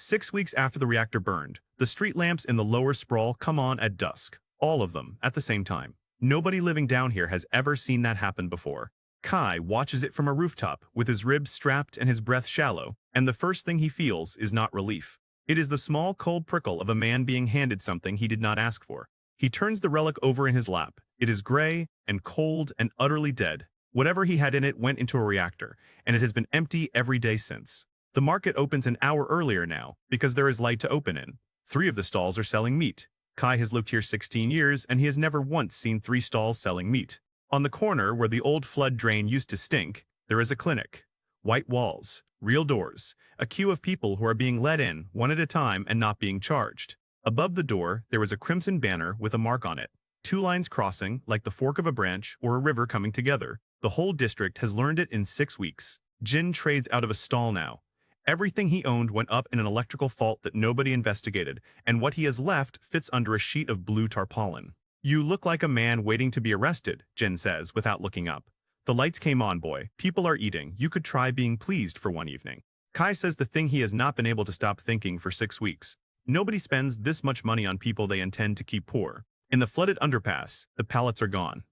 6 weeks after the reactor burned, the street lamps in the lower Sprawl come on at dusk. All of them, at the same time. Nobody living down here has ever seen that happen before. Kai watches it from a rooftop, with his ribs strapped and his breath shallow, and the first thing he feels is not relief. It is the small, cold prickle of a man being handed something he did not ask for. He turns the relic over in his lap. It is gray and cold and utterly dead. Whatever he had in it went into a reactor, and it has been empty every day since. The market opens an hour earlier now, because there is light to open in. 3 of the stalls are selling meat. Kai has lived here 16 years, and he has never once seen 3 stalls selling meat. On the corner where the old flood drain used to stink, there is a clinic. White walls, real doors, a queue of people who are being let in, one at a time, and not being charged. Above the door, there is a crimson banner with a mark on it. 2 lines crossing, like the fork of a branch or a river coming together. The whole district has learned it in 6 weeks. Jin trades out of a stall now. Everything he owned went up in an electrical fault that nobody investigated, and what he has left fits under a sheet of blue tarpaulin. "You look like a man waiting to be arrested," Jin says, without looking up. "The lights came on, boy. People are eating. You could try being pleased for one evening." Kai says the thing he has not been able to stop thinking for 6 weeks. Nobody spends this much money on people they intend to keep poor. In the flooded underpass, the pallets are gone.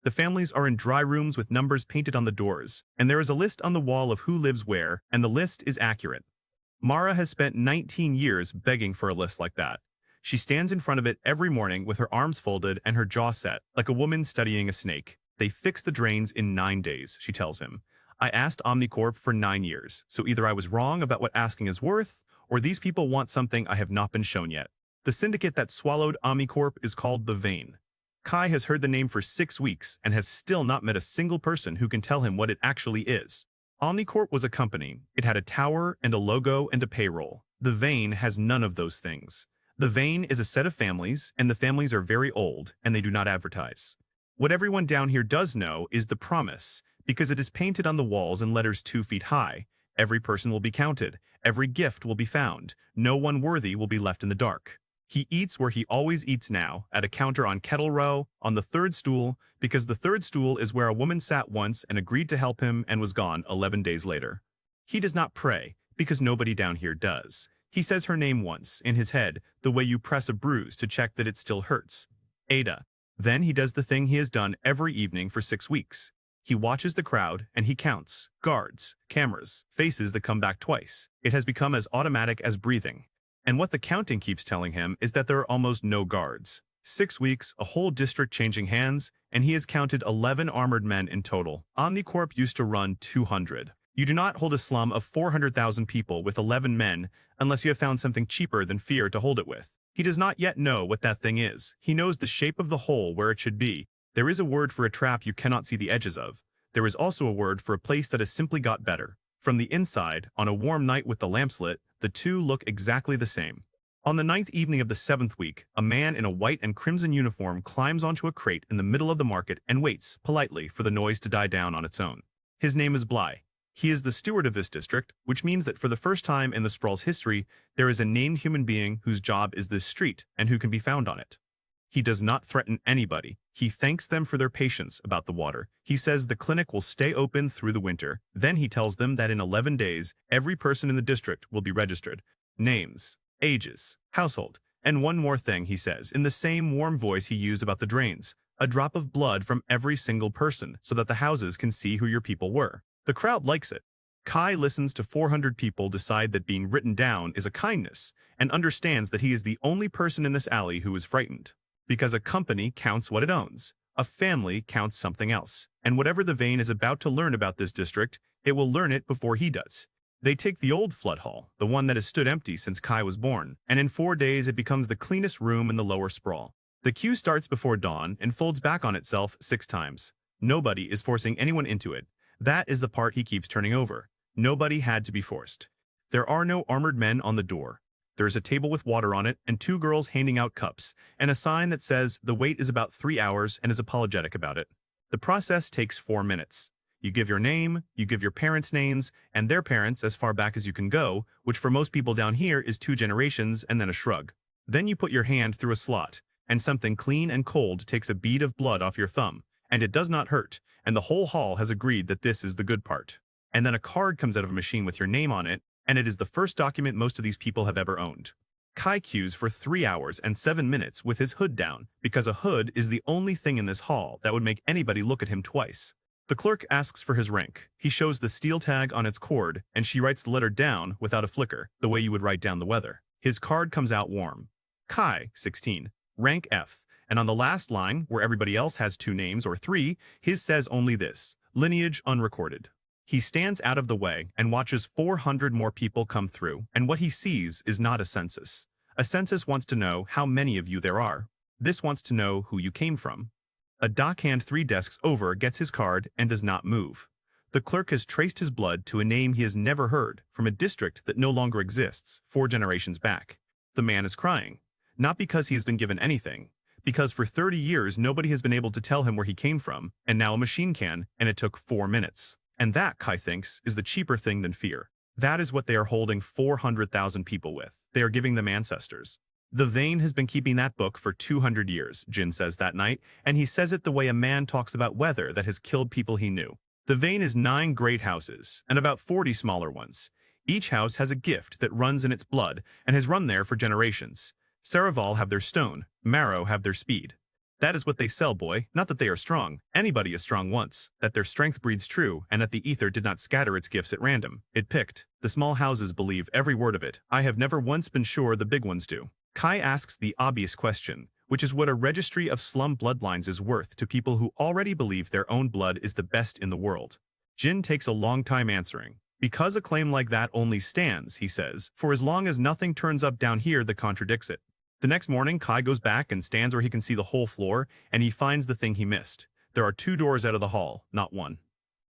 The families are in dry rooms with numbers painted on the doors, and there is a list on the wall of who lives where, and the list is accurate. Mara has spent 19 years begging for a list like that. She stands in front of it every morning with her arms folded and her jaw set, like a woman studying a snake. "They fixed the drains in 9 days, she tells him. "I asked OmniCorp for 9 years, so either I was wrong about what asking is worth, or these people want something I have not been shown yet." The syndicate that swallowed OmniCorp is called the Vane. Kai has heard the name for 6 weeks and has still not met a single person who can tell him what it actually is. OmniCorp was a company. It had a tower and a logo and a payroll. The Vane has none of those things. The Vane is a set of families, and the families are very old, and they do not advertise. What everyone down here does know is the promise, because it is painted on the walls in letters 2 feet high. Every person will be counted. Every gift will be found. No one worthy will be left in the dark. He eats where he always eats now, at a counter on Kettle Row, on the 3rd stool, because the 3rd stool is where a woman sat once and agreed to help him and was gone 11 days later. He does not pray, because nobody down here does. He says her name once, in his head, the way you press a bruise to check that it still hurts. Ada. Then he does the thing he has done every evening for 6 weeks. He watches the crowd, and he counts. Guards, cameras, faces that come back twice. It has become as automatic as breathing. And what the counting keeps telling him is that there are almost no guards. 6 weeks, a whole district changing hands, and he has counted 11 armored men in total. OmniCorp used to run 200. You do not hold a slum of 400,000 people with 11 men unless you have found something cheaper than fear to hold it with. He does not yet know what that thing is. He knows the shape of the hole where it should be. There is a word for a trap you cannot see the edges of. There is also a word for a place that has simply got better. From the inside, on a warm night with the lamps lit, the two look exactly the same. On the 9th evening of the 7th week, a man in a white and crimson uniform climbs onto a crate in the middle of the market and waits, politely, for the noise to die down on its own. His name is Bly. He is the steward of this district, which means that for the first time in the Sprawl's history, there is a named human being whose job is this street and who can be found on it. He does not threaten anybody. He thanks them for their patience about the water. He says the clinic will stay open through the winter. Then he tells them that in 11 days, every person in the district will be registered. Names, ages, household, and one more thing, he says, in the same warm voice he used about the drains. A drop of blood from every single person, so that the houses can see who your people were. The crowd likes it. Kai listens to 400 people decide that being written down is a kindness, and understands that he is the only person in this alley who is frightened. Because a company counts what it owns. A family counts something else. And whatever the Vane is about to learn about this district, it will learn it before he does. They take the old flood hall, the one that has stood empty since Kai was born, and in 4 days it becomes the cleanest room in the lower Sprawl. The queue starts before dawn and folds back on itself 6 times. Nobody is forcing anyone into it. That is the part he keeps turning over. Nobody had to be forced. There are no armored men on the door. There is a table with water on it and 2 girls handing out cups, and a sign that says the wait is about 3 hours and is apologetic about it. The process takes 4 minutes. You give your name, you give your parents' names, and their parents as far back as you can go, which for most people down here is 2 generations and then a shrug. Then you put your hand through a slot, and something clean and cold takes a bead of blood off your thumb, and it does not hurt, and the whole hall has agreed that this is the good part. And then a card comes out of a machine with your name on it, and it is the first document most of these people have ever owned. Kai queues for 3 hours and 7 minutes with his hood down, because a hood is the only thing in this hall that would make anybody look at him twice. The clerk asks for his rank. He shows the steel tag on its cord, and she writes the letter down without a flicker, the way you would write down the weather. His card comes out warm. Kai, 16, rank F, and on the last line, where everybody else has 2 names or 3, his says only this, lineage unrecorded. He stands out of the way and watches 400 more people come through, and what he sees is not a census. A census wants to know how many of you there are. This wants to know who you came from. A dockhand 3 desks over gets his card and does not move. The clerk has traced his blood to a name he has never heard, from a district that no longer exists, 4 generations back. The man is crying. Not because he has been given anything, because for 30 years nobody has been able to tell him where he came from, and now a machine can, and it took 4 minutes. And that, Kai thinks, is the cheaper thing than fear. That is what they are holding 400,000 people with. They are giving them ancestors. The Vane has been keeping that book for 200 years, Jin says that night, and he says it the way a man talks about weather that has killed people he knew. The Vane is 9 great houses, and about 40 smaller ones. Each house has a gift that runs in its blood, and has run there for generations. Saraval have their stone, Marrow have their speed. That is what they sell, boy, not that they are strong. Anybody is strong once, that their strength breeds true, and that the ether did not scatter its gifts at random. It picked. The small houses believe every word of it. I have never once been sure the big ones do. Kai asks the obvious question, which is what a registry of slum bloodlines is worth to people who already believe their own blood is the best in the world. Jin takes a long time answering. Because a claim like that only stands, he says, for as long as nothing turns up down here that contradicts it. The next morning, Kai goes back and stands where he can see the whole floor, and he finds the thing he missed. There are 2 doors out of the hall, not 1.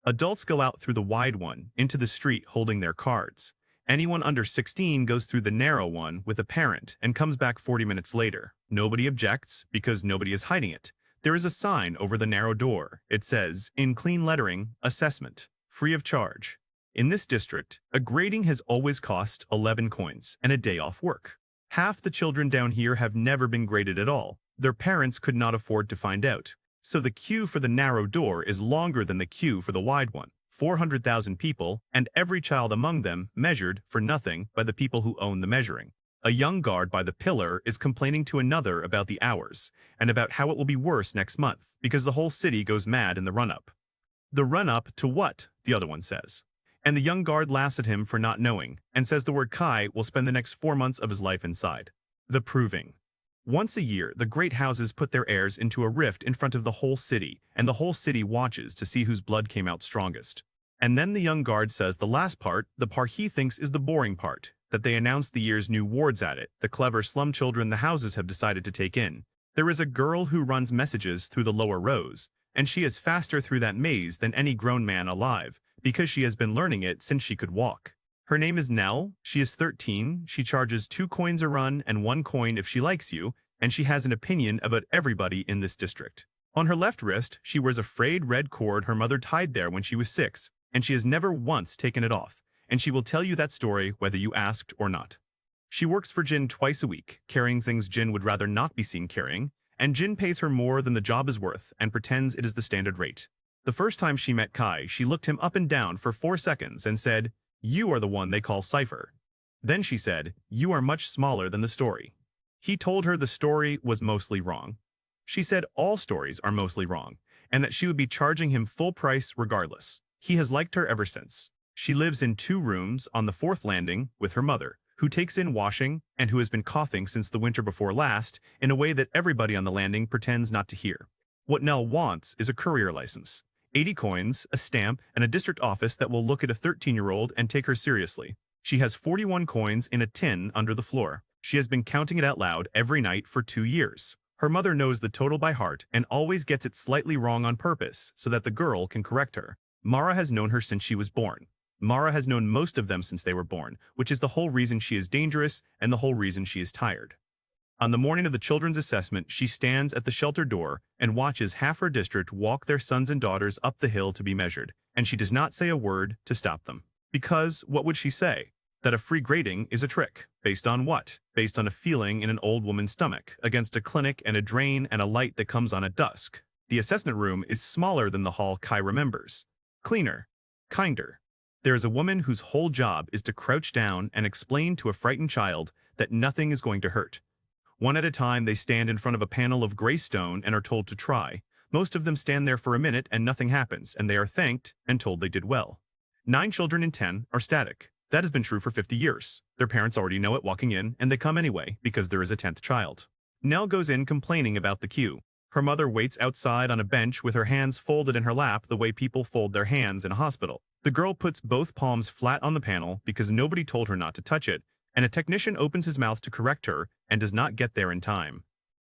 Adults go out through the wide one, into the street holding their cards. Anyone under 16 goes through the narrow one with a parent and comes back 40 minutes later. Nobody objects, because nobody is hiding it. There is a sign over the narrow door. It says, in clean lettering, assessment, free of charge. In this district, a grading has always cost 11 coins and a day off work. Half the children down here have never been graded at all. Their parents could not afford to find out. So the queue for the narrow door is longer than the queue for the wide one. 400,000 people, and every child among them measured for nothing by the people who own the measuring. A young guard by the pillar is complaining to another about the hours, and about how it will be worse next month, because the whole city goes mad in the run-up. The run-up to what? The other one says. And the young guard laughs at him for not knowing, and says the word Kai will spend the next 4 months of his life inside. The proving. Once a year, the great houses put their heirs into a rift in front of the whole city, and the whole city watches to see whose blood came out strongest. And then the young guard says the last part, the part he thinks is the boring part, that they announce the year's new wards at it, the clever slum children the houses have decided to take in. There is a girl who runs messages through the lower rows, and she is faster through that maze than any grown man alive, because she has been learning it since she could walk. Her name is Nell, she is 13, she charges 2 coins a run and 1 coin if she likes you, and she has an opinion about everybody in this district. On her left wrist, she wears a frayed red cord her mother tied there when she was 6, and she has never once taken it off, and she will tell you that story whether you asked or not. She works for Jin twice a week, carrying things Jin would rather not be seen carrying, and Jin pays her more than the job is worth and pretends it is the standard rate. The first time she met Kai, she looked him up and down for 4 seconds and said, "You are the one they call CIPHER." Then she said, "You are much smaller than the story." He told her the story was mostly wrong. She said all stories are mostly wrong, and that she would be charging him full price regardless. He has liked her ever since. She lives in 2 rooms on the 4th landing with her mother, who takes in washing and who has been coughing since the winter before last in a way that everybody on the landing pretends not to hear. What Nell wants is a courier license. 80 coins, a stamp, and a district office that will look at a 13-year-old and take her seriously. She has 41 coins in a tin under the floor. She has been counting it out loud every night for 2 years. Her mother knows the total by heart and always gets it slightly wrong on purpose so that the girl can correct her. Mara has known her since she was born. Mara has known most of them since they were born, which is the whole reason she is dangerous and the whole reason she is tired. On the morning of the children's assessment, she stands at the shelter door and watches half her district walk their sons and daughters up the hill to be measured, and she does not say a word to stop them. Because what would she say? That a free grading is a trick. Based on what? Based on a feeling in an old woman's stomach, against a clinic and a drain and a light that comes on at dusk. The assessment room is smaller than the hall Kai remembers. Cleaner. Kinder. There is a woman whose whole job is to crouch down and explain to a frightened child that nothing is going to hurt. One at a time, they stand in front of a panel of gray stone and are told to try. Most of them stand there for a minute and nothing happens, and they are thanked and told they did well. 9 children in 10 are static. That has been true for 50 years. Their parents already know it walking in, and they come anyway because there is a 10th child. Nell goes in complaining about the queue. Her mother waits outside on a bench with her hands folded in her lap the way people fold their hands in a hospital. The girl puts both palms flat on the panel because nobody told her not to touch it, and a technician opens his mouth to correct her and does not get there in time.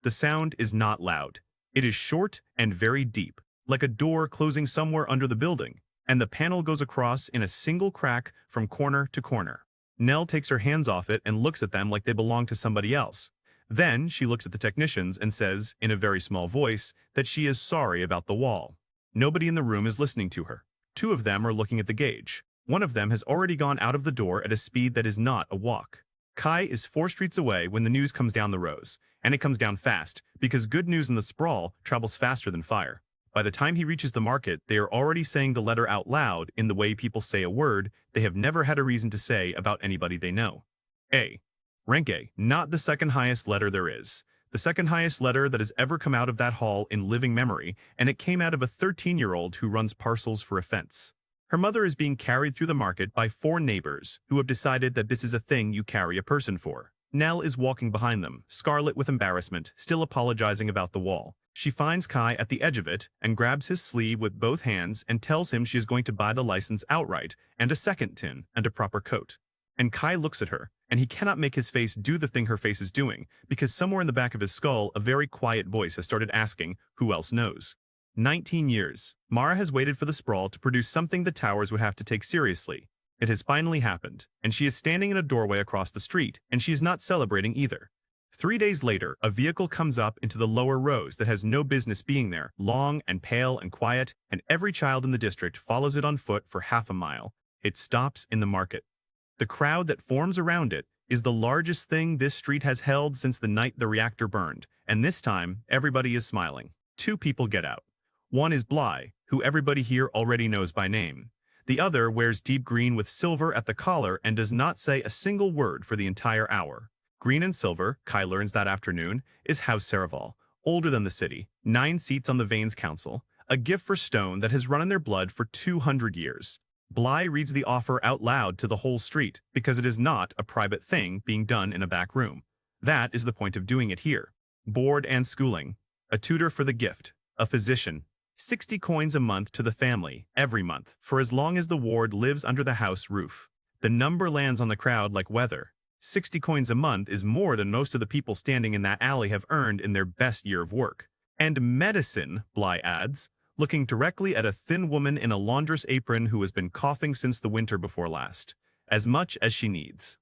The sound is not loud. It is short and very deep, like a door closing somewhere under the building, and the panel goes across in a single crack from corner to corner. Nell takes her hands off it and looks at them like they belong to somebody else. Then she looks at the technicians and says, in a very small voice, that she is sorry about the wall. Nobody in the room is listening to her. 2 of them are looking at the gauge. One of them has already gone out of the door at a speed that is not a walk. Kai is 4 streets away when the news comes down the rows, and it comes down fast, because good news in the Sprawl travels faster than fire. By the time he reaches the market, they are already saying the letter out loud in the way people say a word they have never had a reason to say about anybody they know. A. Rank A, not the second highest letter there is. The second highest letter that has ever come out of that hall in living memory, and it came out of a 13-year-old who runs parcels for a fence. Her mother is being carried through the market by 4 neighbors who have decided that this is a thing you carry a person for. Nell is walking behind them, scarlet with embarrassment, still apologizing about the wall. She finds Kai at the edge of it and grabs his sleeve with both hands and tells him she is going to buy the license outright and a second tin and a proper coat. And Kai looks at her, and he cannot make his face do the thing her face is doing, because somewhere in the back of his skull a very quiet voice has started asking, who else knows? 19 years. Mara has waited for the Sprawl to produce something the towers would have to take seriously. It has finally happened, and she is standing in a doorway across the street, and she is not celebrating either. 3 days later, a vehicle comes up into the lower rows that has no business being there, long and pale and quiet, and every child in the district follows it on foot for half a mile. It stops in the market. The crowd that forms around it is the largest thing this street has held since the night the reactor burned, and this time, everybody is smiling. 2 people get out. One is Bly, who everybody here already knows by name. The other wears deep green with silver at the collar and does not say a single word for the entire hour. Green and silver, Kai learns that afternoon, is House Saraval, older than the city, 9 seats on the Vance Council, a gift for Stone that has run in their blood for 200 years. Bly reads the offer out loud to the whole street because it is not a private thing being done in a back room. That is the point of doing it here. Board and schooling, a tutor for the gift, a physician, 60 coins a month to the family, every month, for as long as the ward lives under the house roof. The number lands on the crowd like weather. 60 coins a month is more than most of the people standing in that alley have earned in their best year of work. And medicine, Bly adds, looking directly at a thin woman in a laundress apron who has been coughing since the winter before last. As much as she needs.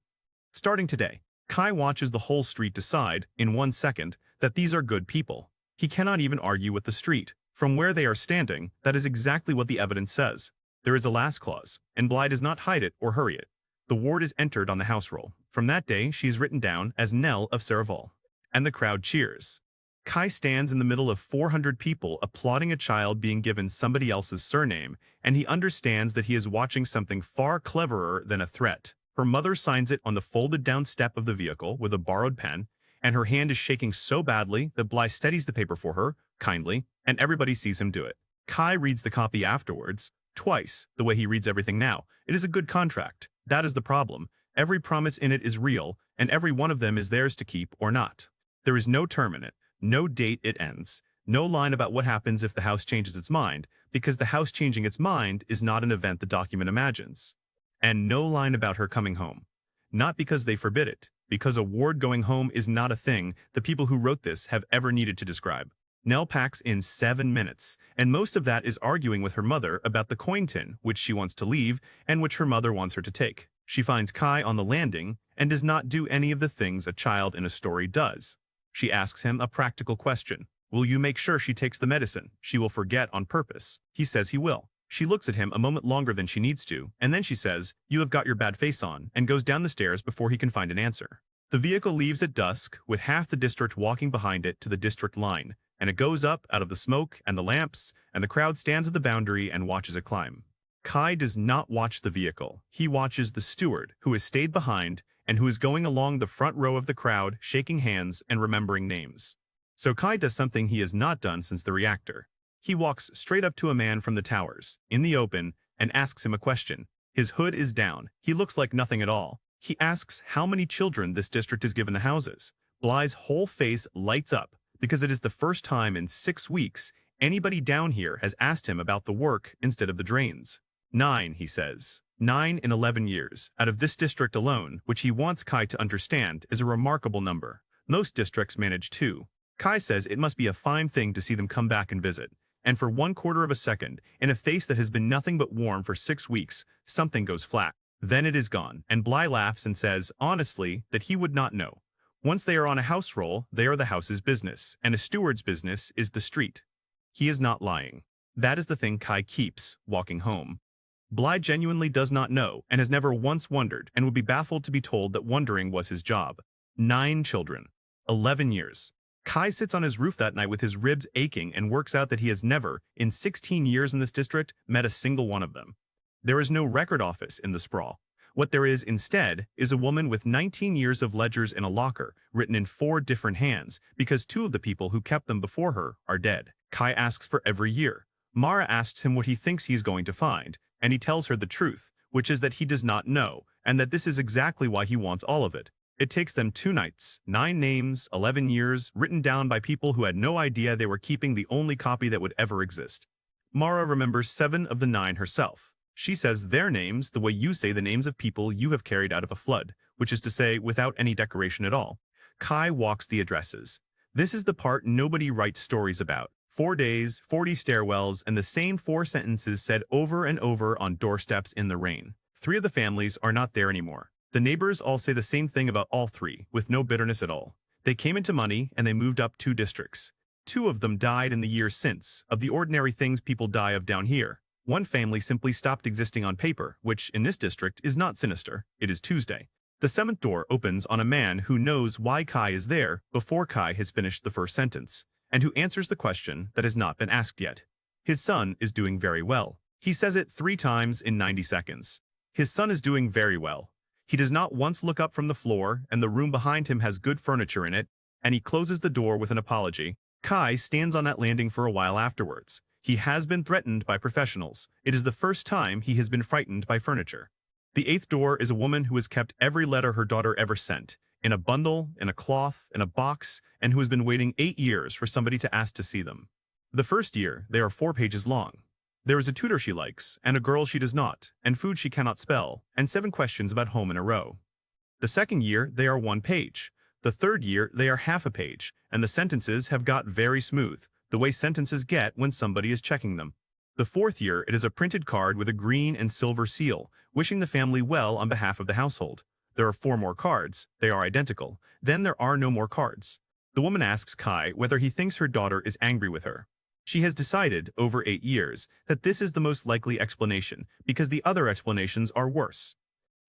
Starting today, Kai watches the whole street decide, in 1 second, that these are good people. He cannot even argue with the street. From where they are standing, that is exactly what the evidence says. There is a last clause, and Bly does not hide it or hurry it. The ward is entered on the house roll. From that day, she is written down as Nell of Saraval. And the crowd cheers. Kai stands in the middle of 400 people applauding a child being given somebody else's surname, and he understands that he is watching something far cleverer than a threat. Her mother signs it on the folded down step of the vehicle with a borrowed pen, and her hand is shaking so badly that Bly steadies the paper for her, kindly, and everybody sees him do it. Kai reads the copy afterwards, twice, the way he reads everything now. It is a good contract. That is the problem. Every promise in it is real, and every one of them is theirs to keep or not. There is no term in it. No date it ends. No line about what happens if the house changes its mind, because the house changing its mind is not an event the document imagines. And no line about her coming home. Not because they forbid it, because a ward going home is not a thing the people who wrote this have ever needed to describe. Nell packs in 7 minutes, and most of that is arguing with her mother about the coin tin, which she wants to leave, and which her mother wants her to take. She finds Kai on the landing, and does not do any of the things a child in a story does. She asks him a practical question. Will you make sure she takes the medicine she will forget on purpose? He says he will. She looks at him a moment longer than she needs to, and then she says, you have got your bad face on, and goes down the stairs before he can find an answer. The vehicle leaves at dusk, with half the district walking behind it to the district line, and it goes up out of the smoke and the lamps, and the crowd stands at the boundary and watches it climb. Kai does not watch the vehicle. He watches the steward, who has stayed behind and who is going along the front row of the crowd, shaking hands and remembering names. So Kai does something he has not done since the reactor. He walks straight up to a man from the towers, in the open, and asks him a question. His hood is down. He looks like nothing at all. He asks how many children this district is given the houses. Bly's whole face lights up because it is the first time in 6 weeks anybody down here has asked him about the work instead of the drains. 9, he says. 9 in 11 years, out of this district alone, which he wants Kai to understand is a remarkable number. Most districts manage 2. Kai says it must be a fine thing to see them come back and visit. And for 1/4 of a second, in a face that has been nothing but warm for 6 weeks, something goes flat. Then it is gone, and Bly laughs and says, honestly, that he would not know. Once they are on a house roll, they are the house's business, and a steward's business is the street. He is not lying. That is the thing Kai keeps walking home. Bly genuinely does not know and has never once wondered and would be baffled to be told that wondering was his job. 9 children. 11 years. Kai sits on his roof that night with his ribs aching and works out that he has never, in 16 years in this district, met a single one of them. There is no record office in the Sprawl. What there is instead is a woman with 19 years of ledgers in a locker, written in 4 different hands, because 2 of the people who kept them before her are dead. Kai asks for every year. Mara asks him what he thinks he's going to find, and he tells her the truth, which is that he does not know, and that this is exactly why he wants all of it. It takes them 2 nights, 9 names, 11 years, written down by people who had no idea they were keeping the only copy that would ever exist. Mara remembers 7 of the 9 herself. She says their names the way you say the names of people you have carried out of a flood, which is to say without any decoration at all. Kai walks the addresses. This is the part nobody writes stories about. 4 days, 40 stairwells, and the same 4 sentences said over and over on doorsteps in the rain. 3 of the families are not there anymore. The neighbors all say the same thing about all 3, with no bitterness at all. They came into money, and they moved up 2 districts. 2 of them died in the years since, of the ordinary things people die of down here. 1 family simply stopped existing on paper, which, in this district, is not sinister. It is Tuesday. The 7th door opens on a man who knows why Kai is there before Kai has finished the first sentence, and who answers the question that has not been asked yet. His son is doing very well. He says it 3 times in 90 seconds. His son is doing very well. He does not once look up from the floor, and the room behind him has good furniture in it, and he closes the door with an apology. Kai stands on that landing for a while afterwards. He has been threatened by professionals. It is the first time he has been frightened by furniture. The 8th door is a woman who has kept every letter her daughter ever sent, in a bundle, in a cloth, in a box, and who has been waiting 8 years for somebody to ask to see them. The first year, they are 4 pages long. There is a tutor she likes, and a girl she does not, and food she cannot spell, and 7 questions about home in a row. The second year, they are 1 page. The third year, they are half a page, and the sentences have got very smooth, the way sentences get when somebody is checking them. The 4th year, it is a printed card with a green and silver seal, wishing the family well on behalf of the household. There are 4 more cards. They are identical. Then there are no more cards. The woman asks Kai whether he thinks her daughter is angry with her. She has decided, over 8 years, that this is the most likely explanation, because the other explanations are worse.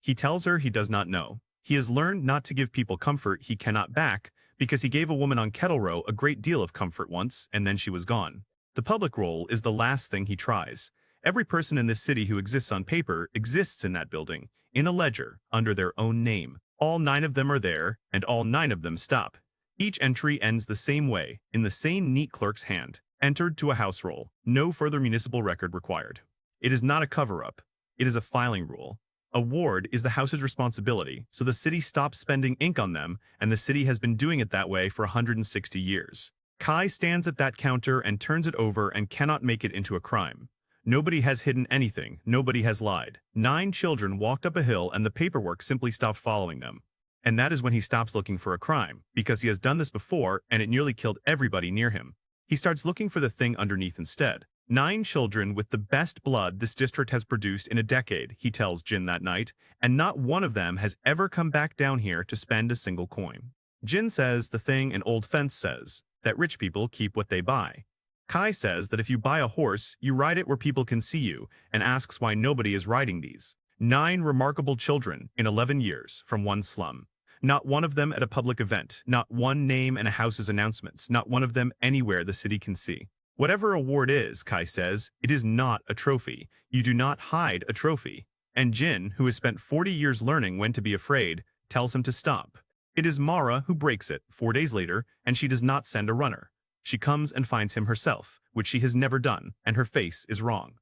He tells her he does not know. He has learned not to give people comfort he cannot back, because he gave a woman on Kettle Row a great deal of comfort once, and then she was gone. The public role is the last thing he tries. Every person in this city who exists on paper exists in that building, in a ledger, under their own name. All 9 of them are there, and all 9 of them stop. Each entry ends the same way, in the same neat clerk's hand. Entered to a house roll. No further municipal record required. It is not a cover-up. It is a filing rule. A ward is the house's responsibility, so the city stops spending ink on them, and the city has been doing it that way for 160 years. Kai stands at that counter and turns it over and cannot make it into a crime. Nobody has hidden anything. Nobody has lied. 9 children walked up a hill and the paperwork simply stopped following them. And that is when he stops looking for a crime, because he has done this before and it nearly killed everybody near him. He starts looking for the thing underneath instead. 9 children with the best blood this district has produced in a decade, he tells Jin that night, and not one of them has ever come back down here to spend a single coin. Jin says the thing an old fence says, that rich people keep what they buy. Kai says that if you buy a horse, you ride it where people can see you, and asks why nobody is riding these. 9 remarkable children in 11 years from 1 slum. Not one of them at a public event, not one name in a house's announcements, not one of them anywhere the city can see. Whatever award is, Kai says, it is not a trophy. You do not hide a trophy. And Jin, who has spent 40 years learning when to be afraid, tells him to stop. It is Mara who breaks it 4 days later, and she does not send a runner. She comes and finds him herself, which she has never done, and her face is wrong.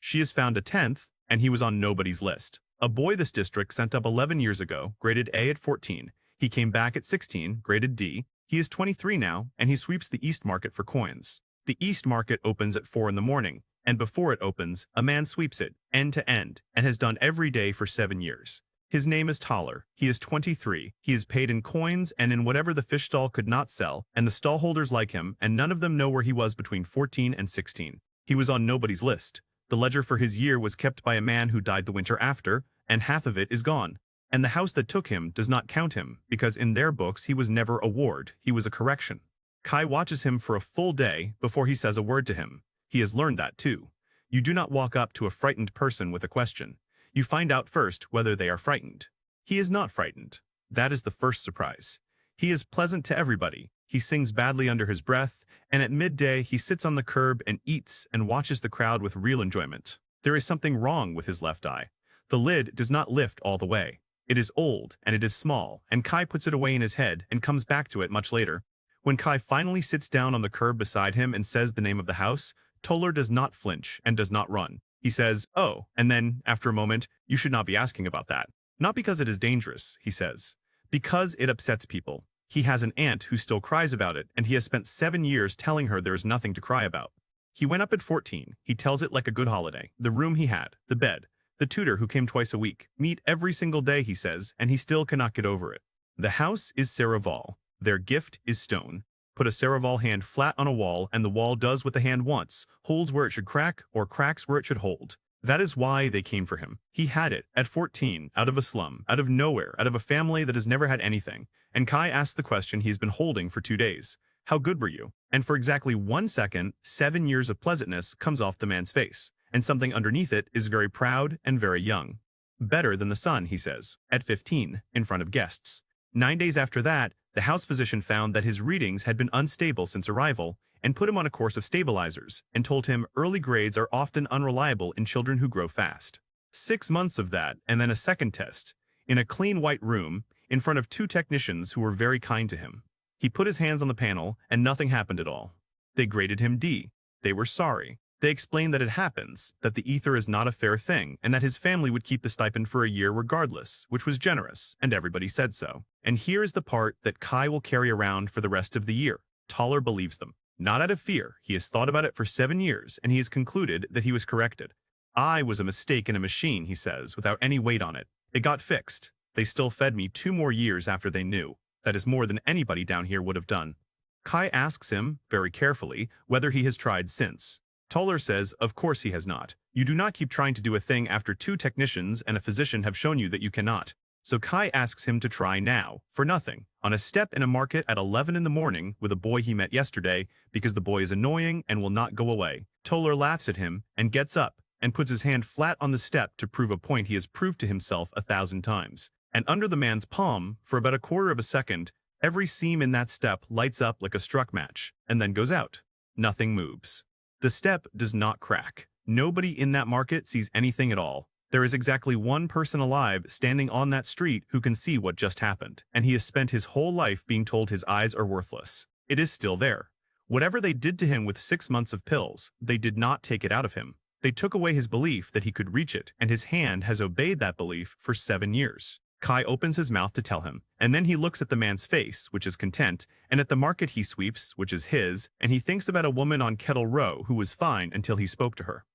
She has found a 10th, and he was on nobody's list. A boy this district sent up 11 years ago, graded A at 14. He came back at 16, graded D. He is 23 now, and he sweeps the East Market for coins. The East Market opens at 4 in the morning, and before it opens, a man sweeps it, end to end, and has done every day for 7 years. His name is Toller. He is 23. He is paid in coins and in whatever the fish stall could not sell, and the stallholders like him, and none of them know where he was between 14 and 16. He was on nobody's list. The ledger for his year was kept by a man who died the winter after, and half of it is gone. And the house that took him does not count him, because in their books he was never a ward, he was a correction. Kai watches him for a full day before he says a word to him. He has learned that too. You do not walk up to a frightened person with a question. You find out first whether they are frightened. He is not frightened. That is the first surprise. He is pleasant to everybody. He sings badly under his breath, and at midday he sits on the curb and eats and watches the crowd with real enjoyment. There is something wrong with his left eye. The lid does not lift all the way. It is old and it is small, and Kai puts it away in his head and comes back to it much later. When Kai finally sits down on the curb beside him and says the name of the house, Toller does not flinch and does not run. He says, "Oh," and then, after a moment, "You should not be asking about that. Not because it is dangerous," he says. "Because it upsets people. He has an aunt who still cries about it, and he has spent 7 years telling her there is nothing to cry about. He went up at 14. He tells it like a good holiday. The room he had, the bed, the tutor who came twice a week, meet every single day, he says, and he still cannot get over it. The house is Saraval. Their gift is stone. Put a Saraval hand flat on a wall, and the wall does what the hand wants, holds where it should crack, or cracks where it should hold. That is why they came for him. He had it, at 14, out of a slum, out of nowhere, out of a family that has never had anything. And Kai asked the question he's been holding for 2 days. How good were you? And for exactly 1 second, 7 years of pleasantness comes off the man's face, and something underneath it is very proud and very young. Better than the sun, he says, at 15, in front of guests. 9 days after that, the house physician found that his readings had been unstable since arrival and put him on a course of stabilizers and told him early grades are often unreliable in children who grow fast. 6 months of that, and then a second test, in a clean white room, in front of 2 technicians who were very kind to him. He put his hands on the panel, and nothing happened at all. They graded him D. They were sorry. They explained that it happens, that the ether is not a fair thing, and that his family would keep the stipend for a year regardless, which was generous, and everybody said so. And here is the part that Kai will carry around for the rest of the year. Toller believes them. Not out of fear. He has thought about it for 7 years, and he has concluded that he was corrected. I was a mistake in a machine, he says, without any weight on it. It got fixed. They still fed me 2 more years after they knew. That is more than anybody down here would have done. Kai asks him, very carefully, whether he has tried since. Toller says, of course he has not. You do not keep trying to do a thing after 2 technicians and a physician have shown you that you cannot. So Kai asks him to try now, for nothing, on a step in a market at 11 in the morning with a boy he met yesterday, because the boy is annoying and will not go away. Toller laughs at him and gets up and puts his hand flat on the step to prove a point he has proved to himself 1,000 times. And under the man's palm, for about a quarter of a second, every seam in that step lights up like a struck match, and then goes out. Nothing moves. The step does not crack. Nobody in that market sees anything at all. There is exactly 1 person alive standing on that street who can see what just happened, and he has spent his whole life being told his eyes are worthless. It is still there. Whatever they did to him with 6 months of pills, they did not take it out of him. They took away his belief that he could reach it, and his hand has obeyed that belief for 7 years. Kai opens his mouth to tell him, and then he looks at the man's face, which is content, and at the market he sweeps, which is his, and he thinks about a woman on Kettle Row who was fine until he spoke to her.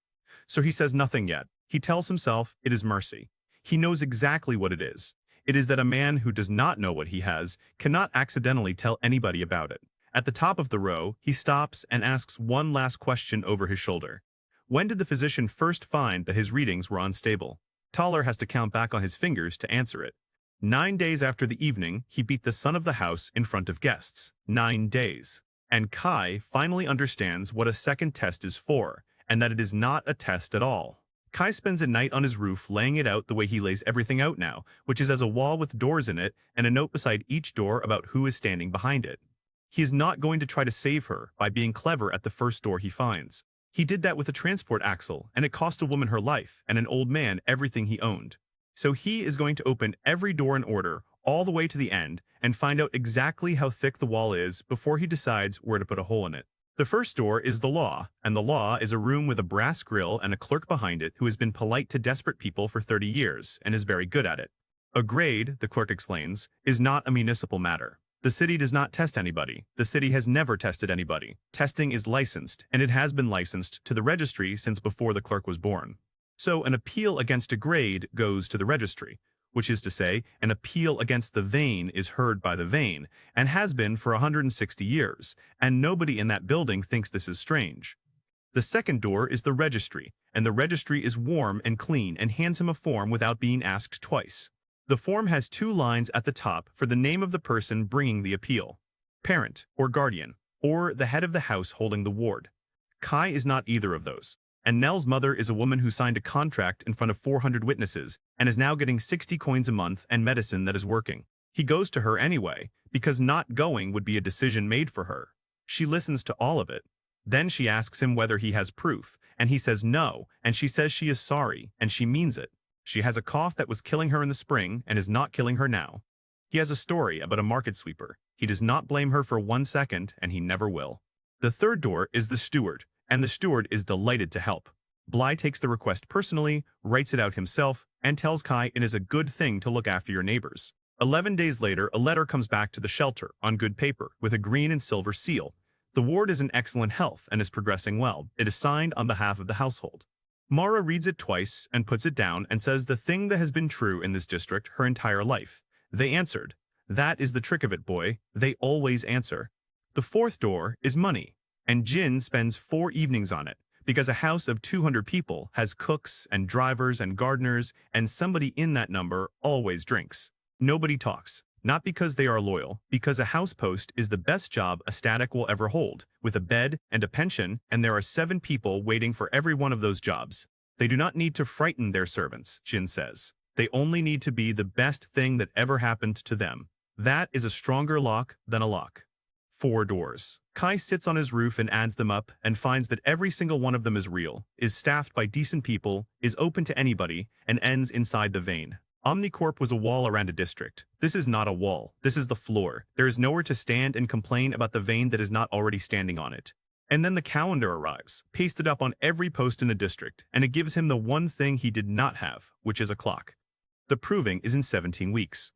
So he says nothing yet. He tells himself it is mercy. He knows exactly what it is. It is that a man who does not know what he has cannot accidentally tell anybody about it. At the top of the row, he stops and asks one last question over his shoulder. When did the physician first find that his readings were unstable? Toller has to count back on his fingers to answer it. 9 days after the evening, he beat the son of the house in front of guests. 9 days. And Kai finally understands what a second test is for, and that it is not a test at all. Kai spends a night on his roof laying it out the way he lays everything out now, which is as a wall with doors in it and a note beside each door about who is standing behind it. He is not going to try to save her by being clever at the first door he finds. He did that with a transport axle, and it cost a woman her life and an old man everything he owned. So he is going to open every door in order all the way to the end and find out exactly how thick the wall is before he decides where to put a hole in it. The first door is the law, and the law is a room with a brass grill and a clerk behind it who has been polite to desperate people for 30 years and is very good at it. A grade, the clerk explains, is not a municipal matter. The city does not test anybody. The city has never tested anybody. Testing is licensed, and it has been licensed to the registry since before the clerk was born. So an appeal against a grade goes to the registry, which is to say, an appeal against the vein is heard by the vein, and has been for 160 years, and nobody in that building thinks this is strange. The second door is the registry, and the registry is warm and clean and hands him a form without being asked twice. The form has 2 lines at the top for the name of the person bringing the appeal: parent or guardian, or the head of the house holding the ward. Kai is not either of those. And Nell's mother is a woman who signed a contract in front of 400 witnesses and is now getting 60 coins a month and medicine that is working. He goes to her anyway, because not going would be a decision made for her. She listens to all of it. Then she asks him whether he has proof, and he says no, and she says she is sorry, and she means it. She has a cough that was killing her in the spring and is not killing her now. He has a story about a market sweeper. He does not blame her for 1 second, and he never will. The third door is the steward, and the steward is delighted to help. Bly takes the request personally, writes it out himself, and tells Kai it is a good thing to look after your neighbors. 11 days later, a letter comes back to the shelter on good paper with a green and silver seal. The ward is in excellent health and is progressing well. It is signed on behalf of the household. Mara reads it twice and puts it down and says the thing that has been true in this district her entire life. They answered. That is the trick of it, boy. They always answer. The fourth door is money, and Jin spends 4 evenings on it, because a house of 200 people has cooks and drivers and gardeners, and somebody in that number always drinks. Nobody talks, not because they are loyal, because a house post is the best job a static will ever hold, with a bed and a pension, and there are 7 people waiting for every one of those jobs. They do not need to frighten their servants, Jin says. They only need to be the best thing that ever happened to them. That is a stronger lock than a lock. 4 doors. Kai sits on his roof and adds them up and finds that every single one of them is real, is staffed by decent people, is open to anybody, and ends inside the vein. OmniCorp was a wall around a district. This is not a wall. This is the floor. There is nowhere to stand and complain about the vein that is not already standing on it. And then the calendar arrives, pasted up on every post in the district, and it gives him the one thing he did not have, which is a clock. The proving is in 17 weeks.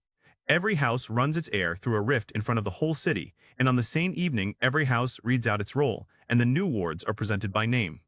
Every house runs its heir through a rift in front of the whole city, and on the same evening every house reads out its roll, and the new wards are presented by name.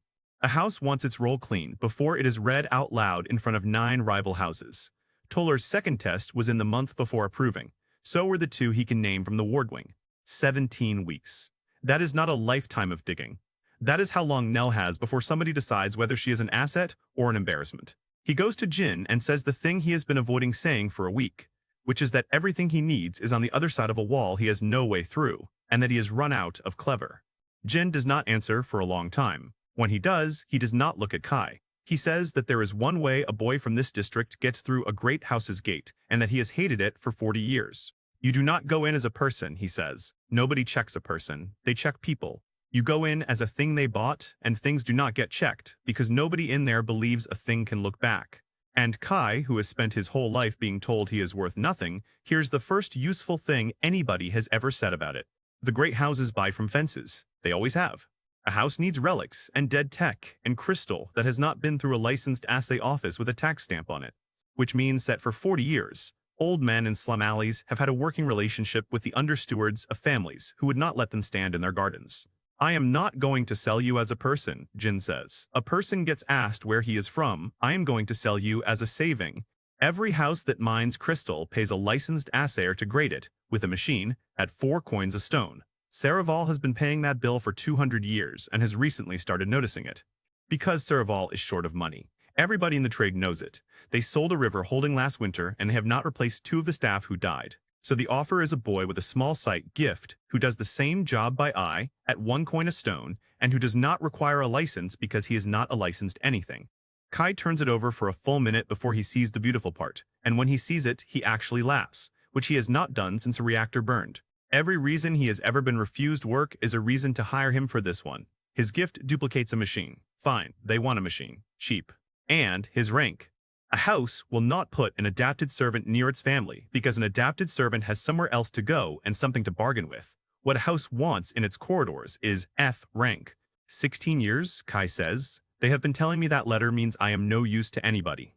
A house wants its roll clean before it is read out loud in front of 9 rival houses. Toller's second test was in the month before approving. So were the 2 he can name from the ward wing. 17 weeks. That is not a lifetime of digging. That is how long Nell has before somebody decides whether she is an asset or an embarrassment. He goes to Jin and says the thing he has been avoiding saying for a week, which is that everything he needs is on the other side of a wall he has no way through, and that he has run out of clever. Jin does not answer for a long time. When he does not look at Kai. He says that there is one way a boy from this district gets through a great house's gate, and that he has hated it for 40 years. You do not go in as a person, he says. Nobody checks a person. They check people. You go in as a thing they bought, and things do not get checked, because nobody in there believes a thing can look back. And Kai, who has spent his whole life being told he is worth nothing, hears the first useful thing anybody has ever said about it. The great houses buy from fences. They always have. A house needs relics and dead tech and crystal that has not been through a licensed assay office with a tax stamp on it. Which means that for 40 years, old men in slum alleys have had a working relationship with the understewards of families who would not let them stand in their gardens. I am not going to sell you as a person, Jin says. A person gets asked where he is from. I am going to sell you as a saving. Every house that mines crystal pays a licensed assayer to grade it, with a machine, at 4 coins a stone. Saraval has been paying that bill for 200 years and has recently started noticing it. Because Saraval is short of money. Everybody in the trade knows it. They sold a river holding last winter and they have not replaced 2 of the staff who died. So the offer is a boy with a small site gift who does the same job by eye at 1 coin a stone and who does not require a license because he is not a licensed anything. Kai turns it over for a full minute before he sees the beautiful part, and when he sees it, he actually laughs, which he has not done since a reactor burned. Every reason he has ever been refused work is a reason to hire him for this one. His gift duplicates a machine. Fine, they want a machine. Cheap. And his rank. A house will not put an adapted servant near its family because an adapted servant has somewhere else to go and something to bargain with. What a house wants in its corridors is F rank. 16 years, Kai says. They have been telling me that letter means I am no use to anybody.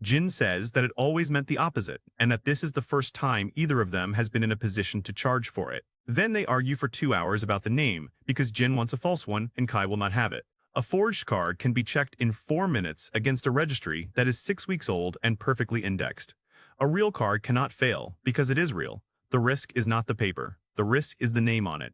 Jin says that it always meant the opposite, and that this is the first time either of them has been in a position to charge for it. Then they argue for 2 hours about the name, because Jin wants a false one and Kai will not have it. A forged card can be checked in 4 minutes against a registry that is 6 weeks old and perfectly indexed. A real card cannot fail, because it is real. The risk is not the paper. The risk is the name on it.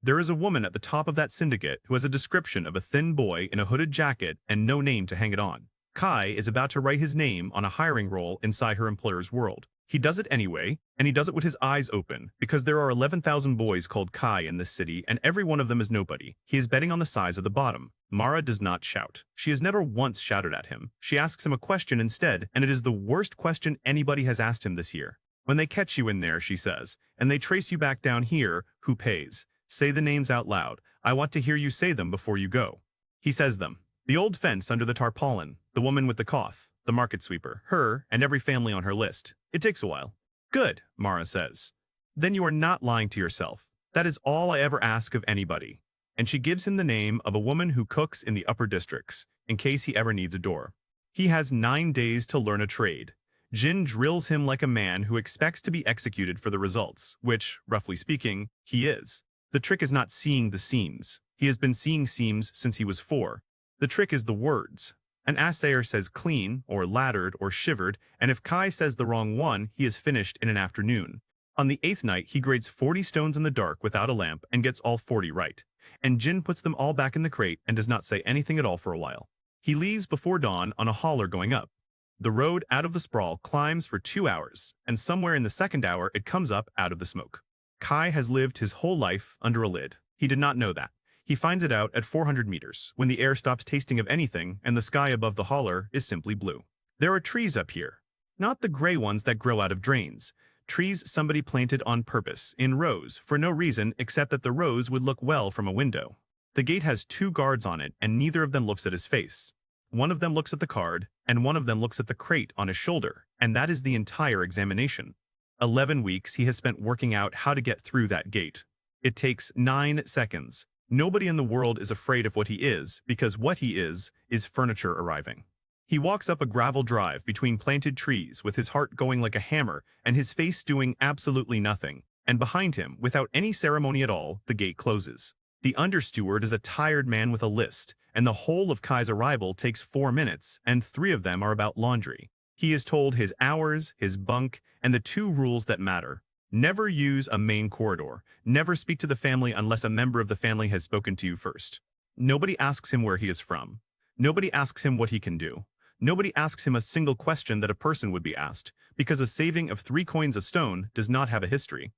There is a woman at the top of that syndicate who has a description of a thin boy in a hooded jacket and no name to hang it on. Kai is about to write his name on a hiring roll inside her employer's world. He does it anyway, and he does it with his eyes open, because there are 11,000 boys called Kai in this city, and every one of them is nobody. He is betting on the size of the bottom. Mara does not shout. She has never once shouted at him. She asks him a question instead, and it is the worst question anybody has asked him this year. When they catch you in there, she says, and they trace you back down here, who pays? Say the names out loud. I want to hear you say them before you go. He says them. The old fence under the tarpaulin, the woman with the cough, the market sweeper, her, and every family on her list. It takes a while. Good, Mara says. Then you are not lying to yourself. That is all I ever ask of anybody. And she gives him the name of a woman who cooks in the upper districts, in case he ever needs a door. He has 9 days to learn a trade. Jin drills him like a man who expects to be executed for the results, which, roughly speaking, he is. The trick is not seeing the seams. He has been seeing seams since he was 4. The trick is the words. An assayer says clean, or laddered, or shivered, and if Kai says the wrong one, he is finished in an afternoon. On the 8th night, he grades 40 stones in the dark without a lamp and gets all 40 right. And Jin puts them all back in the crate and does not say anything at all for a while. He leaves before dawn on a hauler going up. The road out of the sprawl climbs for 2 hours, and somewhere in the 2nd hour it comes up out of the smoke. Kai has lived his whole life under a lid. He did not know that. He finds it out at 400 meters, when the air stops tasting of anything and the sky above the hauler is simply blue. There are trees up here. Not the gray ones that grow out of drains. Trees somebody planted on purpose, in rows, for no reason except that the rows would look well from a window. The gate has 2 guards on it, and neither of them looks at his face. One of them looks at the card, and one of them looks at the crate on his shoulder, and that is the entire examination. 11 weeks he has spent working out how to get through that gate. It takes 9 seconds. Nobody in the world is afraid of what he is, because what he is furniture arriving. He walks up a gravel drive between planted trees with his heart going like a hammer and his face doing absolutely nothing, and behind him, without any ceremony at all, the gate closes. The understeward is a tired man with a list, and the whole of Kai's arrival takes 4 minutes, and 3 of them are about laundry. He is told his hours, his bunk, and the 2 rules that matter. Never use a main corridor. Never speak to the family unless a member of the family has spoken to you first. Nobody asks him where he is from. Nobody asks him what he can do. Nobody asks him a single question that a person would be asked, because a saving of 3 coins a stone does not have a history.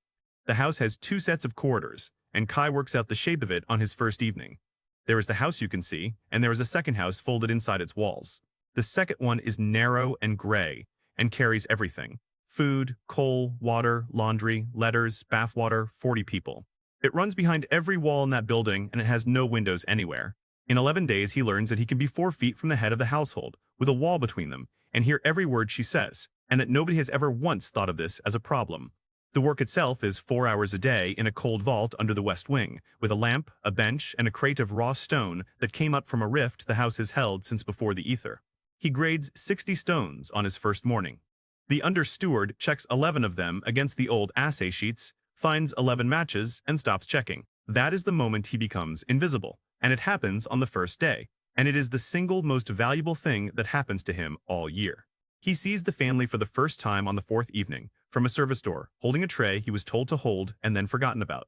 The house has 2 sets of corridors, and Kai works out the shape of it on his first evening. There is the house you can see, and there is a second house folded inside its walls. The second one is narrow and gray, and carries everything. Food, coal, water, laundry, letters, bathwater, 40 people. It runs behind every wall in that building, and it has no windows anywhere. In 11 days, he learns that he can be 4 feet from the head of the household, with a wall between them, and hear every word she says, and that nobody has ever once thought of this as a problem. The work itself is 4 hours a day in a cold vault under the west wing, with a lamp, a bench, and a crate of raw stone that came up from a rift the house has held since before the ether. He grades 60 stones on his first morning. The understeward checks 11 of them against the old assay sheets, finds 11 matches, and stops checking. That is the moment he becomes invisible, and it happens on the first day, and it is the single most valuable thing that happens to him all year. He sees the family for the first time on the 4th evening, from a service door, holding a tray he was told to hold and then forgotten about.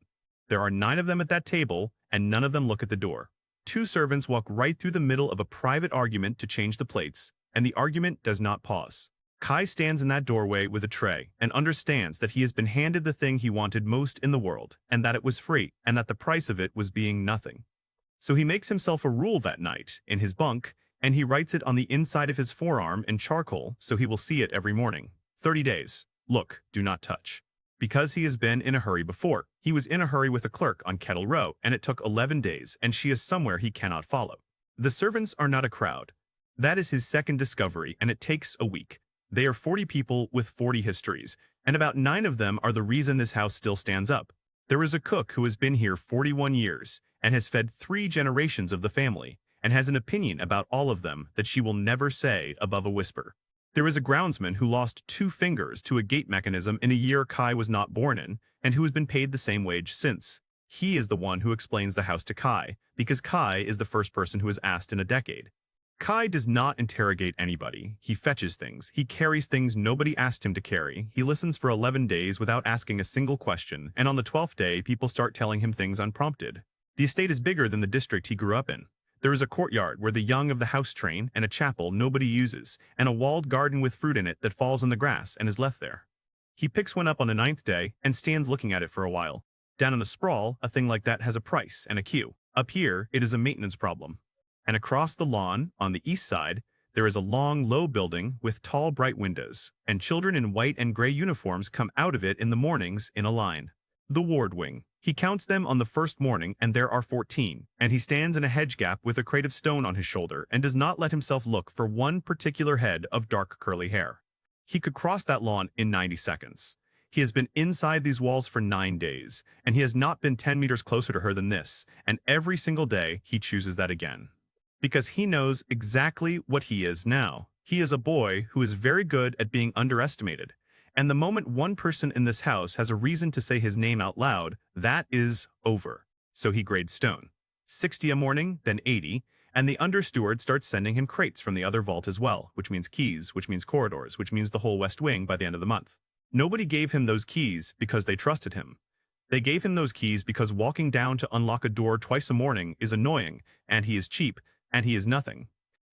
There are 9 of them at that table, and none of them look at the door. 2 servants walk right through the middle of a private argument to change the plates, and the argument does not pause. Kai stands in that doorway with a tray and understands that he has been handed the thing he wanted most in the world, and that it was free, and that the price of it was being nothing. So he makes himself a rule that night, in his bunk, and he writes it on the inside of his forearm in charcoal so he will see it every morning. 30 days. Look, do not touch. Because he has been in a hurry before. He was in a hurry with a clerk on Kettle Row, and it took 11 days, and she is somewhere he cannot follow. The servants are not a crowd. That is his second discovery, and it takes a week. They are 40 people with 40 histories, and about 9 of them are the reason this house still stands up. There is a cook who has been here 41 years, and has fed 3 generations of the family, and has an opinion about all of them that she will never say above a whisper. There is a groundsman who lost 2 fingers to a gate mechanism in a year Kai was not born in, and who has been paid the same wage since. He is the one who explains the house to Kai, because Kai is the first person who is asked in a decade. Kai does not interrogate anybody. He fetches things. He carries things nobody asked him to carry. He listens for 11 days without asking a single question, and on the 12th day, people start telling him things unprompted. The estate is bigger than the district he grew up in. There is a courtyard where the young of the house train, and a chapel nobody uses, and a walled garden with fruit in it that falls in the grass and is left there. He picks one up on the 9th day and stands looking at it for a while. Down in the Sprawl, a thing like that has a price and a queue. Up here, it is a maintenance problem. And across the lawn, on the east side, there is a long, low building with tall, bright windows, and children in white and gray uniforms come out of it in the mornings in a line. The ward wing. He counts them on the first morning, and there are 14, and he stands in a hedge gap with a crate of stone on his shoulder and does not let himself look for one particular head of dark curly hair. He could cross that lawn in 90 seconds. He has been inside these walls for 9 days, and he has not been 10 meters closer to her than this, and every single day he chooses that again. Because he knows exactly what he is now. He is a boy who is very good at being underestimated. And the moment one person in this house has a reason to say his name out loud, that is over. So he grades stone. 60 a morning, then 80, and the understeward starts sending him crates from the other vault as well, which means keys, which means corridors, which means the whole west wing by the end of the month. Nobody gave him those keys because they trusted him. They gave him those keys because walking down to unlock a door twice a morning is annoying, and he is cheap, and he is nothing.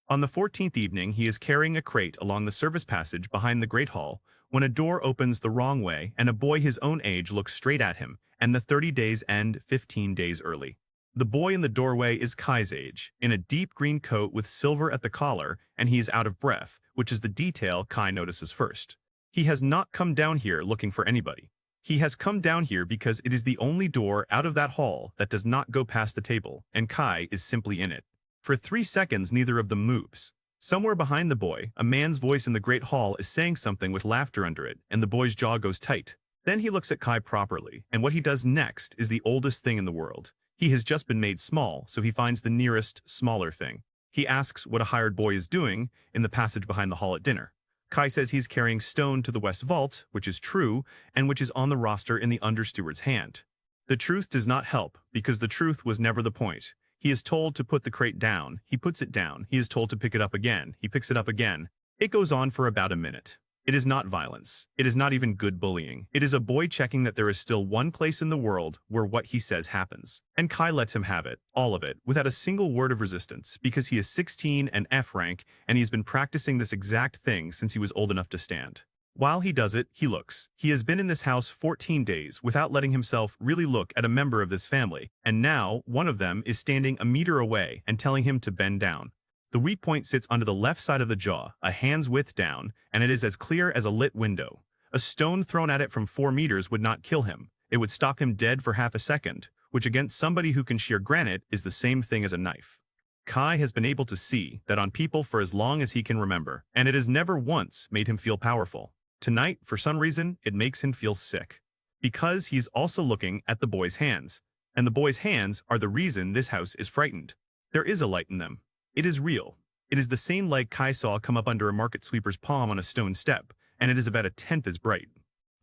On the 14th evening, he is carrying a crate along the service passage behind the Great Hall when a door opens the wrong way and a boy his own age looks straight at him, and the 30 days end 15 days early. The boy in the doorway is Kai's age, in a deep green coat with silver at the collar, and he is out of breath, which is the detail Kai notices first. He has not come down here looking for anybody. He has come down here because it is the only door out of that hall that does not go past the table, and Kai is simply in it. For 3 seconds, neither of them moves. Somewhere behind the boy, a man's voice in the great hall is saying something with laughter under it, and the boy's jaw goes tight. Then he looks at Kai properly, and what he does next is the oldest thing in the world. He has just been made small, so he finds the nearest, smaller thing. He asks what a hired boy is doing in the passage behind the hall at dinner. Kai says he's carrying stone to the west vault, which is true, and which is on the roster in the understeward's hand. The truth does not help, because the truth was never the point. He is told to put the crate down. He puts it down. He is told to pick it up again. He picks it up again. It goes on for about a minute. It is not violence. It is not even good bullying. It is a boy checking that there is still one place in the world where what he says happens. And Kai lets him have it, all of it, without a single word of resistance, because he is 16 and F rank, and he has been practicing this exact thing since he was old enough to stand. While he does it, he looks. He has been in this house 14 days without letting himself really look at a member of this family, and now one of them is standing a meter away and telling him to bend down. The weak point sits under the left side of the jaw, a hand's width down, and it is as clear as a lit window. A stone thrown at it from 4 meters would not kill him. It would stop him dead for half a second, which against somebody who can shear granite is the same thing as a knife. Kai has been able to see that on people for as long as he can remember, and it has never once made him feel powerful. Tonight, for some reason, it makes him feel sick. Because he's also looking at the boy's hands, and the boy's hands are the reason this house is frightened. There is a light in them. It is real. It is the same light Kai saw come up under a market sweeper's palm on a stone step, and it is about 1/10 as bright.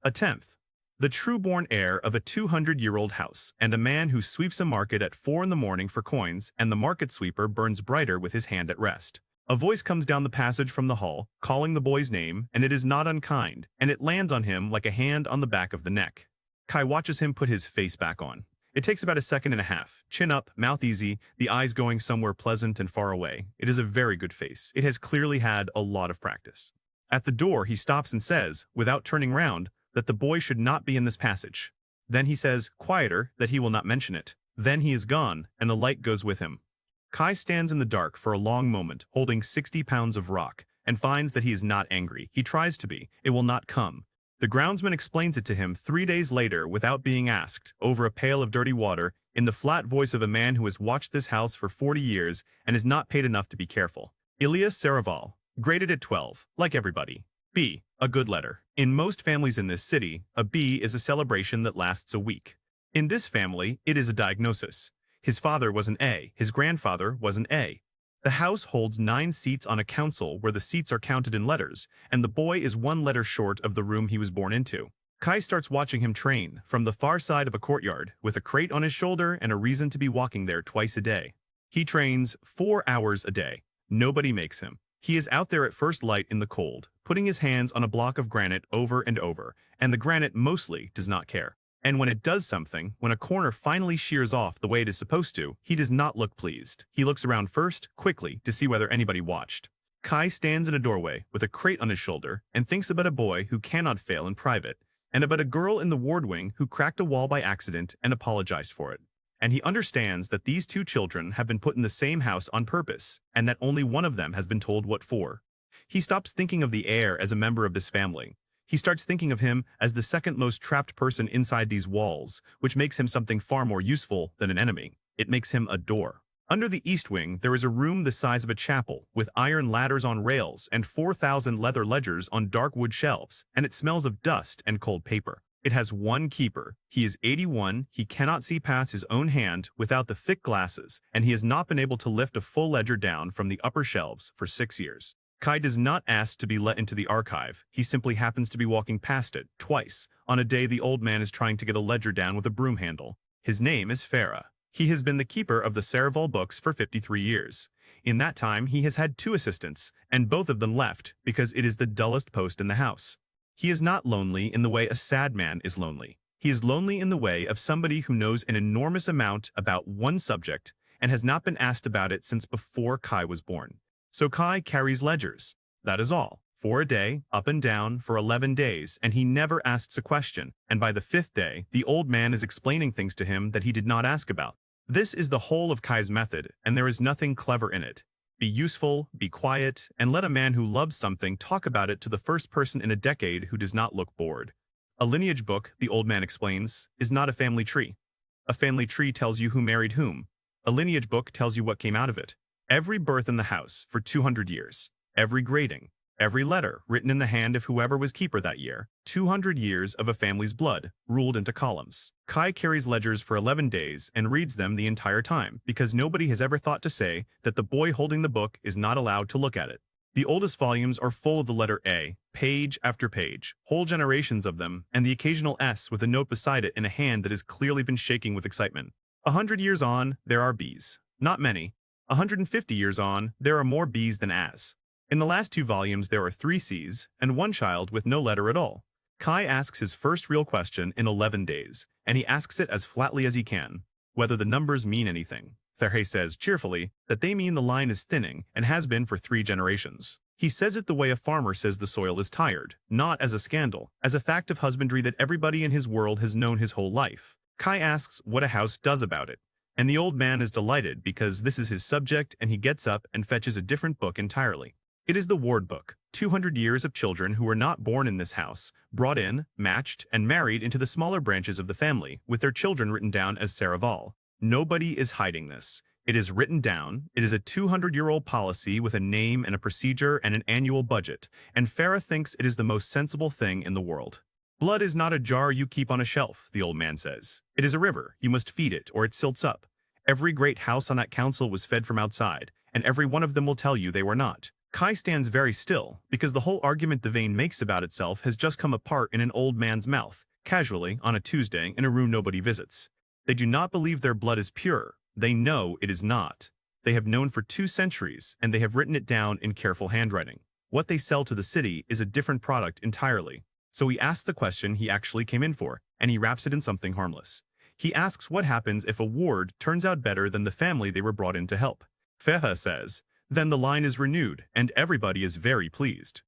1/10. The true-born heir of a 200-year-old house, and a man who sweeps a market at 4 in the morning for coins, and the market sweeper burns brighter with his hand at rest. A voice comes down the passage from the hall, calling the boy's name, and it is not unkind, and it lands on him like a hand on the back of the neck. Kai watches him put his face back on. It takes about 1.5 seconds, chin up, mouth easy, the eyes going somewhere pleasant and far away. It is a very good face. It has clearly had a lot of practice. At the door, he stops and says, without turning round, that the boy should not be in this passage. Then he says, quieter, that he will not mention it. Then he is gone, and the light goes with him. Kai stands in the dark for a long moment, holding 60 pounds of rock, and finds that he is not angry. He tries to be. It will not come. The groundsman explains it to him 3 days later without being asked, over a pail of dirty water, in the flat voice of a man who has watched this house for 40 years and is not paid enough to be careful. Ilias Is, graded at 12, like everybody. B. A good letter. In most families in this city, a B is a celebration that lasts a week. In this family, it is a diagnosis. His father was an A, his grandfather was an A. The house holds 9 seats on a council where the seats are counted in letters, and the boy is 1 letter short of the room he was born into. Kai starts watching him train from the far side of a courtyard with a crate on his shoulder and a reason to be walking there twice a day. He trains 4 hours a day. Nobody makes him. He is out there at first light in the cold, putting his hands on a block of granite over and over, and the granite mostly does not care. And when it does something, when a corner finally shears off the way it is supposed to, he does not look pleased. He looks around first, quickly, to see whether anybody watched. Kai stands in a doorway with a crate on his shoulder and thinks about a boy who cannot fail in private, and about a girl in the ward wing who cracked a wall by accident and apologized for it. And he understands that these 2 children have been put in the same house on purpose, and that only one of them has been told what for. He stops thinking of the heir as a member of this family. He starts thinking of him as the second most trapped person inside these walls, which makes him something far more useful than an enemy. It makes him a door. Under the east wing, there is a room the size of a chapel, with iron ladders on rails and 4,000 leather ledgers on dark wood shelves, and it smells of dust and cold paper. It has 1 keeper. He is 81, he cannot see past his own hand without the thick glasses, and he has not been able to lift a full ledger down from the upper shelves for 6 years. Kai does not ask to be let into the archive. He simply happens to be walking past it, twice, on a day the old man is trying to get a ledger down with a broom handle. His name is Farah. He has been the keeper of the Saraval books for 53 years. In that time, he has had 2 assistants, and both of them left because it is the dullest post in the house. He is not lonely in the way a sad man is lonely. He is lonely in the way of somebody who knows an enormous amount about one subject and has not been asked about it since before Kai was born. So Kai carries ledgers. That is all. For a day, up and down, for 11 days, and he never asks a question, and by the 5th day, the old man is explaining things to him that he did not ask about. This is the whole of Kai's method, and there is nothing clever in it. Be useful, be quiet, and let a man who loves something talk about it to the first person in a decade who does not look bored. A lineage book, the old man explains, is not a family tree. A family tree tells you who married whom. A lineage book tells you what came out of it. Every birth in the house for 200 years. Every grading. Every letter written in the hand of whoever was keeper that year. 200 years of a family's blood, ruled into columns. Kai carries ledgers for 11 days and reads them the entire time, because nobody has ever thought to say that the boy holding the book is not allowed to look at it. The oldest volumes are full of the letter A, page after page, whole generations of them, and the occasional S with a note beside it in a hand that has clearly been shaking with excitement. 100 years on, there are B's. Not many. 150 years on, there are more B's than A's. In the last 2 volumes, there are 3 C's and 1 child with no letter at all. Kai asks his first real question in 11 days, and he asks it as flatly as he can, whether the numbers mean anything. First says cheerfully that they mean the line is thinning and has been for 3 generations. He says it the way a farmer says the soil is tired, not as a scandal, as a fact of husbandry that everybody in his world has known his whole life. Kai asks what a house does about it. And the old man is delighted because this is his subject, and he gets up and fetches a different book entirely. It is the ward book, 200 years of children who were not born in this house, brought in, matched, and married into the smaller branches of the family, with their children written down as Saraval. Nobody is hiding this. It is written down. It is a 200-year-old policy with a name and a procedure and an annual budget, and Farah thinks it is the most sensible thing in the world. Blood is not a jar you keep on a shelf, the old man says. It is a river. You must feed it, or it silts up. Every great house on that council was fed from outside, and every one of them will tell you they were not. Kai stands very still, because the whole argument the vein makes about itself has just come apart in an old man's mouth, casually, on a Tuesday, in a room nobody visits. They do not believe their blood is pure. They know it is not. They have known for 2 centuries, and they have written it down in careful handwriting. What they sell to the city is a different product entirely. So he asks the question he actually came in for, and he wraps it in something harmless. He asks what happens if a ward turns out better than the family they were brought in to help. First says, then the line is renewed, and everybody is very pleased.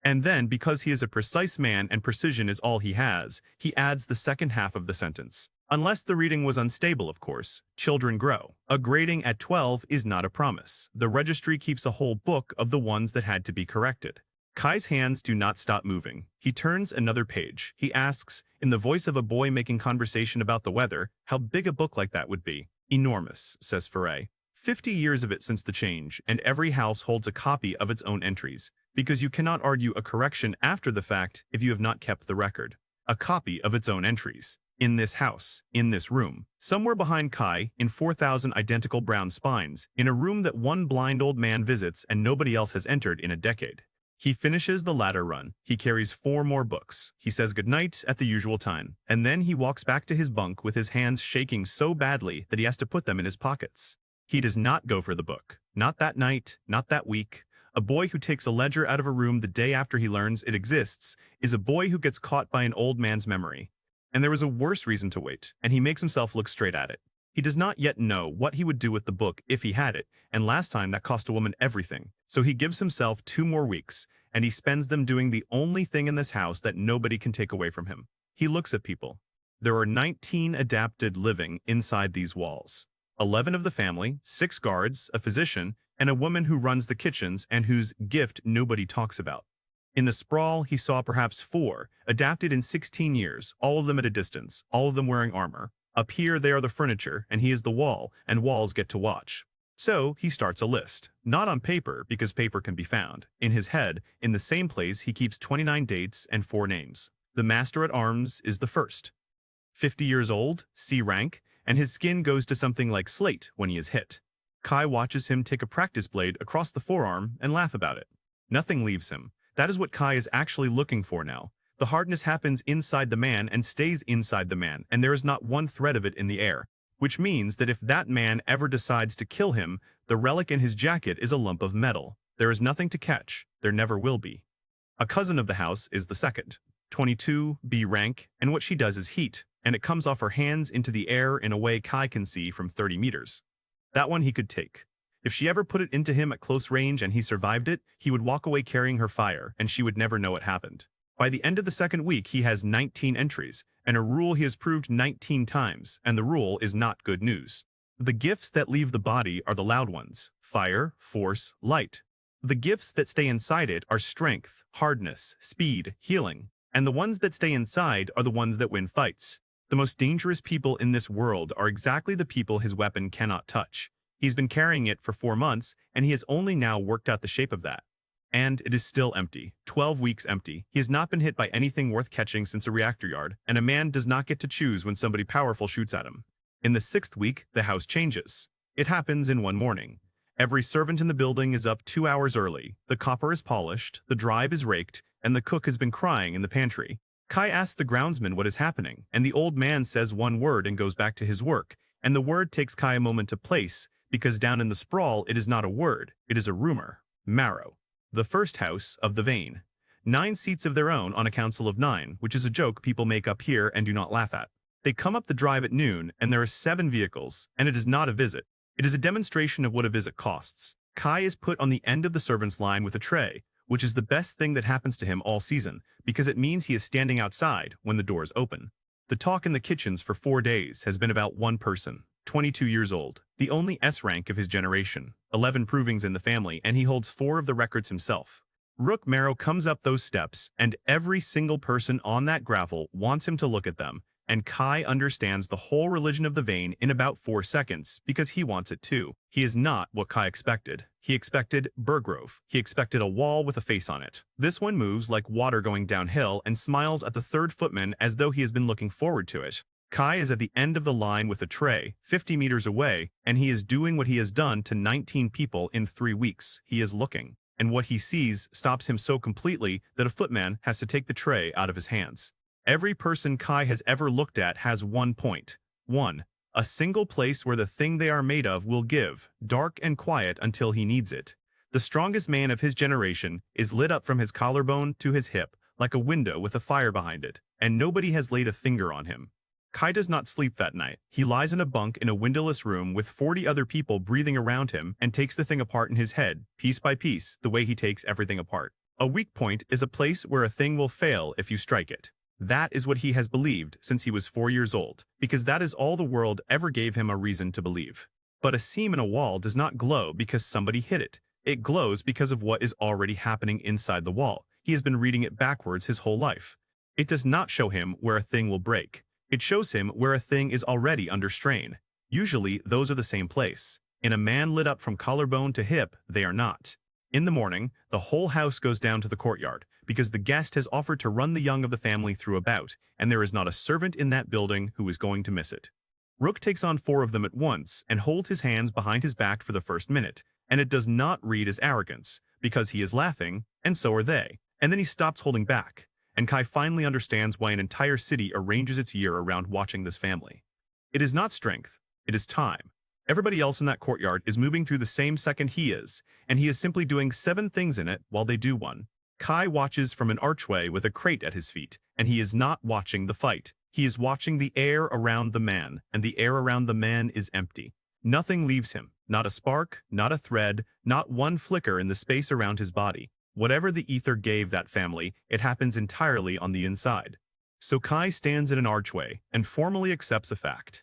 And then, because he is a precise man and precision is all he has, he adds the second half of the sentence. Unless the reading was unstable, of course. Children grow. A grading at 12 is not a promise. The registry keeps a whole book of the ones that had to be corrected. Kai's hands do not stop moving. He turns another page. He asks, in the voice of a boy making conversation about the weather, how big a book like that would be. Enormous, says Foray. 50 years of it since the change, and every house holds a copy of its own entries, because you cannot argue a correction after the fact if you have not kept the record. A copy of its own entries. In this house, in this room, somewhere behind Kai, in 4,000 identical brown spines, in a room that one blind old man visits and nobody else has entered in a decade. He finishes the ladder run. He carries 4 more books. He says goodnight at the usual time, and then he walks back to his bunk with his hands shaking so badly that he has to put them in his pockets. He does not go for the book. Not that night, not that week. A boy who takes a ledger out of a room the day after he learns it exists is a boy who gets caught by an old man's memory. And there is a worse reason to wait, and he makes himself look straight at it. He does not yet know what he would do with the book if he had it, and last time that cost a woman everything. So he gives himself 2 more weeks, and he spends them doing the only thing in this house that nobody can take away from him. He looks at people. There are 19 adapted living inside these walls. 11 of the family, 6 guards, a physician, and a woman who runs the kitchens and whose gift nobody talks about. In the sprawl, he saw perhaps 4, adapted in 16 years, all of them at a distance, all of them wearing armor. Up here, they are the furniture, and he is the wall, and walls get to watch. So he starts a list, not on paper because paper can be found. In his head, in the same place, he keeps 29 dates and 4 names. The Master at Arms is the first. 50 years old, C rank, and his skin goes to something like slate when he is hit. Kai watches him take a practice blade across the forearm and laugh about it. Nothing leaves him. That is what Kai is actually looking for now. The hardness happens inside the man and stays inside the man, and there is not one thread of it in the air, which means that if that man ever decides to kill him, the relic in his jacket is a lump of metal. There is nothing to catch. There never will be. A cousin of the house is the second. 22, B rank, and what she does is heat, and it comes off her hands into the air in a way Kai can see from 30 meters. That one he could take. If she ever put it into him at close range and he survived it, he would walk away carrying her fire, and she would never know it happened. By the end of the second week, he has 19 entries, and a rule he has proved 19 times, and the rule is not good news. The gifts that leave the body are the loud ones: fire, force, light. The gifts that stay inside it are strength, hardness, speed, healing, and the ones that stay inside are the ones that win fights. The most dangerous people in this world are exactly the people his weapon cannot touch. He's been carrying it for 4 months, and he has only now worked out the shape of that. And it is still empty. 12 weeks empty. He has not been hit by anything worth catching since a reactor yard, and a man does not get to choose when somebody powerful shoots at him. In the 6th week, the house changes. It happens in one morning. Every servant in the building is up 2 hours early. The copper is polished, the drive is raked, and the cook has been crying in the pantry. Kai asks the groundsman what is happening, and the old man says one word and goes back to his work, and the word takes Kai a moment to place, because down in the sprawl it is not a word, it is a rumor. Marrow. The first house of the vein. 9 seats of their own on a council of 9, which is a joke people make up here and do not laugh at. They come up the drive at noon, and there are 7 vehicles, and it is not a visit. It is a demonstration of what a visit costs. Kai is put on the end of the servants' line with a tray, which is the best thing that happens to him all season, because it means he is standing outside when the doors open. The talk in the kitchens for 4 days has been about one person, 22 years old, the only S rank of his generation, 11 provings in the family, and he holds 4 of the records himself. Rook Marrow comes up those steps, and every single person on that gravel wants him to look at them, and Kai understands the whole religion of the vein in about 4 seconds, because he wants it too. He is not what Kai expected. He expected Burgrove. He expected a wall with a face on it. This one moves like water going downhill and smiles at the 3rd footman as though he has been looking forward to it. Kai is at the end of the line with a tray, 50 meters away, and he is doing what he has done to 19 people in 3 weeks. He is looking, and what he sees stops him so completely that a footman has to take the tray out of his hands. Every person Kai has ever looked at has one point. 1. A single place where the thing they are made of will give, dark and quiet until he needs it. The strongest man of his generation is lit up from his collarbone to his hip, like a window with a fire behind it, and nobody has laid a finger on him. Kai does not sleep that night. He lies in a bunk in a windowless room with 40 other people breathing around him and takes the thing apart in his head, piece by piece, the way he takes everything apart. A weak point is a place where a thing will fail if you strike it. That is what he has believed since he was 4 years old, because that is all the world ever gave him a reason to believe. But a seam in a wall does not glow because somebody hit it. It glows because of what is already happening inside the wall. He has been reading it backwards his whole life. It does not show him where a thing will break. It shows him where a thing is already under strain. Usually, those are the same place. In a man lit up from collarbone to hip, they are not. In the morning, the whole house goes down to the courtyard, because the guest has offered to run the young of the family through a bout, and there is not a servant in that building who is going to miss it. Rook takes on 4 of them at once and holds his hands behind his back for the first minute, and it does not read as arrogance, because he is laughing, and so are they. And then he stops holding back, and Kai finally understands why an entire city arranges its year around watching this family. It is not strength, it is time. Everybody else in that courtyard is moving through the same second he is, and he is simply doing 7 things in it while they do one. Kai watches from an archway with a crate at his feet, and he is not watching the fight. He is watching the air around the man, and the air around the man is empty. Nothing leaves him, not a spark, not a thread, not one flicker in the space around his body. Whatever the ether gave that family, it happens entirely on the inside. So Kai stands in an archway and formally accepts a fact.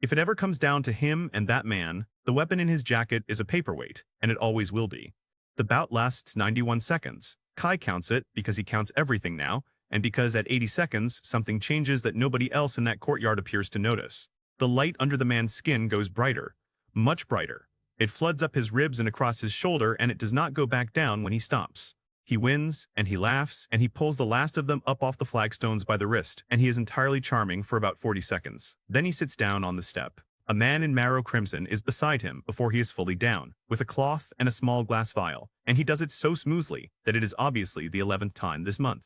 If it ever comes down to him and that man, the weapon in his jacket is a paperweight, and it always will be. The bout lasts 91 seconds. Kai counts it because he counts everything now, and because at 80 seconds, something changes that nobody else in that courtyard appears to notice. The light under the man's skin goes brighter, much brighter. It floods up his ribs and across his shoulder, and it does not go back down when he stops. He wins, and he laughs, and he pulls the last of them up off the flagstones by the wrist, and he is entirely charming for about 40 seconds. Then he sits down on the step. A man in marrow crimson is beside him before he is fully down, with a cloth and a small glass vial, and he does it so smoothly that it is obviously the 11th time this month.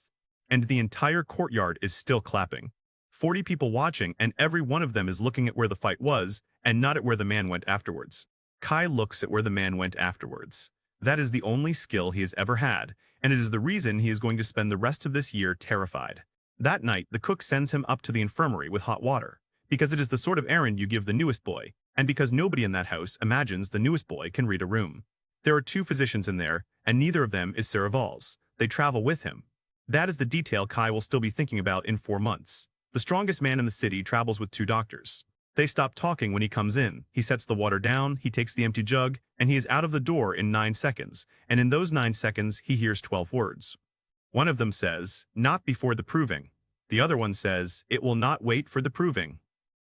And the entire courtyard is still clapping. 40 people watching, and every one of them is looking at where the fight was, and not at where the man went afterwards. Kai looks at where the man went afterwards. That is the only skill he has ever had, and it is the reason he is going to spend the rest of this year terrified. That night, the cook sends him up to the infirmary with hot water, because it is the sort of errand you give the newest boy, and because nobody in that house imagines the newest boy can read a room. There are 2 physicians in there, and neither of them is Cereval's. They travel with him. That is the detail Kai will still be thinking about in 4 months. The strongest man in the city travels with 2 doctors. They stop talking when he comes in. He sets the water down, he takes the empty jug, and he is out of the door in 9 seconds, and in those 9 seconds he hears 12 words. One of them says, "Not before the proving." The other one says, "It will not wait for the proving."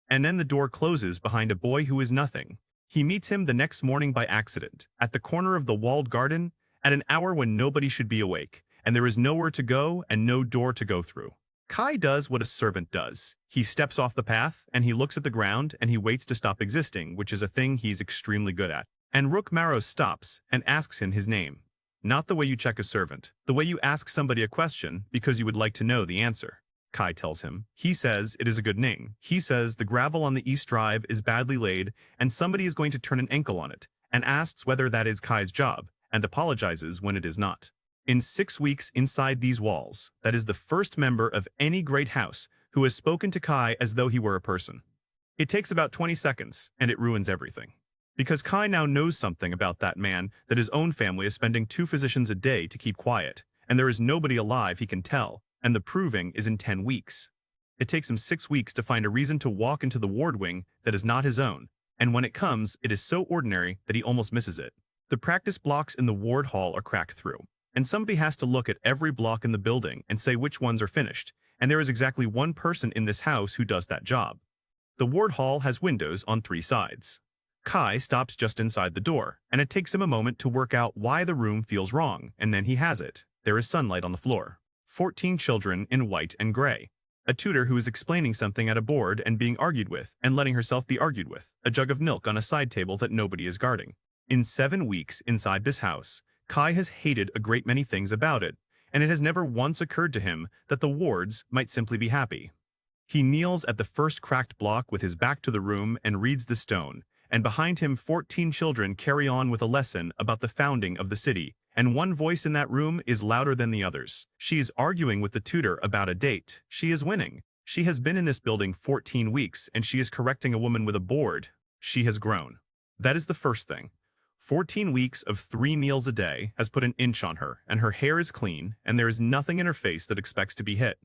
And then the door closes behind a boy who is nothing. He meets him the next morning by accident, at the corner of the walled garden, at an hour when nobody should be awake, and there is nowhere to go and no door to go through. Kai does what a servant does. He steps off the path, and he looks at the ground, and he waits to stop existing, which is a thing he's extremely good at. And Rook Marrow stops and asks him his name. Not the way you check a servant, the way you ask somebody a question because you would like to know the answer. Kai tells him. He says it is a good name. He says the gravel on the East Drive is badly laid, and somebody is going to turn an ankle on it, and asks whether that is Kai's job, and apologizes when it is not. In 6 weeks inside these walls, that is the first member of any great house who has spoken to Kai as though he were a person. It takes about 20 seconds, and it ruins everything. Because Kai now knows something about that man that his own family is spending 2 physicians a day to keep quiet, and there is nobody alive he can tell, and the proving is in 10 weeks. It takes him 6 weeks to find a reason to walk into the ward wing that is not his own, and when it comes, it is so ordinary that he almost misses it. The practice blocks in the ward hall are cracked through, and somebody has to look at every block in the building and say which ones are finished, and there is exactly 1 person in this house who does that job. The ward hall has windows on 3 sides. Kai stops just inside the door, and it takes him a moment to work out why the room feels wrong, and then he has it. There is sunlight on the floor. 14 children in white and gray. A tutor who is explaining something at a board and being argued with, and letting herself be argued with. A jug of milk on a side table that nobody is guarding. In 7 weeks inside this house, Kai has hated a great many things about it, and it has never once occurred to him that the wards might simply be happy. He kneels at the first cracked block with his back to the room and reads the stone, and behind him 14 children carry on with a lesson about the founding of the city, and one voice in that room is louder than the others. She is arguing with the tutor about a date. She is winning. She has been in this building 14 weeks, and she is correcting a woman with a board. She has grown. That is the first thing. 14 weeks of 3 meals a day has put an inch on her, and her hair is clean, and there is nothing in her face that expects to be hit.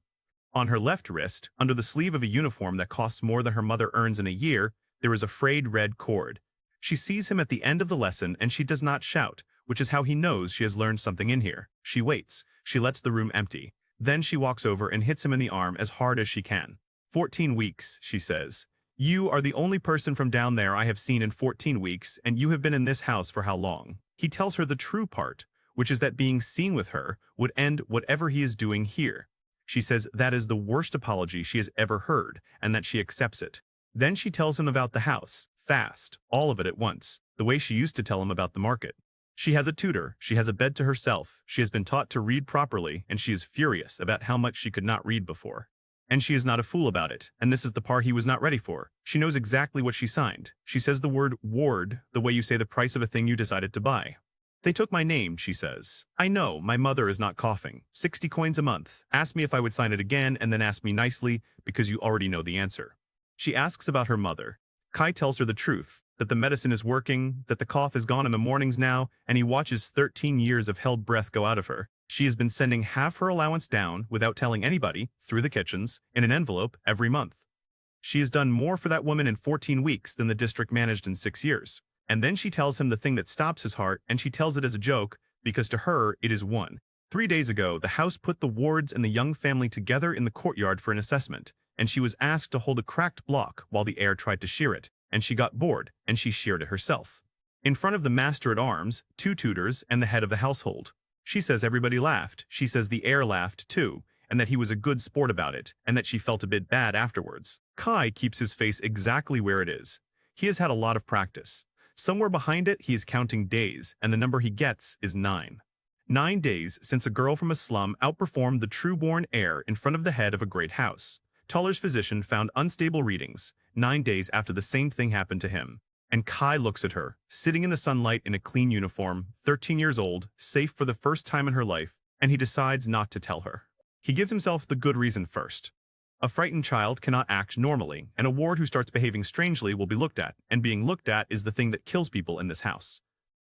On her left wrist, under the sleeve of a uniform that costs more than her mother earns in a year, there is a frayed red cord. She sees him at the end of the lesson, and she does not shout, which is how he knows she has learned something in here. She waits. She lets the room empty. Then she walks over and hits him in the arm as hard as she can. 14 weeks, she says. You are the only person from down there I have seen in 14 weeks, and you have been in this house for how long? He tells her the true part, which is that being seen with her would end whatever he is doing here. She says that is the worst apology she has ever heard, and that she accepts it. Then she tells him about the house, fast, all of it at once, the way she used to tell him about the market. She has a tutor, she has a bed to herself, she has been taught to read properly, and she is furious about how much she could not read before. And she is not a fool about it, and this is the part he was not ready for. She knows exactly what she signed. She says the word ward the way you say the price of a thing you decided to buy. They took my name, she says. I know, my mother is not coughing. 60 coins a month. Ask me if I would sign it again, and then ask me nicely, because you already know the answer. She asks about her mother. Kai tells her the truth, that the medicine is working, that the cough is gone in the mornings now, and he watches 13 years of held breath go out of her. She has been sending half her allowance down, without telling anybody, through the kitchens, in an envelope, every month. She has done more for that woman in 14 weeks than the district managed in 6 years. And then she tells him the thing that stops his heart, and she tells it as a joke, because to her, it is one. 3 days ago, the house put the wards and the young family together in the courtyard for an assessment, and she was asked to hold a cracked block while the heir tried to shear it, and she got bored, and she sheared it herself. In front of the master-at-arms, 2 tutors, and the head of the household. She says everybody laughed. She says the heir laughed too, and that he was a good sport about it, and that she felt a bit bad afterwards. Kai keeps his face exactly where it is. He has had a lot of practice. Somewhere behind it, he is counting days, and the number he gets is 9. 9 days since a girl from a slum outperformed the true-born heir in front of the head of a great house. Toller's physician found unstable readings, 9 days after the same thing happened to him. And Kai looks at her, sitting in the sunlight in a clean uniform, 13 years old, safe for the first time in her life, and he decides not to tell her. He gives himself the good reason first. A frightened child cannot act normally, and a ward who starts behaving strangely will be looked at, and being looked at is the thing that kills people in this house.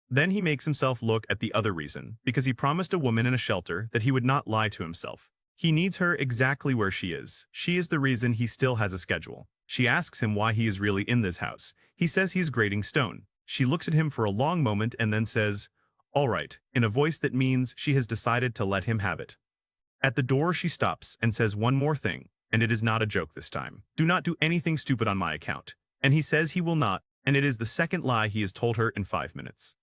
Then he makes himself look at the other reason, because he promised a woman in a shelter that he would not lie to himself. He needs her exactly where she is. She is the reason he still has a schedule. She asks him why he is really in this house. He says he is grading stone. She looks at him for a long moment and then says, "All right," in a voice that means she has decided to let him have it. At the door she stops and says one more thing, and it is not a joke this time. Do not do anything stupid on my account. And he says he will not, and it is the second lie he has told her in 5 minutes.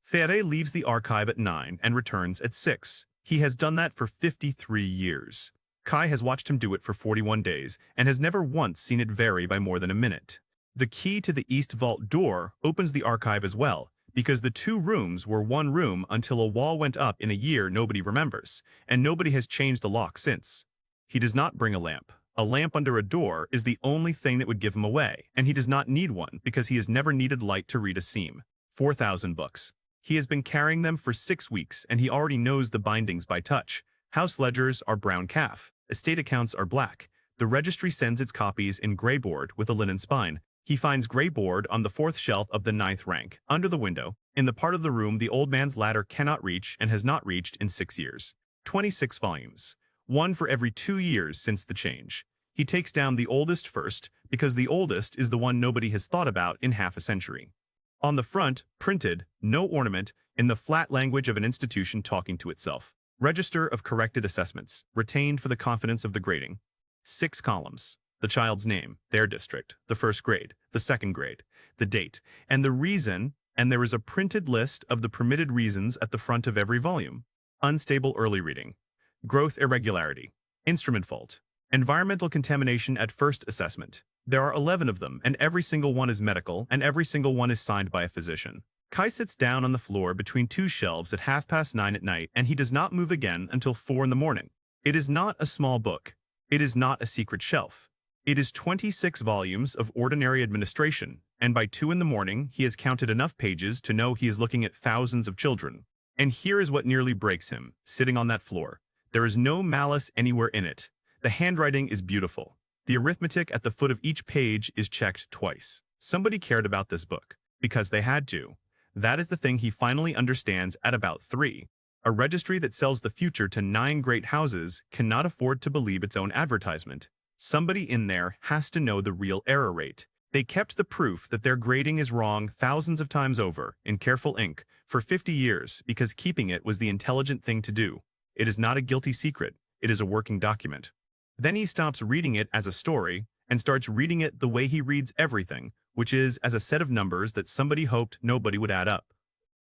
Ferre leaves the archive at 9 and returns at 6. He has done that for 53 years. Kai has watched him do it for 41 days and has never once seen it vary by more than a minute. The key to the east vault door opens the archive as well, because the 2 rooms were one room until a wall went up in a year nobody remembers, and nobody has changed the lock since. He does not bring a lamp. A lamp under a door is the only thing that would give him away, and he does not need one because he has never needed light to read a seam. 4,000 books. He has been carrying them for 6 weeks, and he already knows the bindings by touch. House ledgers are brown calf. Estate accounts are black. The registry sends its copies in gray board with a linen spine. He finds gray board on the 4th shelf of the 9th rank, under the window, in the part of the room the old man's ladder cannot reach and has not reached in 6 years. 26 volumes. 1 for every 2 years since the change. He takes down the oldest first, because the oldest is the one nobody has thought about in half a century. On the front, printed, no ornament, in the flat language of an institution talking to itself. Register of corrected assessments, retained for the confidence of the grading. 6 columns. The child's name, their district, the first grade, the second grade, the date, and the reason, and there is a printed list of the permitted reasons at the front of every volume. Unstable early reading. Growth irregularity. Instrument fault. Environmental contamination at first assessment. There are 11 of them, and every single one is medical, and every single one is signed by a physician. Kai sits down on the floor between 2 shelves at 9:30 at night, and he does not move again until 4 in the morning. It is not a small book. It is not a secret shelf. It is 26 volumes of ordinary administration, and by 2 in the morning, he has counted enough pages to know he is looking at thousands of children. And here is what nearly breaks him, sitting on that floor. There is no malice anywhere in it. The handwriting is beautiful. The arithmetic at the foot of each page is checked twice. Somebody cared about this book, because they had to. That is the thing he finally understands at about 3. A registry that sells the future to 9 great houses cannot afford to believe its own advertisement. Somebody in there has to know the real error rate. They kept the proof that their grading is wrong thousands of times over, in careful ink, for 50 years because keeping it was the intelligent thing to do. It is not a guilty secret, it is a working document. Then he stops reading it as a story and starts reading it the way he reads everything, which is as a set of numbers that somebody hoped nobody would add up.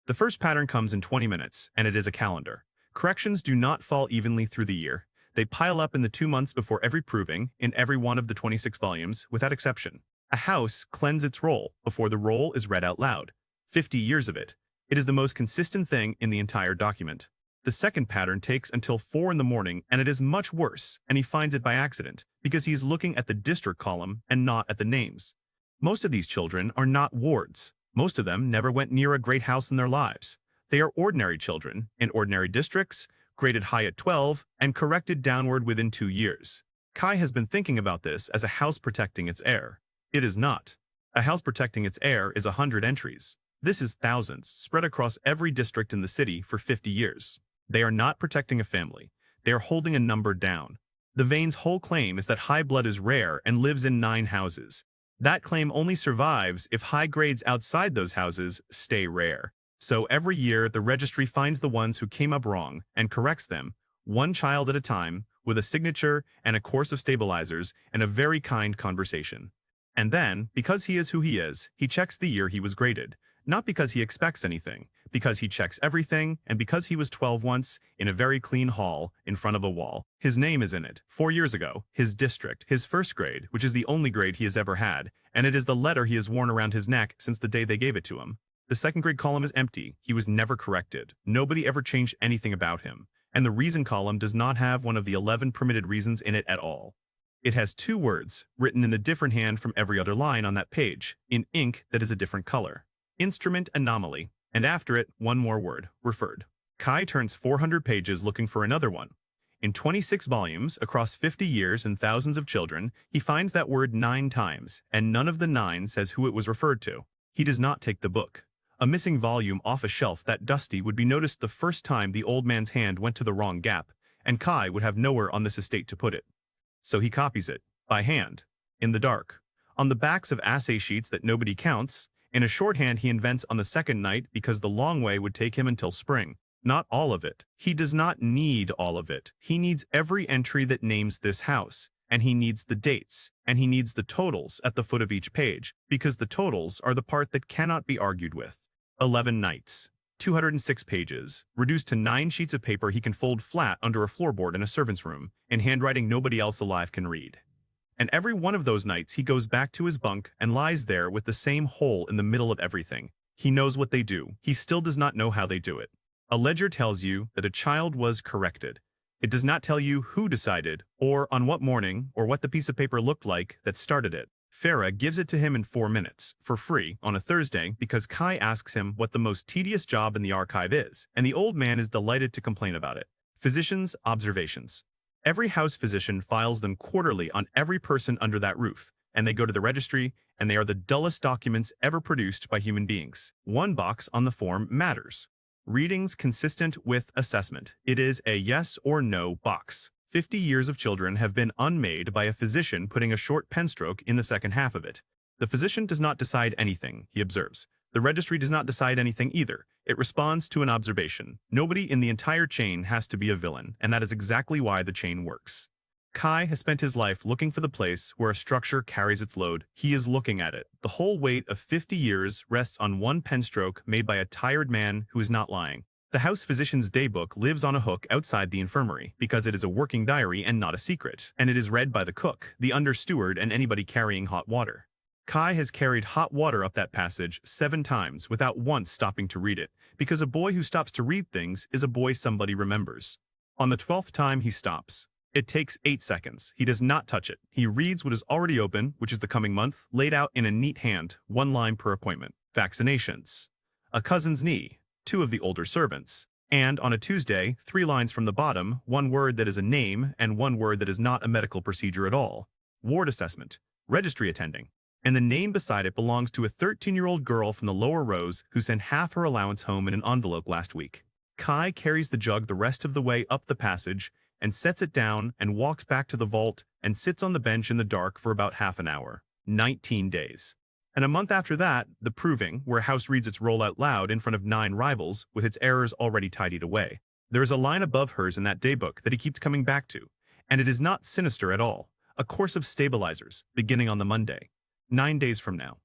The first pattern comes in 20 minutes, and it is a calendar. Corrections do not fall evenly through the year. They pile up in the 2 months before every proving, in every one of the 26 volumes, without exception. A house cleanses its roll before the roll is read out loud. 50 years of it. It is the most consistent thing in the entire document. The second pattern takes until 4 in the morning, and it is much worse, and he finds it by accident, because he is looking at the district column and not at the names. Most of these children are not wards. Most of them never went near a great house in their lives. They are ordinary children, in ordinary districts, graded high at 12, and corrected downward within 2 years. Kai has been thinking about this as a house protecting its heir. It is not. A house protecting its heir is 100 entries. This is thousands, spread across every district in the city for 50 years. They are not protecting a family. They are holding a number down. The Vane's whole claim is that high blood is rare and lives in 9 houses. That claim only survives if high grades outside those houses stay rare. So every year, the registry finds the ones who came up wrong and corrects them, one child at a time, with a signature and a course of stabilizers and a very kind conversation. And then, because he is who he is, he checks the year he was graded. Not because he expects anything, because he checks everything, and because he was 12 once, in a very clean hall, in front of a wall. His name is in it, 4 years ago, his district, his first grade, which is the only grade he has ever had, and it is the letter he has worn around his neck since the day they gave it to him. The second grade column is empty. He was never corrected. Nobody ever changed anything about him. And the reason column does not have one of the 11 permitted reasons in it at all. It has 2 words, written in a different hand from every other line on that page, in ink that is a different color. Instrument anomaly, and after it, one more word, referred. Kai turns 400 pages looking for another one. In 26 volumes, across 50 years and thousands of children, he finds that word 9 times, and none of the 9 says who it was referred to. He does not take the book. A missing volume off a shelf that dusty would be noticed the first time the old man's hand went to the wrong gap, and Kai would have nowhere on this estate to put it. So he copies it, by hand, in the dark, on the backs of assay sheets that nobody counts, in a shorthand he invents on the second night because the long way would take him until spring. Not all of it. He does not need all of it. He needs every entry that names this house, and he needs the dates, and he needs the totals at the foot of each page, because the totals are the part that cannot be argued with. 11 nights, 206 pages, reduced to 9 sheets of paper he can fold flat under a floorboard in a servant's room, in handwriting nobody else alive can read. And every one of those nights he goes back to his bunk and lies there with the same hole in the middle of everything. He knows what they do. He still does not know how they do it. A ledger tells you that a child was corrected. It does not tell you who decided, or on what morning, or what the piece of paper looked like that started it. Farah gives it to him in 4 minutes, for free, on a Thursday, because Kai asks him what the most tedious job in the archive is, and the old man is delighted to complain about it. Physicians' observations. Every house physician files them quarterly on every person under that roof, and they go to the registry, and they are the dullest documents ever produced by human beings. One box on the form matters. Readings consistent with assessment. It is a yes or no box. 50 years of children have been unmade by a physician putting a short pen stroke in the second half of it. The physician does not decide anything, he observes. The registry does not decide anything either. It responds to an observation. Nobody in the entire chain has to be a villain, and that is exactly why the chain works. Kai has spent his life looking for the place where a structure carries its load. He is looking at it. The whole weight of 50 years rests on one pen stroke made by a tired man who is not lying. The house physician's daybook lives on a hook outside the infirmary because it is a working diary and not a secret, and it is read by the cook, the under-steward, and anybody carrying hot water. Kai has carried hot water up that passage 7 times without once stopping to read it, because a boy who stops to read things is a boy somebody remembers. On the 12th time he stops. It takes 8 seconds. He does not touch it. He reads what is already open, which is the coming month, laid out in a neat hand, 1 line per appointment. Vaccinations. A cousin's knee. 2 of the older servants. And on a Tuesday, 3 lines from the bottom, 1 word that is a name and 1 word that is not a medical procedure at all. Ward assessment. Registry attending. And the name beside it belongs to a 13-year-old girl from the lower rows who sent half her allowance home in an envelope last week. Kai carries the jug the rest of the way up the passage and sets it down and walks back to the vault and sits on the bench in the dark for about half an hour. 19 days. And a month after that, the proving, where House reads its roll out loud in front of 9 rivals with its errors already tidied away. There is a line above hers in that daybook that he keeps coming back to, and it is not sinister at all. A course of stabilizers, beginning on the Monday. 9 days from now.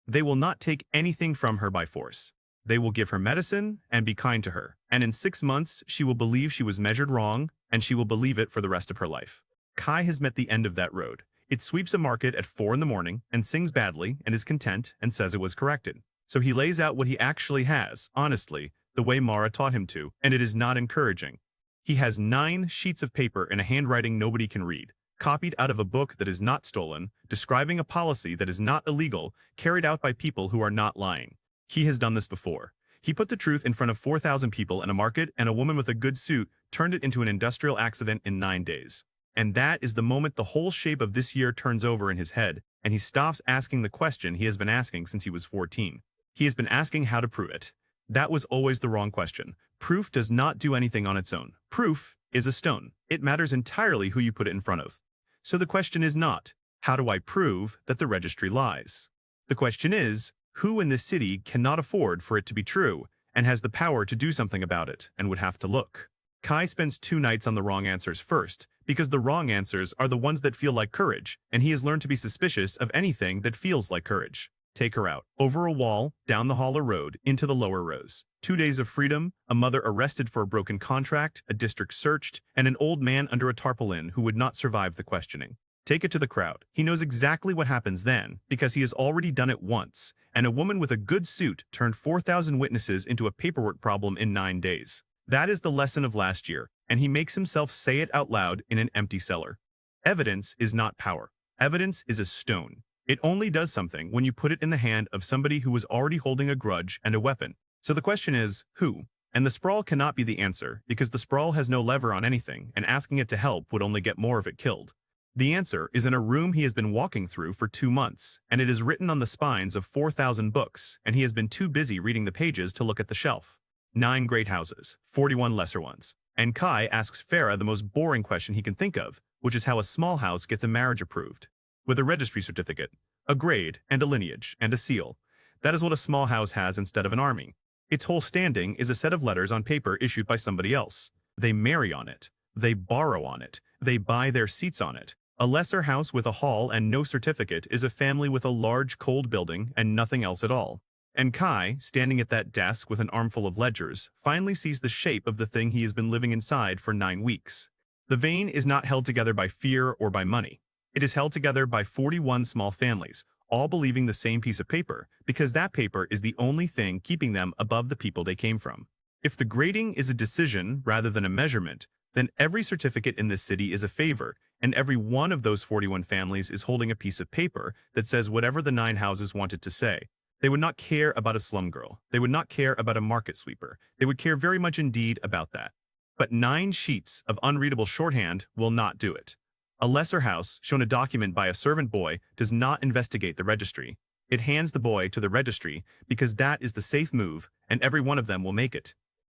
They will not take anything from her by force. They will give her medicine and be kind to her, and in 6 months she will believe she was measured wrong, and she will believe it for the rest of her life. Kai has met the end of that road. It sweeps a market at 4 in the morning and sings badly and is content and says it was corrected. So he lays out what he actually has, honestly, the way Mara taught him to, and it is not encouraging. He has 9 sheets of paper in a handwriting nobody can read, copied out of a book that is not stolen, describing a policy that is not illegal, carried out by people who are not lying. He has done this before. He put the truth in front of 4,000 people in a market, and a woman with a good suit turned it into an industrial accident in 9 days. And that is the moment the whole shape of this year turns over in his head, and he stops asking the question he has been asking since he was 14. He has been asking how to prove it. That was always the wrong question. Proof does not do anything on its own. Proof is a stone. It matters entirely who you put it in front of. So the question is not, how do I prove that the registry lies? The question is, who in this city cannot afford for it to be true and has the power to do something about it and would have to look? Kai spends 2 nights on the wrong answers first, because the wrong answers are the ones that feel like courage, and he has learned to be suspicious of anything that feels like courage. Take her out, over a wall, down the hall or road, into the lower rows. 2 days of freedom, a mother arrested for a broken contract, a district searched, and an old man under a tarpaulin who would not survive the questioning. Take it to the crowd. He knows exactly what happens then, because he has already done it once, and a woman with a good suit turned 4,000 witnesses into a paperwork problem in 9 days. That is the lesson of last year, and he makes himself say it out loud in an empty cellar. Evidence is not power. Evidence is a stone. It only does something when you put it in the hand of somebody who was already holding a grudge and a weapon. So the question is, who? And the Sprawl cannot be the answer, because the Sprawl has no lever on anything, and asking it to help would only get more of it killed. The answer is in a room he has been walking through for 2 months, and it is written on the spines of 4,000 books, and he has been too busy reading the pages to look at the shelf. 9 great houses, 41 lesser ones. And Kai asks Farah the most boring question he can think of, which is how a small house gets a marriage approved. With a registry certificate, a grade, and a lineage, and a seal. That is what a small house has instead of an army. Its whole standing is a set of letters on paper issued by somebody else. They marry on it. They borrow on it. They buy their seats on it. A lesser house with a hall and no certificate is a family with a large cold building and nothing else at all. And Kai, standing at that desk with an armful of ledgers, finally sees the shape of the thing he has been living inside for 9 weeks. The vein is not held together by fear or by money. It is held together by 41 small families, all believing the same piece of paper, because that paper is the only thing keeping them above the people they came from. If the grading is a decision rather than a measurement, then every certificate in this city is a favor, and every one of those 41 families is holding a piece of paper that says whatever the 9 houses wanted to say. They would not care about a slum girl. They would not care about a market sweeper. They would care very much indeed about that. But 9 sheets of unreadable shorthand will not do it. A lesser house, shown a document by a servant boy, does not investigate the registry. It hands the boy to the registry because that is the safe move, and every one of them will make it.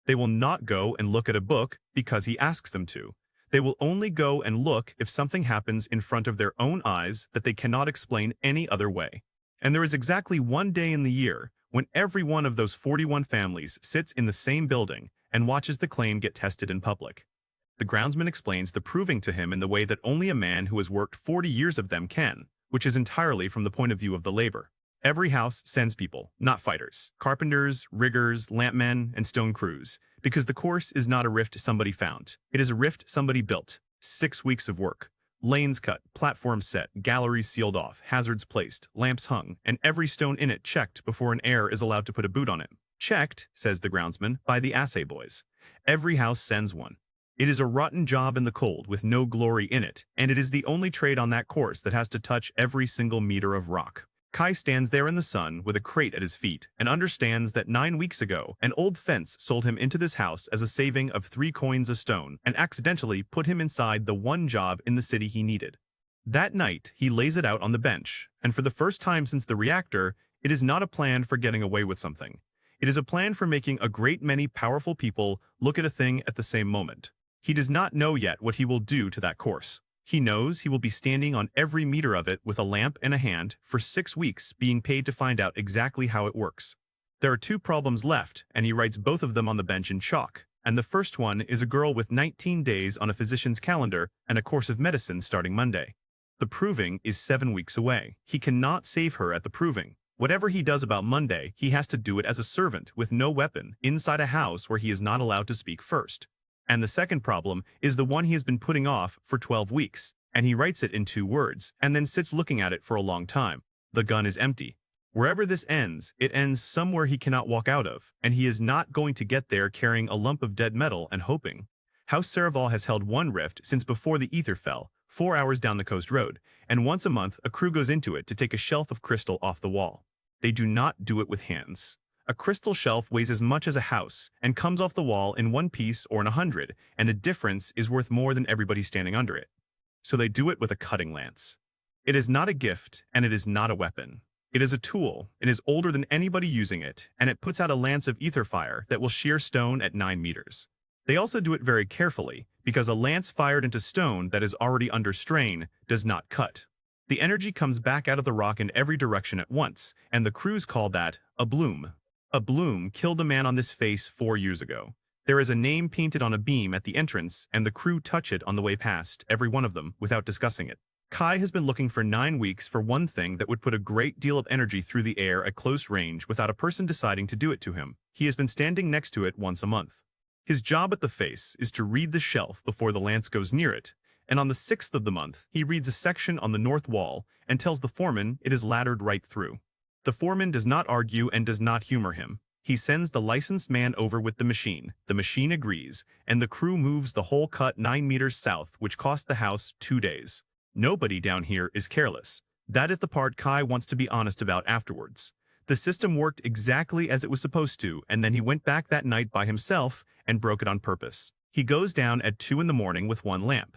They will not go and look at a book because he asks them to. They will only go and look if something happens in front of their own eyes that they cannot explain any other way. And there is exactly 1 day in the year when every one of those 41 families sits in the same building and watches the claim get tested in public. The groundsman explains the proving to him in the way that only a man who has worked 40 years of them can, which is entirely from the point of view of the labor. Every house sends people, not fighters, carpenters, riggers, lampmen, and stone crews, because the course is not a rift somebody found. It is a rift somebody built. 6 weeks of work. Lanes cut, platforms set, galleries sealed off, hazards placed, lamps hung, and every stone in it checked before an heir is allowed to put a boot on it. Checked, says the groundsman, by the assay boys. Every house sends one. It is a rotten job in the cold with no glory in it, and it is the only trade on that course that has to touch every single meter of rock. Kai stands there in the sun with a crate at his feet and understands that 9 weeks ago, an old fence sold him into this house as a saving of 3 coins a stone and accidentally put him inside the one job in the city he needed. That night, he lays it out on the bench, and for the first time since the reactor, it is not a plan for getting away with something. It is a plan for making a great many powerful people look at a thing at the same moment. He does not know yet what he will do to that course. He knows he will be standing on every meter of it with a lamp in a hand for 6 weeks, being paid to find out exactly how it works. There are 2 problems left, and he writes both of them on the bench in chalk. And the first one is a girl with 19 days on a physician's calendar and a course of medicine starting Monday. The proving is 7 weeks away. He cannot save her at the proving. Whatever he does about Monday, he has to do it as a servant with no weapon inside a house where he is not allowed to speak first. And the second problem is the one he has been putting off for 12 weeks, and he writes it in 2 words and then sits looking at it for a long time. The gun is empty. Wherever this ends, it ends somewhere he cannot walk out of, and he is not going to get there carrying a lump of dead metal and hoping. House Serval has held one rift since before the ether fell, 4 hours down the coast road, and once a month a crew goes into it to take a shelf of crystal off the wall. They do not do it with hands. A crystal shelf weighs as much as a house and comes off the wall in 1 piece or in 100, and a difference is worth more than everybody standing under it. So they do it with a cutting lance. It is not a gift, and it is not a weapon. It is a tool. It is older than anybody using it, and it puts out a lance of ether fire that will shear stone at 9 meters. They also do it very carefully, because a lance fired into stone that is already under strain does not cut. The energy comes back out of the rock in every direction at once, and the crews call that a bloom. A bloom killed a man on this face 4 years ago. There is a name painted on a beam at the entrance, and the crew touch it on the way past, every one of them, without discussing it. Kai has been looking for 9 weeks for one thing that would put a great deal of energy through the air at close range without a person deciding to do it to him. He has been standing next to it once a month. His job at the face is to read the shelf before the lance goes near it, and on the 6th of the month, he reads a section on the north wall and tells the foreman it is laddered right through. The foreman does not argue and does not humor him. He sends the licensed man over with the machine agrees, and the crew moves the whole cut 9 meters south, which cost the house 2 days. Nobody down here is careless. That is the part Kai wants to be honest about afterwards. The system worked exactly as it was supposed to, and then he went back that night by himself and broke it on purpose. He goes down at 2 in the morning with 1 lamp.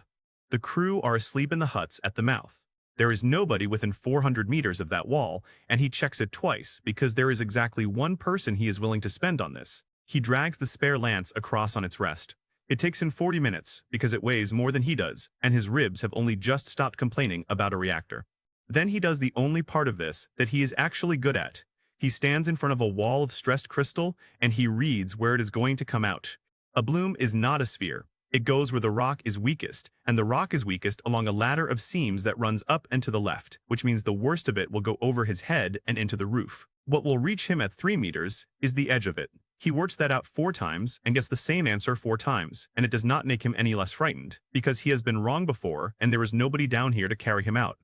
The crew are asleep in the huts at the mouth. There is nobody within 400 meters of that wall, and he checks it twice because there is exactly 1 person he is willing to spend on this. He drags the spare lance across on its rest. It takes him 40 minutes because it weighs more than he does, and his ribs have only just stopped complaining about a reactor. Then he does the only part of this that he is actually good at. He stands in front of a wall of stressed crystal, and he reads where it is going to come out. A bloom is not a sphere. It goes where the rock is weakest, and the rock is weakest along a ladder of seams that runs up and to the left, which means the worst of it will go over his head and into the roof. What will reach him at 3 meters is the edge of it. He works that out 4 times and gets the same answer 4 times, and it does not make him any less frightened, because he has been wrong before and there is nobody down here to carry him out.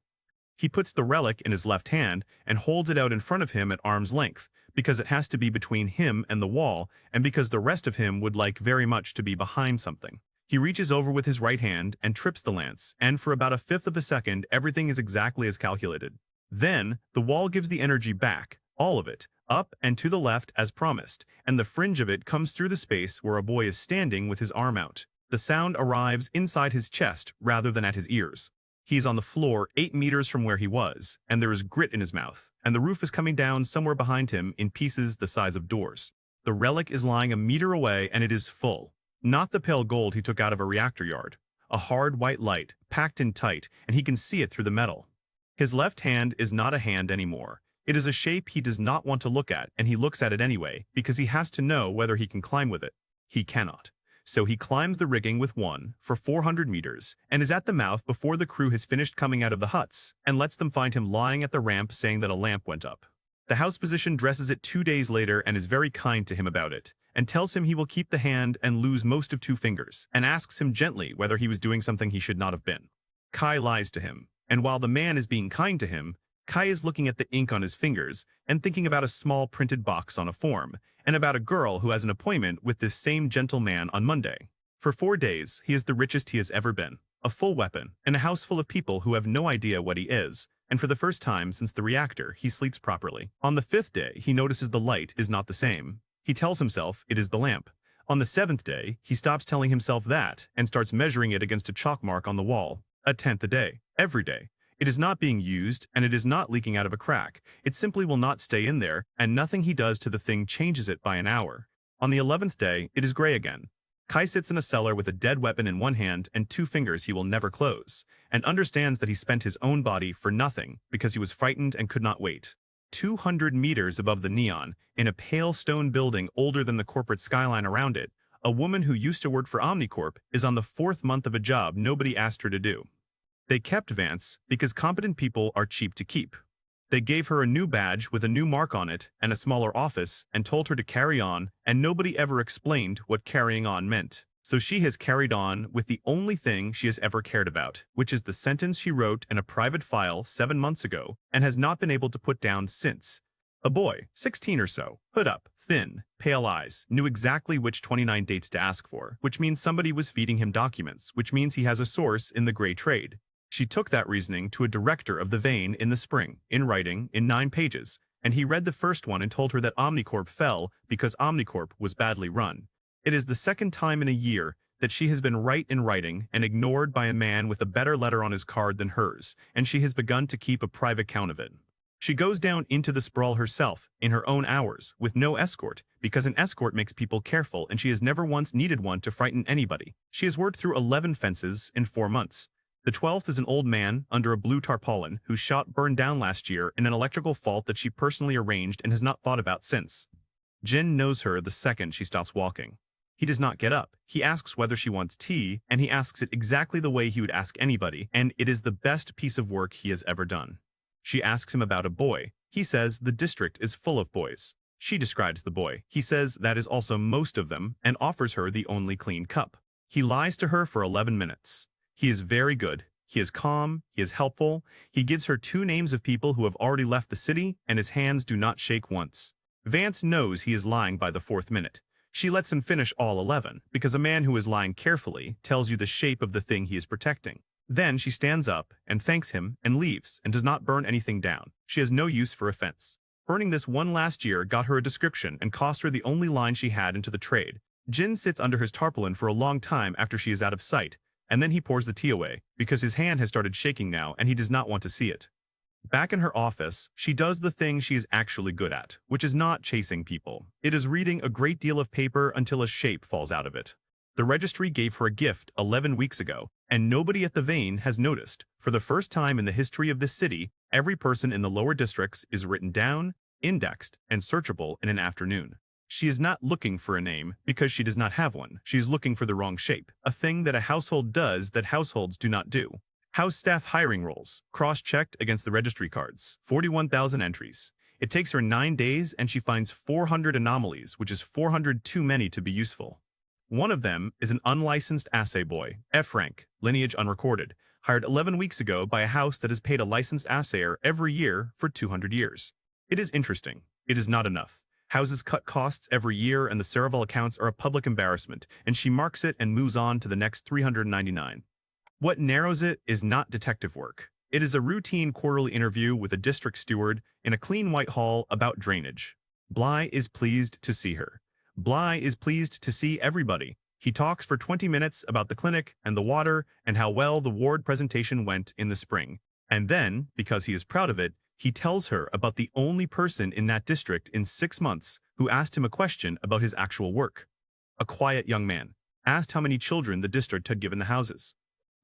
He puts the relic in his left hand and holds it out in front of him at arm's length, because it has to be between him and the wall, and because the rest of him would like very much to be behind something. He reaches over with his right hand and trips the lance, and for about 1/5 of a second everything is exactly as calculated. Then, the wall gives the energy back, all of it, up and to the left as promised, and the fringe of it comes through the space where a boy is standing with his arm out. The sound arrives inside his chest rather than at his ears. He is on the floor 8 meters from where he was, and there is grit in his mouth, and the roof is coming down somewhere behind him in pieces the size of doors. The relic is lying 1 meter away, and it is full. Not the pale gold he took out of a reactor yard. A hard white light, packed in tight, and he can see it through the metal. His left hand is not a hand anymore. It is a shape he does not want to look at, and he looks at it anyway, because he has to know whether he can climb with it. He cannot. So he climbs the rigging with 1 for 400 meters, and is at the mouth before the crew has finished coming out of the huts, and lets them find him lying at the ramp saying that a lamp went up. The house physician dresses it 2 days later and is very kind to him about it, and tells him he will keep the hand and lose most of 2 fingers, and asks him gently whether he was doing something he should not have been. Kai lies to him, and while the man is being kind to him, Kai is looking at the ink on his fingers and thinking about a small printed box on a form, and about a girl who has an appointment with this same gentle man on Monday. For 4 days, he is the richest he has ever been, a full weapon, and a house full of people who have no idea what he is, and for the first time since the reactor, he sleeps properly. On the 5th day, he notices the light is not the same. He tells himself it is the lamp. On the 7th day, he stops telling himself that and starts measuring it against a chalk mark on the wall. 1/10 a day, every day. It is not being used, and it is not leaking out of a crack. It simply will not stay in there, and nothing he does to the thing changes it by an hour. On the 11th day, it is gray again. Kai sits in a cellar with a dead weapon in one hand and 2 fingers he will never close, and understands that he spent his own body for nothing because he was frightened and could not wait. 200 meters above the neon, in a pale stone building older than the corporate skyline around it, a woman who used to work for OmniCorp is on the 4th month of a job nobody asked her to do. They kept Vance because competent people are cheap to keep. They gave her a new badge with a new mark on it and a smaller office and told her to carry on, and nobody ever explained what carrying on meant. So she has carried on with the only thing she has ever cared about, which is the sentence she wrote in a private file 7 months ago and has not been able to put down since. A boy, 16 or so, hood up, thin, pale eyes, knew exactly which 29 dates to ask for, which means somebody was feeding him documents, which means he has a source in the gray trade. She took that reasoning to a director of the vein in the spring, in writing, in 9 pages, and he read the first one and told her that OmniCorp fell because OmniCorp was badly run. It is the 2nd time in a year that she has been right in writing and ignored by a man with a better letter on his card than hers, and she has begun to keep a private count of it. She goes down into the sprawl herself, in her own hours, with no escort, because an escort makes people careful and she has never once needed one to frighten anybody. She has worked through 11 fences in 4 months. The 12th is an old man under a blue tarpaulin whose shop burned down last year in an electrical fault that she personally arranged and has not thought about since. Jin knows her the second she stops walking. He does not get up. He asks whether she wants tea, and he asks it exactly the way he would ask anybody, and it is the best piece of work he has ever done. She asks him about a boy. He says the district is full of boys. She describes the boy. He says that is also most of them and offers her the only clean cup. He lies to her for 11 minutes. He is very good. He is calm. He is helpful. He gives her 2 names of people who have already left the city, and his hands do not shake once. Vance knows he is lying by the 4th minute. She lets him finish all 11, because a man who is lying carefully tells you the shape of the thing he is protecting. Then she stands up and thanks him and leaves and does not burn anything down. She has no use for offense. Burning this one last year got her a description and cost her the only line she had into the trade. Jin sits under his tarpaulin for a long time after she is out of sight, and then he pours the tea away, because his hand has started shaking now and he does not want to see it. Back in her office, she does the thing she is actually good at, which is not chasing people. It is reading a great deal of paper until a shape falls out of it. The registry gave her a gift 11 weeks ago, and nobody at the vein has noticed. For the first time in the history of this city, every person in the lower districts is written down, indexed, and searchable in an afternoon. She is not looking for a name because she does not have one. She is looking for the wrong shape, a thing that a household does that households do not do. House staff hiring rolls, cross-checked against the registry cards, 41,000 entries. It takes her 9 days and she finds 400 anomalies, which is 400 too many to be useful. One of them is an unlicensed assay boy, F rank, lineage unrecorded, hired 11 weeks ago by a house that has paid a licensed assayer every year for 200 years. It is interesting. It is not enough. Houses cut costs every year and the Cereval accounts are a public embarrassment, and she marks it and moves on to the next 399. What narrows it is not detective work. It is a routine quarterly interview with a district steward in a clean white hall about drainage. Bly is pleased to see her. Bly is pleased to see everybody. He talks for 20 minutes about the clinic and the water and how well the ward presentation went in the spring. And then, because he is proud of it, he tells her about the only person in that district in 6 months who asked him a question about his actual work. A quiet young man asked how many children the district had given the houses.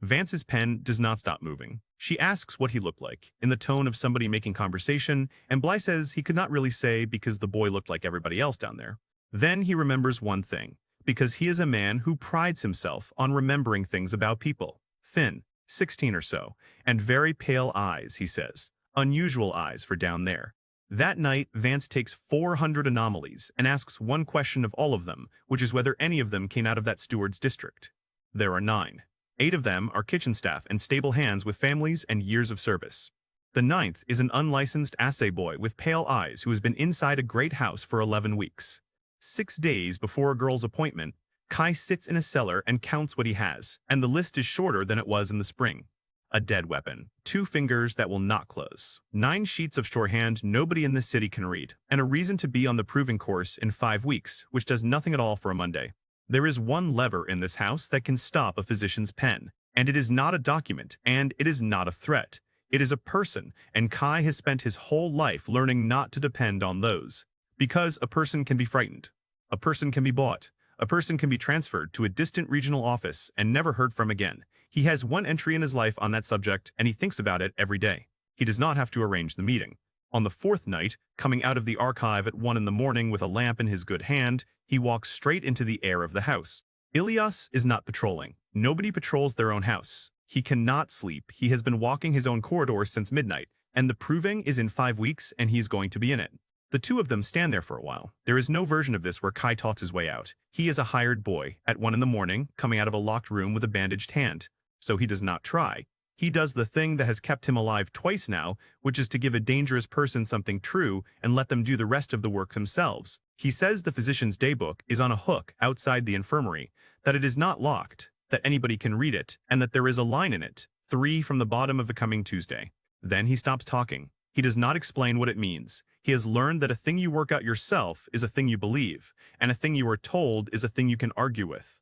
Vance's pen does not stop moving. She asks what he looked like, in the tone of somebody making conversation, and Bly says he could not really say because the boy looked like everybody else down there. Then he remembers one thing, because he is a man who prides himself on remembering things about people. Thin, 16 or so, and very pale eyes, he says. Unusual eyes for down there. That night, Vance takes 400 anomalies and asks one question of all of them, which is whether any of them came out of that steward's district. There are 9. 8 of them are kitchen staff and stable hands with families and years of service. The 9th is an unlicensed assay boy with pale eyes who has been inside a great house for 11 weeks. 6 days before a girl's appointment, Kai sits in a cellar and counts what he has, and the list is shorter than it was in the spring. A dead weapon, 2 fingers that will not close, 9 sheets of shorthand nobody in this city can read, and a reason to be on the proving course in 5 weeks, which does nothing at all for a Monday. There is one lever in this house that can stop a physician's pen, and it is not a document, and it is not a threat. It is a person, and Kai has spent his whole life learning not to depend on those. Because a person can be frightened. A person can be bought. A person can be transferred to a distant regional office and never heard from again. He has one entry in his life on that subject, and he thinks about it every day. He does not have to arrange the meeting. On the fourth night, coming out of the archive at 1 in the morning with a lamp in his good hand, he walks straight into the air of the house. Ilias is not patrolling. Nobody patrols their own house. He cannot sleep. He has been walking his own corridors since midnight, and the proving is in 5 weeks, and he is going to be in it. The two of them stand there for a while. There is no version of this where Kai talks his way out. He is a hired boy, at 1 in the morning, coming out of a locked room with a bandaged hand. So he does not try. He does the thing that has kept him alive twice now, which is to give a dangerous person something true and let them do the rest of the work themselves. He says the physician's daybook is on a hook outside the infirmary, that it is not locked, that anybody can read it, and that there is a line in it, 3 from the bottom of the coming Tuesday. Then he stops talking. He does not explain what it means. He has learned that a thing you work out yourself is a thing you believe, and a thing you are told is a thing you can argue with.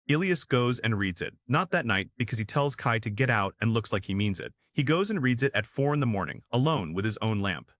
Ilias goes and reads it, not that night because he tells Kai to get out and looks like he means it. He goes and reads it at 4 in the morning, alone with his own lamp.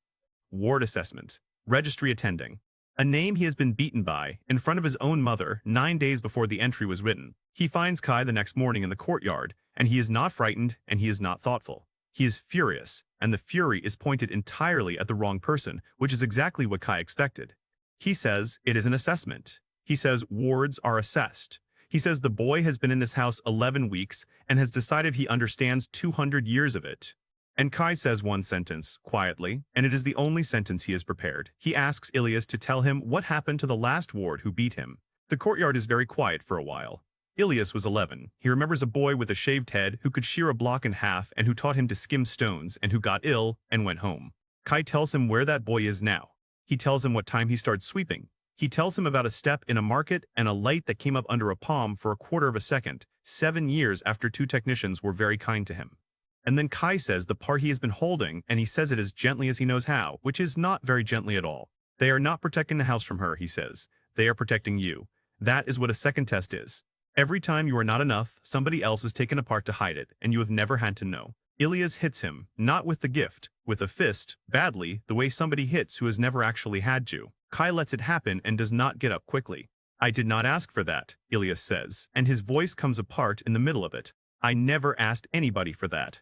Ward assessment. Registry attending. A name he has been beaten by, in front of his own mother, 9 days before the entry was written. He finds Kai the next morning in the courtyard, and he is not frightened and he is not thoughtful. He is furious, and the fury is pointed entirely at the wrong person, which is exactly what Kai expected. He says it is an assessment. He says wards are assessed. He says the boy has been in this house 11 weeks and has decided he understands 200 years of it. And Kai says one sentence, quietly, and it is the only sentence he has prepared. He asks Ilias to tell him what happened to the last ward who beat him. The courtyard is very quiet for a while. Ilias was 11. He remembers a boy with a shaved head who could shear a block in half and who taught him to skim stones and who got ill and went home. Kai tells him where that boy is now. He tells him what time he started sweeping. He tells him about a step in a market and a light that came up under a palm for a quarter of a second, 7 years after 2 technicians were very kind to him. And then Kai says the part he has been holding, and he says it as gently as he knows how, which is not very gently at all. They are not protecting the house from her, he says. They are protecting you. That is what a second test is. Every time you are not enough, somebody else is taken apart to hide it, and you have never had to know. Ilias hits him, not with the gift, with a fist, badly, the way somebody hits who has never actually had to. Kai lets it happen and does not get up quickly. I did not ask for that, Ilias says, and his voice comes apart in the middle of it. I never asked anybody for that.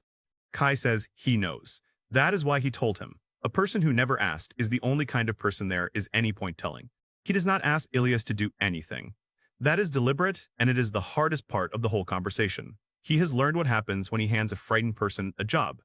Kai says he knows. That is why he told him. A person who never asked is the only kind of person there is any point telling. He does not ask Ilias to do anything. That is deliberate, and it is the hardest part of the whole conversation. He has learned what happens when he hands a frightened person a job.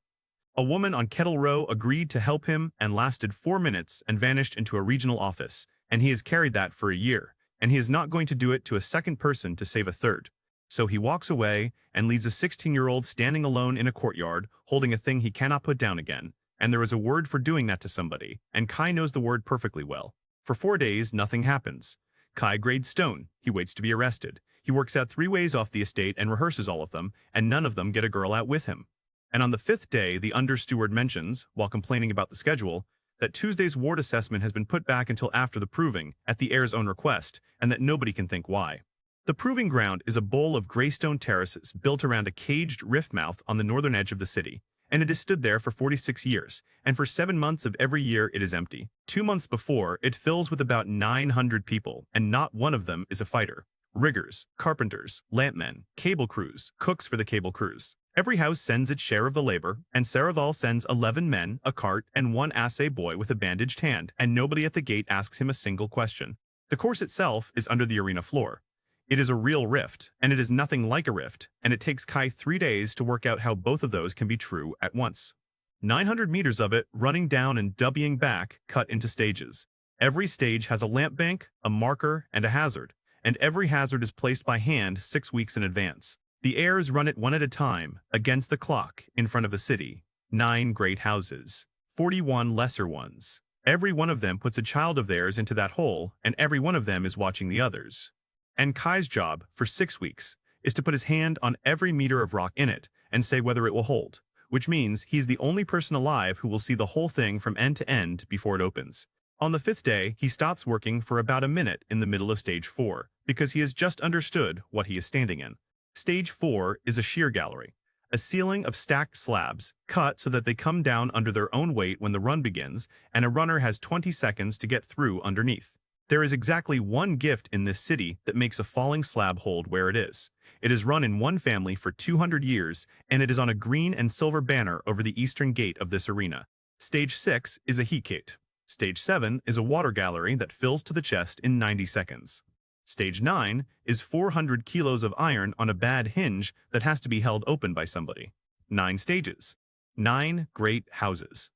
A woman on Kettle Row agreed to help him and lasted 4 minutes and vanished into a regional office, and he has carried that for a year, and he is not going to do it to a second person to save a third. So he walks away and leaves a 16-year-old standing alone in a courtyard, holding a thing he cannot put down again, and there is a word for doing that to somebody, and Kai knows the word perfectly well. For 4 days, nothing happens. Kai grades stone. He waits to be arrested. He works out 3 ways off the estate and rehearses all of them, and none of them get a girl out with him. And on the 5th day, the understeward mentions, while complaining about the schedule, that Tuesday's ward assessment has been put back until after the proving, at the heir's own request, and that nobody can think why. The proving ground is a bowl of gray stone terraces built around a caged rift mouth on the northern edge of the city, and it has stood there for 46 years, and for 7 months of every year it is empty. 2 months before, it fills with about 900 people, and not one of them is a fighter. Riggers, carpenters, lampmen, cable crews, cooks for the cable crews. Every house sends its share of the labor, and Saraval sends 11 men, a cart, and 1 assay boy with a bandaged hand, and nobody at the gate asks him a single question. The course itself is under the arena floor. It is a real rift, and it is nothing like a rift, and it takes Kai 3 days to work out how both of those can be true at once. 900 meters of it, running down and W-ing back, cut into stages. Every stage has a lamp bank, a marker, and a hazard, and every hazard is placed by hand 6 weeks in advance. The heirs run it one at a time, against the clock, in front of the city. 9 great houses. 41 lesser ones. Every one of them puts a child of theirs into that hole, and every one of them is watching the others. And Kai's job, for 6 weeks, is to put his hand on every meter of rock in it, and say whether it will hold, which means he's the only person alive who will see the whole thing from end to end before it opens. On the 5th day, he stops working for about a minute in the middle of stage 4, because he has just understood what he is standing in. Stage 4 is a shear gallery, a ceiling of stacked slabs, cut so that they come down under their own weight when the run begins, and a runner has 20 seconds to get through underneath. There is exactly one gift in this city that makes a falling slab hold where it is. It is run in one family for 200 years, and it is on a green and silver banner over the eastern gate of this arena. Stage 6 is a heat gate. Stage 7 is a water gallery that fills to the chest in 90 seconds. Stage 9 is 400 kilos of iron on a bad hinge that has to be held open by somebody. 9 stages. 9 great houses.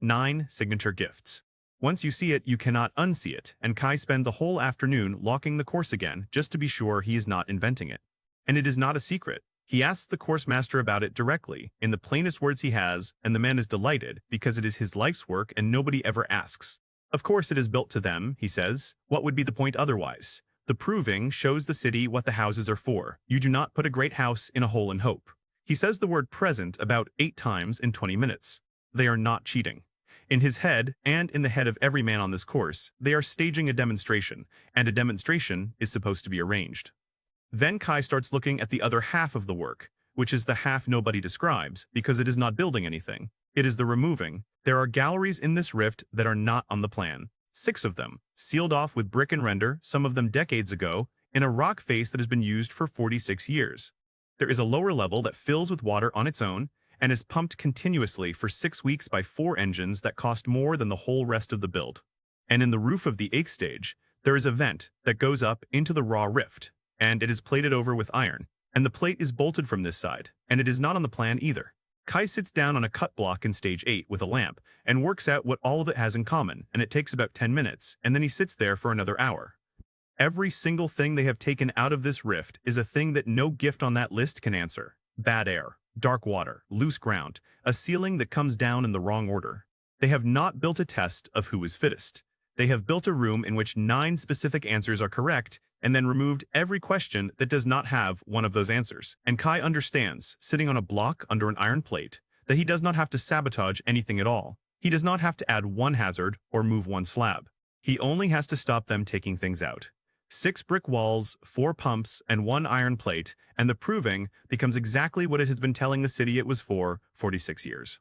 9 signature gifts. Once you see it, you cannot unsee it, and Kai spends a whole afternoon locking the course again just to be sure he is not inventing it. And it is not a secret. He asks the course master about it directly, in the plainest words he has, and the man is delighted because it is his life's work and nobody ever asks. Of course it is built to them, he says. What would be the point otherwise? The proving shows the city what the houses are for. You do not put a great house in a hole in hope. He says the word present about 8 times in 20 minutes. They are not cheating. In his head, and in the head of every man on this course, they are staging a demonstration, and a demonstration is supposed to be arranged. Then Kai starts looking at the other half of the work, which is the half nobody describes, because it is not building anything. It is the removing. There are galleries in this rift that are not on the plan. 6 of them, sealed off with brick and render, some of them decades ago, in a rock face that has been used for 46 years. There is a lower level that fills with water on its own, and is pumped continuously for 6 weeks by 4 engines that cost more than the whole rest of the build. And in the roof of the 8th stage, there is a vent that goes up into the raw rift, and it is plated over with iron, and the plate is bolted from this side, and it is not on the plan either. Kai sits down on a cut block in stage 8 with a lamp, and works out what all of it has in common, and it takes about 10 minutes, and then he sits there for another hour. Every single thing they have taken out of this rift is a thing that no gift on that list can answer. Bad air, dark water, loose ground, a ceiling that comes down in the wrong order. They have not built a test of who is fittest. They have built a room in which 9 specific answers are correct, and then removed every question that does not have one of those answers. And Kai understands, sitting on a block under an iron plate, that he does not have to sabotage anything at all. He does not have to add 1 hazard or move 1 slab. He only has to stop them taking things out. 6 brick walls, 4 pumps, and 1 iron plate, and the proving becomes exactly what it has been telling the city it was for 46 years.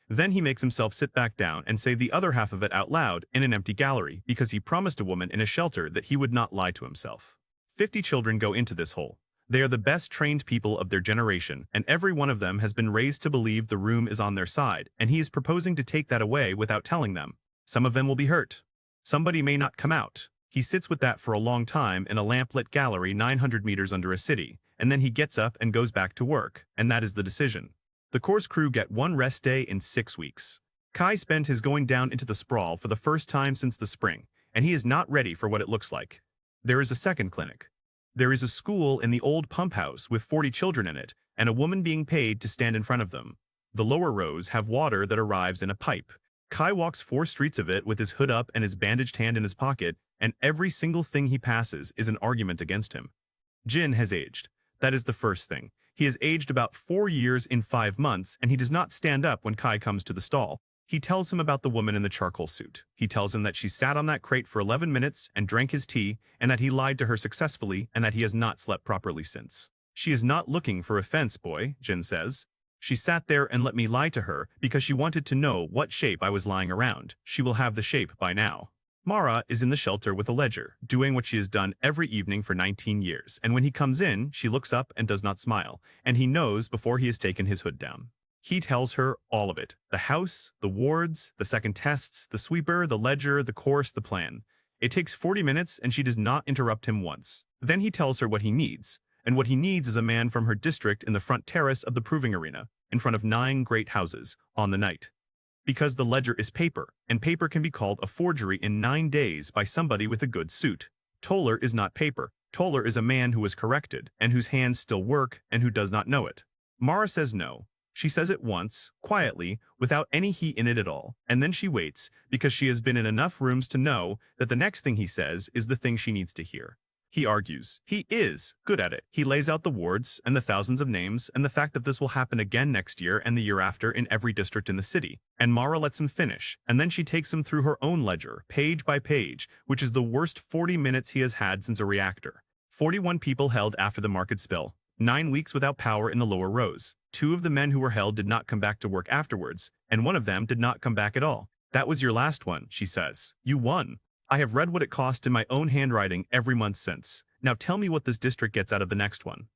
Then he makes himself sit back down and say the other half of it out loud in an empty gallery because he promised a woman in a shelter that he would not lie to himself. 50 children go into this hole. They are the best trained people of their generation, and every one of them has been raised to believe the room is on their side, and he is proposing to take that away without telling them. Some of them will be hurt. Somebody may not come out. He sits with that for a long time in a lamplit gallery 900 meters under a city, and then he gets up and goes back to work, and that is the decision. The course crew get 1 rest day in 6 weeks. Kai spent his going down into the Sprawl for the first time since the spring, and he is not ready for what it looks like. There is a second clinic. There is a school in the old pump house with 40 children in it, and a woman being paid to stand in front of them. The lower rows have water that arrives in a pipe. Kai walks 4 streets of it with his hood up and his bandaged hand in his pocket, and every single thing he passes is an argument against him. Jin has aged. That is the first thing. He has aged about 4 years in 5 months, and he does not stand up when Kai comes to the stall. He tells him about the woman in the charcoal suit. He tells him that she sat on that crate for 11 minutes and drank his tea, and that he lied to her successfully, and that he has not slept properly since. She is not looking for offense, boy, Jin says. She sat there and let me lie to her because she wanted to know what shape I was lying around. She will have the shape by now. Mara is in the shelter with a ledger, doing what she has done every evening for 19 years, and when he comes in, she looks up and does not smile, and he knows before he has taken his hood down. He tells her all of it. The house, the wards, the second tests, the sweeper, the ledger, the course, the plan. It takes 40 minutes, and she does not interrupt him once. Then he tells her what he needs, and what he needs is a man from her district in the front terrace of the proving arena, in front of 9 great houses, on the night. Because the ledger is paper, and paper can be called a forgery in 9 days by somebody with a good suit. Toller is not paper. Toller is a man who was corrected, and whose hands still work, and who does not know it. Mara says no. She says it once, quietly, without any heat in it at all, and then she waits, because she has been in enough rooms to know that the next thing he says is the thing she needs to hear. He argues. He is good at it. He lays out the wards and the thousands of names and the fact that this will happen again next year and the year after in every district in the city. And Mara lets him finish, and then she takes him through her own ledger, page by page, which is the worst 40 minutes he has had since a reactor. 41 people held after the market spill. 9 weeks without power in the lower rows. 2 of the men who were held did not come back to work afterwards, and 1 of them did not come back at all. That was your last one, she says. You won. I have read what it cost in my own handwriting every month since. Now tell me what this district gets out of the next one.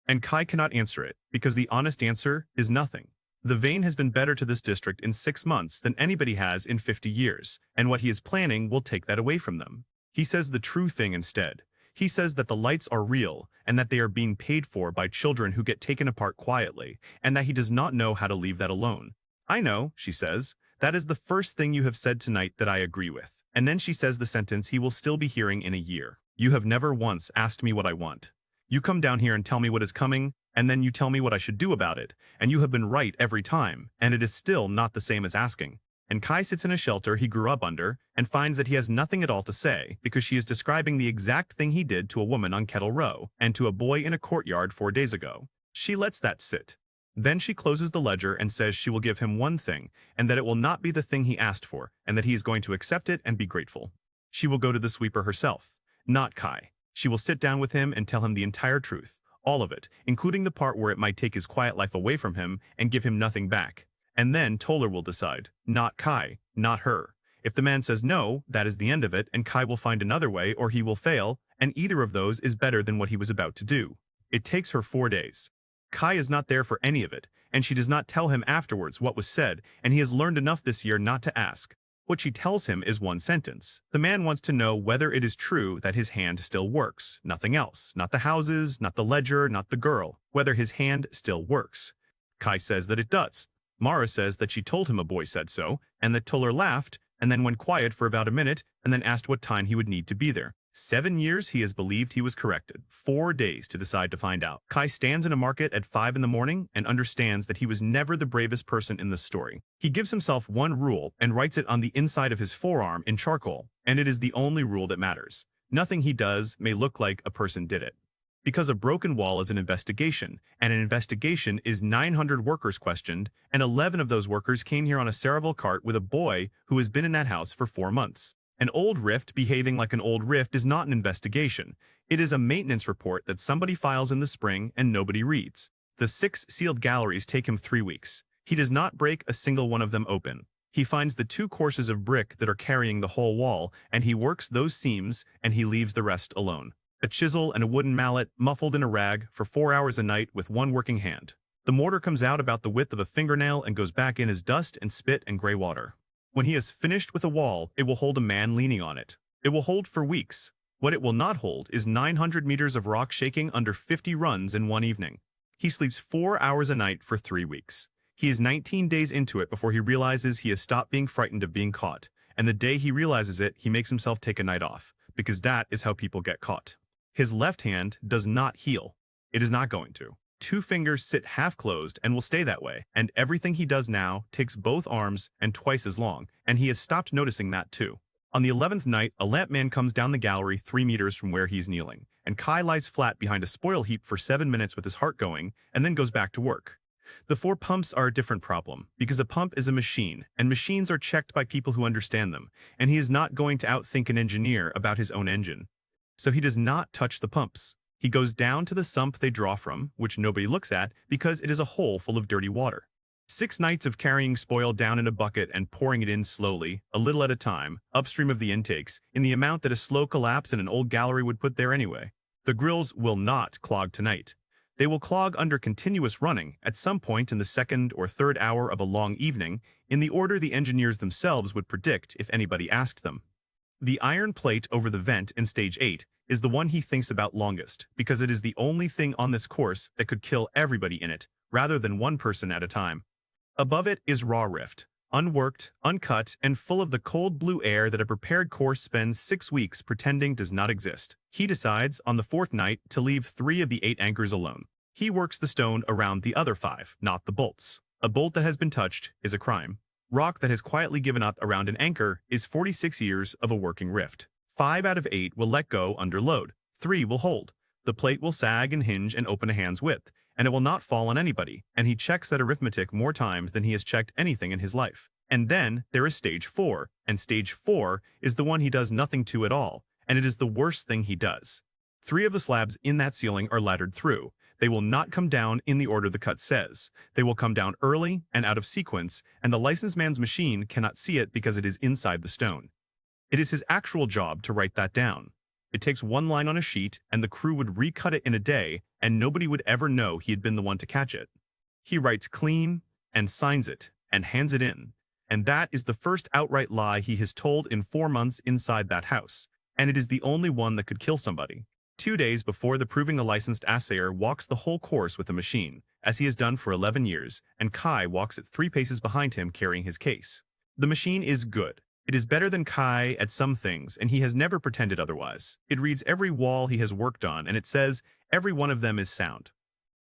And Kai cannot answer it, because the honest answer is nothing. The vein has been better to this district in 6 months than anybody has in 50 years, and what he is planning will take that away from them. He says the true thing instead. He says that the lights are real, and that they are being paid for by children who get taken apart quietly, and that he does not know how to leave that alone. I know, she says. That is the first thing you have said tonight that I agree with. And then she says the sentence he will still be hearing in a year. You have never once asked me what I want. You come down here and tell me what is coming, and then you tell me what I should do about it, and you have been right every time, and it is still not the same as asking. And Kai sits in a shelter he grew up under, and finds that he has nothing at all to say, because she is describing the exact thing he did to a woman on Kettle Row, and to a boy in a courtyard 4 days ago. She lets that sit. Then she closes the ledger and says she will give him one thing, and that it will not be the thing he asked for, and that he is going to accept it and be grateful. She will go to the sweeper herself, not Kai. She will sit down with him and tell him the entire truth, all of it, including the part where it might take his quiet life away from him and give him nothing back. And then Toller will decide, not Kai, not her. If the man says no, that is the end of it, and Kai will find another way or he will fail, and either of those is better than what he was about to do. It takes her 4 days. Kai is not there for any of it, and she does not tell him afterwards what was said, and he has learned enough this year not to ask. What she tells him is one sentence. The man wants to know whether it is true that his hand still works. Nothing else. Not the houses, not the ledger, not the girl. Whether his hand still works. Kai says that it does. Mara says that she told him a boy said so, and that Toller laughed, and then went quiet for about a minute, and then asked what time he would need to be there. 7 years he has believed he was corrected. 4 days to decide to find out. Kai stands in a market at 5 in the morning and understands that he was never the bravest person in the story. He gives himself one rule and writes it on the inside of his forearm in charcoal, and it is the only rule that matters. Nothing he does may look like a person did it. Because a broken wall is an investigation, and an investigation is 900 workers questioned, and 11 of those workers came here on a Ceraville cart with a boy who has been in that house for 4 months. An old rift behaving like an old rift is not an investigation. It is a maintenance report that somebody files in the spring and nobody reads. The 6 sealed galleries take him 3 weeks. He does not break a single one of them open. He finds the 2 courses of brick that are carrying the whole wall, and he works those seams, and he leaves the rest alone. A chisel and a wooden mallet, muffled in a rag, for 4 hours a night with one working hand. The mortar comes out about the width of a fingernail and goes back in as dust and spit and gray water. When he has finished with a wall, it will hold a man leaning on it. It will hold for weeks. What it will not hold is 900 meters of rock shaking under 50 runs in one evening. He sleeps 4 hours a night for 3 weeks. He is 19 days into it before he realizes he has stopped being frightened of being caught, and the day he realizes it, he makes himself take a night off, because that is how people get caught. His left hand does not heal. It is not going to. 2 fingers sit half-closed and will stay that way, and everything he does now takes both arms and twice as long, and he has stopped noticing that too. On the 11th night, a lamp man comes down the gallery 3 meters from where he is kneeling, and Kai lies flat behind a spoil heap for 7 minutes with his heart going, and then goes back to work. The 4 pumps are a different problem, because a pump is a machine, and machines are checked by people who understand them, and he is not going to outthink an engineer about his own engine. So he does not touch the pumps. He goes down to the sump they draw from, which nobody looks at because it is a hole full of dirty water. 6 nights of carrying spoil down in a bucket and pouring it in slowly, a little at a time, upstream of the intakes, in the amount that a slow collapse in an old gallery would put there anyway. The grills will not clog tonight. They will clog under continuous running at some point in the 2nd or 3rd hour of a long evening, in the order the engineers themselves would predict if anybody asked them. The iron plate over the vent in stage 8 is the one he thinks about longest, because it is the only thing on this course that could kill everybody in it, rather than one person at a time. Above it is raw rift, unworked, uncut, and full of the cold blue air that a prepared course spends 6 weeks pretending does not exist. He decides, on the 4th night, to leave 3 of the 8 anchors alone. He works the stone around the other 5, not the bolts. A bolt that has been touched is a crime. Rock that has quietly given up around an anchor is 46 years of a working rift. 5 out of 8 will let go under load. 3 will hold. The plate will sag and hinge and open a hand's width, and it will not fall on anybody, and he checks that arithmetic more times than he has checked anything in his life. And then there is stage 4, and stage 4 is the one he does nothing to at all, and it is the worst thing he does. 3 of the slabs in that ceiling are laddered through. They will not come down in the order the cut says. They will come down early and out of sequence, and the licensed man's machine cannot see it because it is inside the stone. It is his actual job to write that down. It takes one line on a sheet, and the crew would recut it in a day, and nobody would ever know he had been the one to catch it. He writes clean, and signs it, and hands it in. And that is the first outright lie he has told in 4 months inside that house. And it is the only one that could kill somebody. 2 days before the proving a licensed assayer walks the whole course with a machine, as he has done for 11 years, and Kai walks at 3 paces behind him carrying his case. The machine is good. It is better than Kai at some things, and he has never pretended otherwise. It reads every wall he has worked on, and it says every one of them is sound.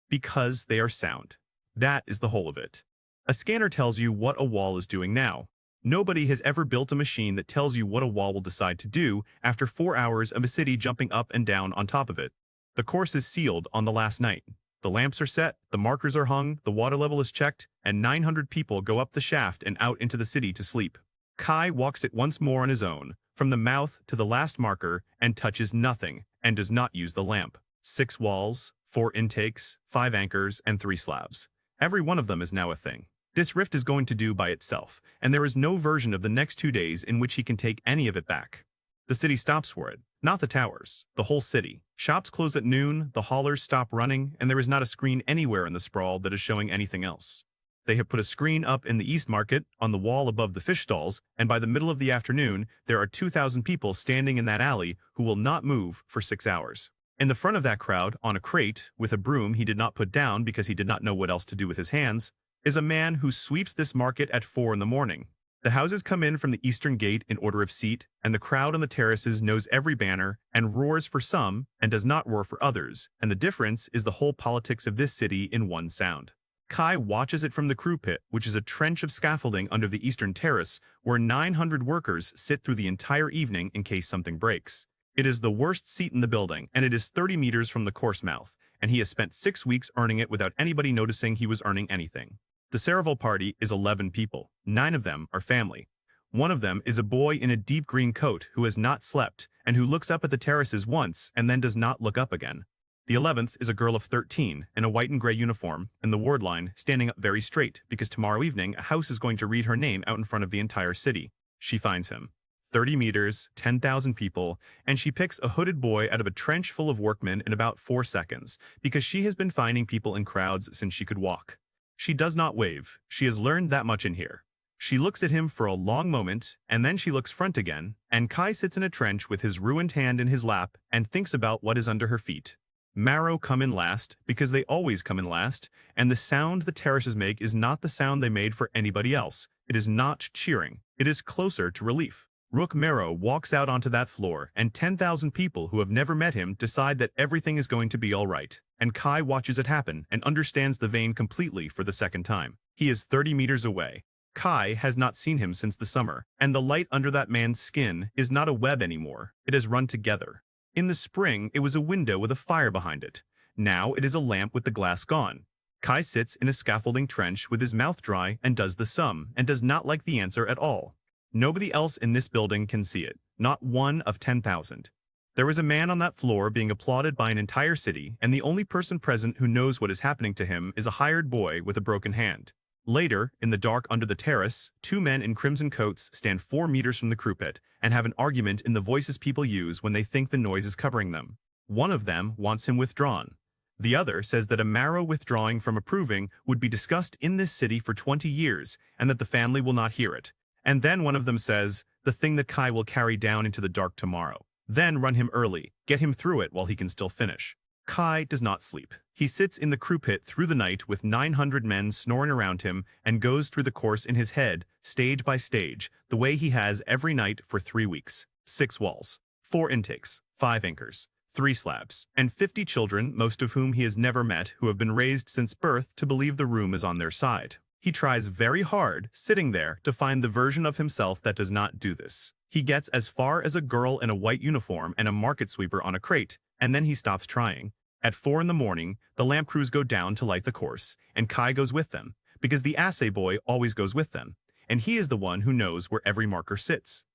Because they are sound. That is the whole of it. A scanner tells you what a wall is doing now. Nobody has ever built a machine that tells you what a wall will decide to do after 4 hours of a city jumping up and down on top of it. The course is sealed on the last night. The lamps are set, the markers are hung, the water level is checked, and 900 people go up the shaft and out into the city to sleep. Kai walks it once more on his own, from the mouth to the last marker, and touches nothing, and does not use the lamp. 6 walls, 4 intakes, 5 anchors, and 3 slabs. Every one of them is now a thing. This rift is going to do by itself, and there is no version of the next 2 days in which he can take any of it back. The city stops for it, not the towers, the whole city. Shops close at noon, the haulers stop running, and there is not a screen anywhere in the Sprawl that is showing anything else. They have put a screen up in the East Market, on the wall above the fish stalls, and by the middle of the afternoon, there are 2,000 people standing in that alley who will not move for 6 hours. In the front of that crowd, on a crate, with a broom he did not put down because he did not know what else to do with his hands, is a man who sweeps this market at 4 in the morning. The houses come in from the eastern gate in order of seat, and the crowd on the terraces knows every banner, and roars for some, and does not roar for others, and the difference is the whole politics of this city in one sound. Kai watches it from the crew pit, which is a trench of scaffolding under the eastern terrace, where 900 workers sit through the entire evening in case something breaks. It is the worst seat in the building, and it is 30 meters from the course mouth, and he has spent 6 weeks earning it without anybody noticing he was earning anything. The Cereval party is 11 people. 9 of them are family. One of them is a boy in a deep green coat who has not slept, and who looks up at the terraces once and then does not look up again. The 11th is a girl of 13 in a white and gray uniform, in the ward line, standing up very straight, because tomorrow evening a house is going to read her name out in front of the entire city. She finds him. 30 meters, 10,000 people, and she picks a hooded boy out of a trench full of workmen in about 4 seconds, because she has been finding people in crowds since she could walk. She does not wave. She has learned that much in here. She looks at him for a long moment, and then she looks front again, and Kai sits in a trench with his ruined hand in his lap and thinks about what is under her feet. Marrow come in last, because they always come in last, and the sound the terraces make is not the sound they made for anybody else. It is not cheering. It is closer to relief. Rook Marrow walks out onto that floor, and 10,000 people who have never met him decide that everything is going to be all right, and Kai watches it happen and understands the vein completely for the second time. He is 30 meters away. Kai has not seen him since the summer, and the light under that man's skin is not a web anymore. It has run together. In the spring, it was a window with a fire behind it. Now it is a lamp with the glass gone. Kai sits in a scaffolding trench with his mouth dry and does the sum, and does not like the answer at all. Nobody else in this building can see it, not 1 of 10,000. There is a man on that floor being applauded by an entire city, and the only person present who knows what is happening to him is a hired boy with a broken hand. Later, in the dark under the terrace, 2 men in crimson coats stand 4 meters from the crew pit and have an argument in the voices people use when they think the noise is covering them. One of them wants him withdrawn. The other says that a Marrow withdrawing from approving would be discussed in this city for 20 years and that the family will not hear it. And then one of them says, the thing that Kai will carry down into the dark tomorrow. Then run him early, get him through it while he can still finish. Kai does not sleep. He sits in the crew pit through the night with 900 men snoring around him and goes through the course in his head, stage by stage, the way he has every night for 3 weeks. 6 walls, 4 intakes, 5 anchors, 3 slabs, and 50 children, most of whom he has never met, who have been raised since birth to believe the room is on their side. He tries very hard, sitting there, to find the version of himself that does not do this. He gets as far as a girl in a white uniform and a market sweeper on a crate, and then he stops trying. At 4 in the morning, the lamp crews go down to light the course, and Kai goes with them, because the assay boy always goes with them, and he is the one who knows where every marker sits.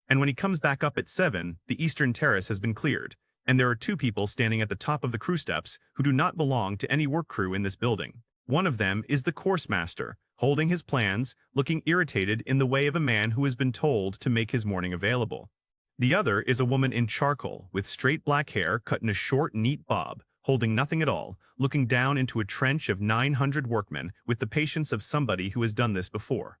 And when he comes back up at 7, the eastern terrace has been cleared, and there are 2 people standing at the top of the crew steps who do not belong to any work crew in this building. One of them is the course master, holding his plans, looking irritated in the way of a man who has been told to make his morning available. The other is a woman in charcoal, with straight black hair cut in a short, neat bob, holding nothing at all, looking down into a trench of 900 workmen with the patience of somebody who has done this before.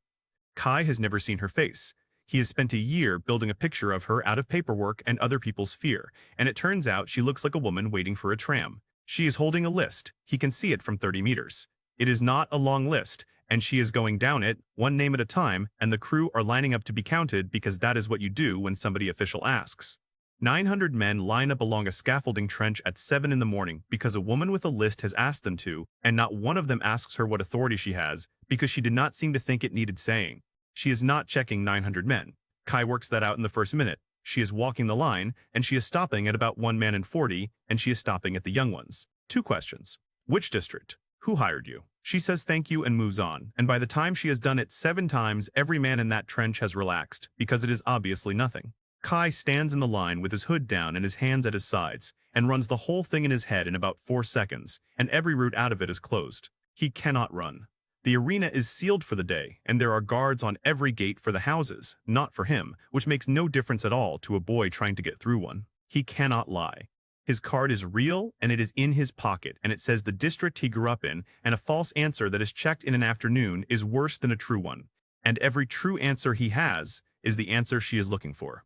Kai has never seen her face. He has spent a year building a picture of her out of paperwork and other people's fear, and it turns out she looks like a woman waiting for a tram. She is holding a list. He can see it from 30 meters. It is not a long list, and she is going down it, one name at a time, and the crew are lining up to be counted because that is what you do when somebody official asks. 900 men line up along a scaffolding trench at 7 in the morning because a woman with a list has asked them to, and not one of them asks her what authority she has, because she did not seem to think it needed saying. She is not checking 900 men. Kai works that out in the first minute. She is walking the line, and she is stopping at about 1 man in 40, and she is stopping at the young ones. 2 questions. Which district? Who hired you? She says thank you and moves on, and by the time she has done it 7 times, every man in that trench has relaxed, because it is obviously nothing. Kai stands in the line with his hood down and his hands at his sides, and runs the whole thing in his head in about 4 seconds, and every route out of it is closed. He cannot run. The arena is sealed for the day, and there are guards on every gate for the houses, not for him, which makes no difference at all to a boy trying to get through one. He cannot lie. His card is real, and it is in his pocket, and it says the district he grew up in, and a false answer that is checked in an afternoon is worse than a true one. And every true answer he has is the answer she is looking for.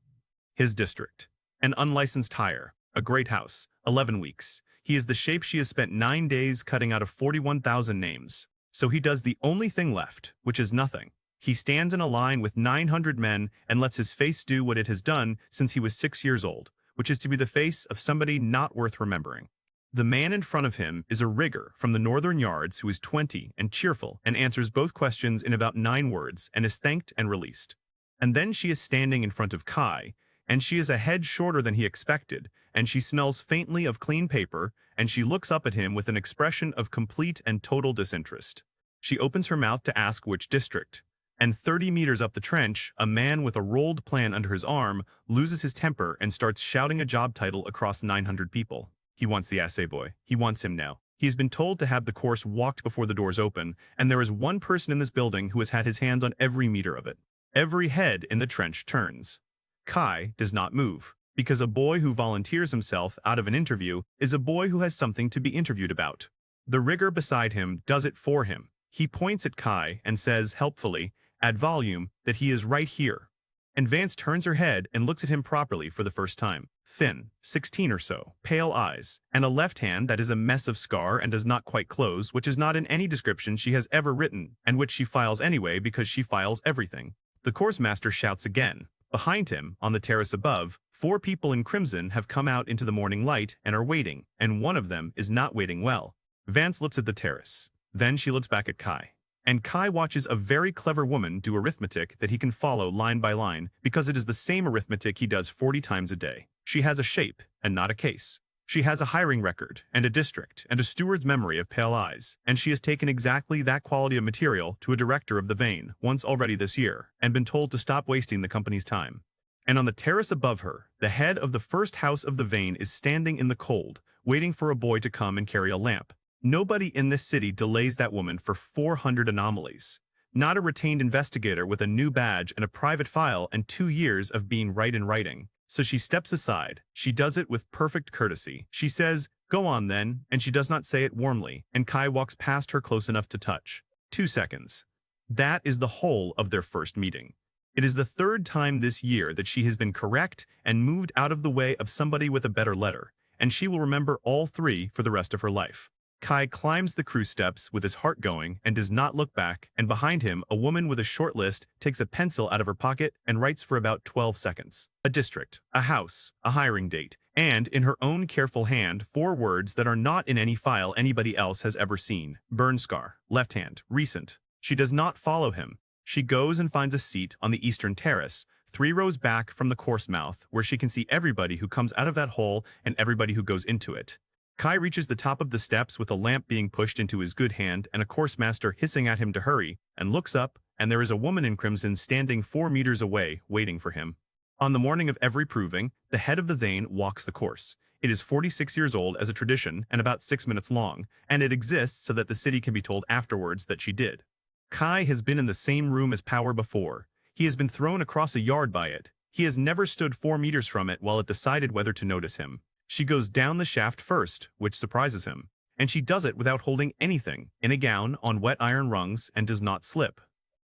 His district. An unlicensed hire. A great house. 11 weeks. He is the shape she has spent 9 days cutting out of 41,000 names. So he does the only thing left, which is nothing. He stands in a line with 900 men and lets his face do what it has done since he was 6 years old, which is to be the face of somebody not worth remembering. The man in front of him is a rigger from the Northern Yards who is 20 and cheerful and answers both questions in about 9 words and is thanked and released. And then she is standing in front of Kai, and she is a head shorter than he expected, and she smells faintly of clean paper, and she looks up at him with an expression of complete and total disinterest. She opens her mouth to ask which district, and 30 meters up the trench, a man with a rolled plan under his arm loses his temper and starts shouting a job title across 900 people. He wants the assay boy. He wants him now. He has been told to have the course walked before the doors open, and there is one person in this building who has had his hands on every meter of it. Every head in the trench turns. Kai does not move, because a boy who volunteers himself out of an interview is a boy who has something to be interviewed about. The rigger beside him does it for him. He points at Kai and says helpfully, at volume, that he is right here. And Vance turns her head and looks at him properly for the first time. Thin, 16 or so, pale eyes, and a left hand that is a mess of scar and does not quite close, which is not in any description she has ever written, and which she files anyway because she files everything. The course master shouts again. Behind him, on the terrace above, 4 people in crimson have come out into the morning light and are waiting, and one of them is not waiting well. Vance looks at the terrace. Then she looks back at Kai. And Kai watches a very clever woman do arithmetic that he can follow line by line because it is the same arithmetic he does 40 times a day. She has a shape and not a case. She has a hiring record and a district and a steward's memory of pale eyes, and she has taken exactly that quality of material to a director of the vein once already this year and been told to stop wasting the company's time. And on the terrace above her, the head of the first house of the vein is standing in the cold, waiting for a boy to come and carry a lamp. Nobody in this city delays that woman for 400 anomalies. Not a retained investigator with a new badge and a private file and 2 years of being right in writing. So she steps aside. She does it with perfect courtesy. She says, "Go on then," and she does not say it warmly, and Kai walks past her close enough to touch. 2 seconds. That is the whole of their first meeting. It is the 3rd time this year that she has been correct and moved out of the way of somebody with a better letter, and she will remember all 3 for the rest of her life. Kai climbs the crew steps with his heart going and does not look back, and behind him, a woman with a short list takes a pencil out of her pocket and writes for about 12 seconds. A district, a house, a hiring date, and, in her own careful hand, 4 words that are not in any file anybody else has ever seen. Burn scar, left hand, recent. She does not follow him. She goes and finds a seat on the eastern terrace, 3 rows back from the course mouth, where she can see everybody who comes out of that hole and everybody who goes into it. Kai reaches the top of the steps with a lamp being pushed into his good hand and a course master hissing at him to hurry, and looks up, and there is a woman in crimson standing 4 meters away, waiting for him. On the morning of every proving, the head of the Zane walks the course. It is 46 years old as a tradition and about 6 minutes long, and it exists so that the city can be told afterwards that she did. Kai has been in the same room as Power before. He has been thrown across a yard by it. He has never stood 4 meters from it while it decided whether to notice him. She goes down the shaft first, which surprises him. And she does it without holding anything, in a gown, on wet iron rungs, and does not slip.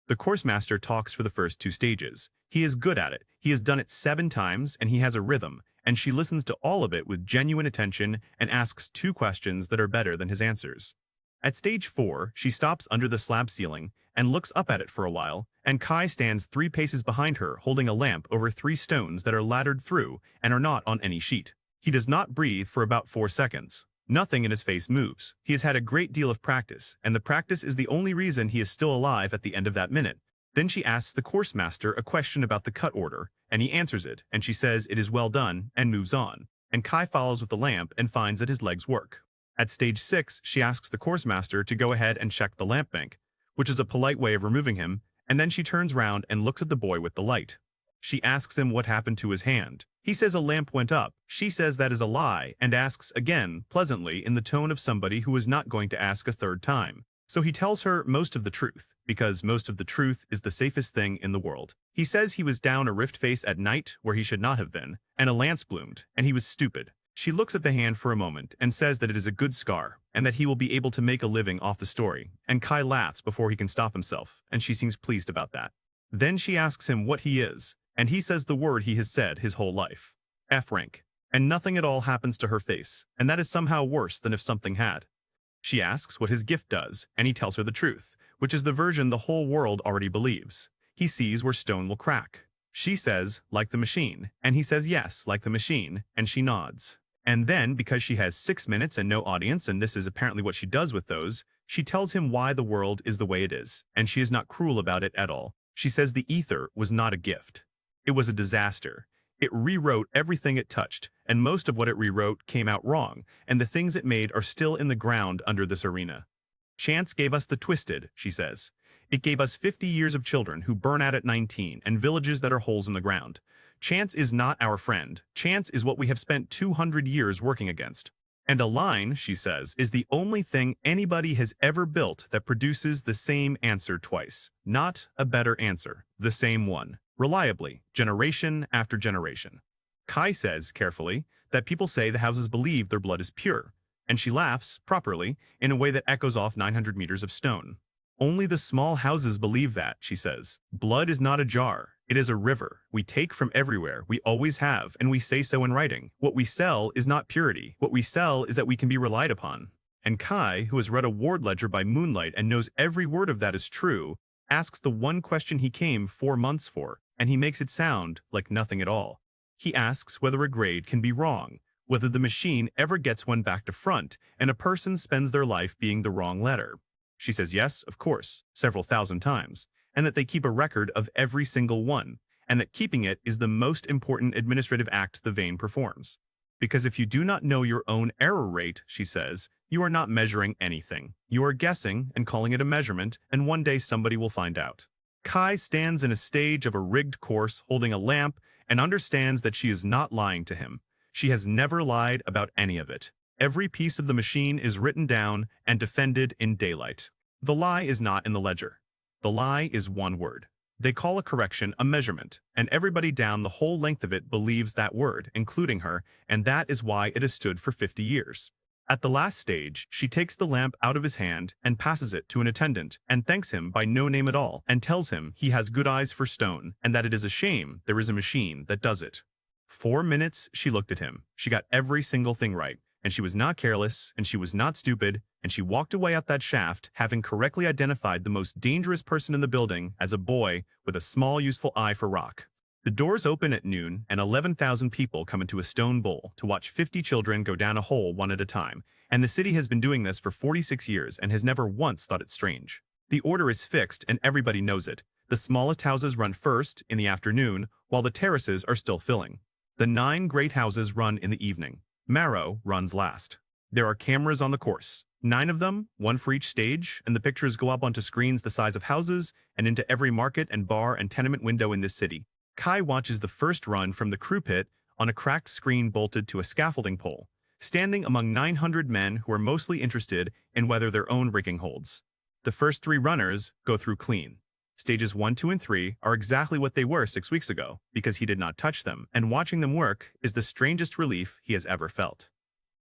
The course master talks for the first 2 stages. He is good at it. He has done it 7 times, and he has a rhythm, and she listens to all of it with genuine attention and asks 2 questions that are better than his answers. At stage 4, she stops under the slab ceiling and looks up at it for a while, and Kai stands 3 paces behind her holding a lamp over 3 stones that are laddered through and are not on any sheet. He does not breathe for about 4 seconds. Nothing in his face moves. He has had a great deal of practice, and the practice is the only reason he is still alive at the end of that minute. Then she asks the course master a question about the cut order, and he answers it, and she says it is well done, and moves on. And Kai follows with the lamp and finds that his legs work. At stage 6, she asks the course master to go ahead and check the lamp bank, which is a polite way of removing him, and then she turns round and looks at the boy with the light. She asks him what happened to his hand. He says a lamp went up. She says that is a lie, and asks again, pleasantly, in the tone of somebody who is not going to ask a 3rd time. So he tells her most of the truth, because most of the truth is the safest thing in the world. He says he was down a rift face at night where he should not have been, and a lance bloomed, and he was stupid. She looks at the hand for a moment and says that it is a good scar, and that he will be able to make a living off the story, and Kai laughs before he can stop himself, and she seems pleased about that. Then she asks him what he is, and he says the word he has said his whole life. F rank. And nothing at all happens to her face, and that is somehow worse than if something had. She asks what his gift does, and he tells her the truth, which is the version the whole world already believes. He sees where stone will crack. She says, like the machine, and he says yes, like the machine, and she nods. And then, because she has 6 minutes and no audience, and this is apparently what she does with those, she tells him why the world is the way it is, and she is not cruel about it at all. She says the ether was not a gift. It was a disaster. It rewrote everything it touched, and most of what it rewrote came out wrong, and the things it made are still in the ground under this arena. Chance gave us the twisted, she says. It gave us 50 years of children who burn out at 19 and villages that are holes in the ground. Chance is not our friend. Chance is what we have spent 200 years working against. And a line, she says, is the only thing anybody has ever built that produces the same answer twice. Not a better answer, the same one. Reliably, generation after generation. Kai says, carefully, that people say the houses believe their blood is pure, and she laughs, properly, in a way that echoes off 900 meters of stone. Only the small houses believe that, she says. Blood is not a jar. It is a river. We take from everywhere. We always have, and we say so in writing. What we sell is not purity. What we sell is that we can be relied upon. And Kai, who has read a ward ledger by moonlight and knows every word of that is true, asks the one question he came 4 months for, and he makes it sound like nothing at all. He asks whether a grade can be wrong, whether the machine ever gets one back to front, and a person spends their life being the wrong letter. She says yes, of course, several thousand times, and that they keep a record of every single one, and that keeping it is the most important administrative act the vein performs. Because if you do not know your own error rate, she says, you are not measuring anything. You are guessing and calling it a measurement, and one day somebody will find out. Kai stands in a stage of a rigged course holding a lamp and understands that she is not lying to him. She has never lied about any of it. Every piece of the machine is written down and defended in daylight. The lie is not in the ledger. The lie is one word. They call a correction a measurement, and everybody down the whole length of it believes that word, including her, and that is why it has stood for 50 years. At the last stage, she takes the lamp out of his hand and passes it to an attendant, and thanks him by no name at all, and tells him he has good eyes for stone, and that it is a shame there is a machine that does it. 4 minutes she looked at him. She got every single thing right, and she was not careless, and she was not stupid, and she walked away up that shaft, having correctly identified the most dangerous person in the building as a boy with a small useful eye for rock. The doors open at noon, and 11,000 people come into a stone bowl to watch 50 children go down a hole one at a time, and the city has been doing this for 46 years and has never once thought it strange. The order is fixed, and everybody knows it. The smallest houses run first, in the afternoon, while the terraces are still filling. The 9 great houses run in the evening. Marrow runs last. There are cameras on the course. 9 of them, 1 for each stage, and the pictures go up onto screens the size of houses and into every market and bar and tenement window in this city. Kai watches the first run from the crew pit on a cracked screen bolted to a scaffolding pole, standing among 900 men who are mostly interested in whether their own rigging holds. The first 3 runners go through clean. Stages 1, 2, and 3 are exactly what they were 6 weeks ago, because he did not touch them, and watching them work is the strangest relief he has ever felt.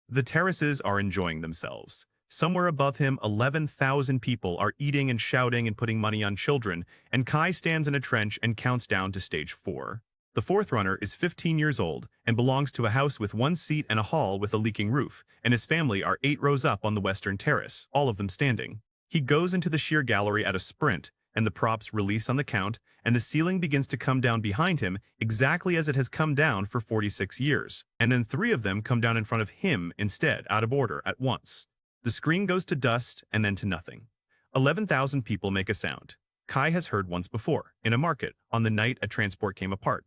The terraces are enjoying themselves. Somewhere above him, 11,000 people are eating and shouting and putting money on children, and Kai stands in a trench and counts down to stage 4. The fourth runner is 15 years old and belongs to a house with 1 seat and a hall with a leaking roof, and his family are 8 rows up on the western terrace, all of them standing. He goes into the sheer gallery at a sprint, and the props release on the count, and the ceiling begins to come down behind him exactly as it has come down for 46 years, and then 3 of them come down in front of him instead, out of order, at once. The screen goes to dust and then to nothing. 11,000 people make a sound. Kai has heard once before, in a market, on the night a transport came apart.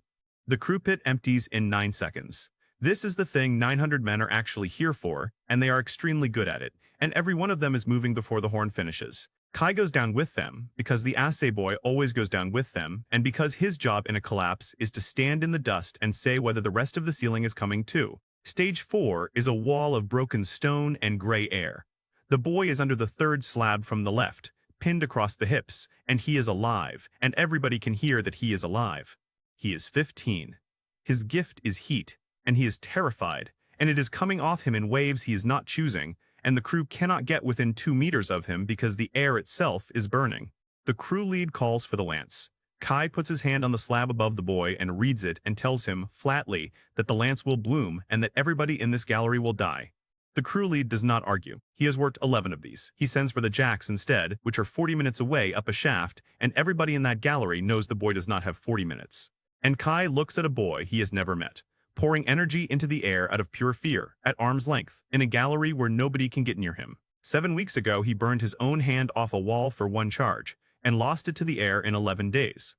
The crew pit empties in 9 seconds. This is the thing 900 men are actually here for, and they are extremely good at it, and every one of them is moving before the horn finishes. Kai goes down with them, because the assay boy always goes down with them, and because his job in a collapse is to stand in the dust and say whether the rest of the ceiling is coming too. Stage 4 is a wall of broken stone and gray air. The boy is under the 3rd slab from the left, pinned across the hips, and he is alive, and everybody can hear that he is alive. He is 15. His gift is heat, and he is terrified, and it is coming off him in waves he is not choosing, and the crew cannot get within 2 meters of him because the air itself is burning. The crew lead calls for the lance. Kai puts his hand on the slab above the boy and reads it and tells him, flatly, that the lance will bloom and that everybody in this gallery will die. The crew lead does not argue. He has worked 11 of these. He sends for the jacks instead, which are 40 minutes away up a shaft, and everybody in that gallery knows the boy does not have 40 minutes. And Kai looks at a boy he has never met, pouring energy into the air out of pure fear, at arm's length, in a gallery where nobody can get near him. 7 weeks ago, he burned his own hand off a wall for 1 charge, and lost it to the air in 11 days.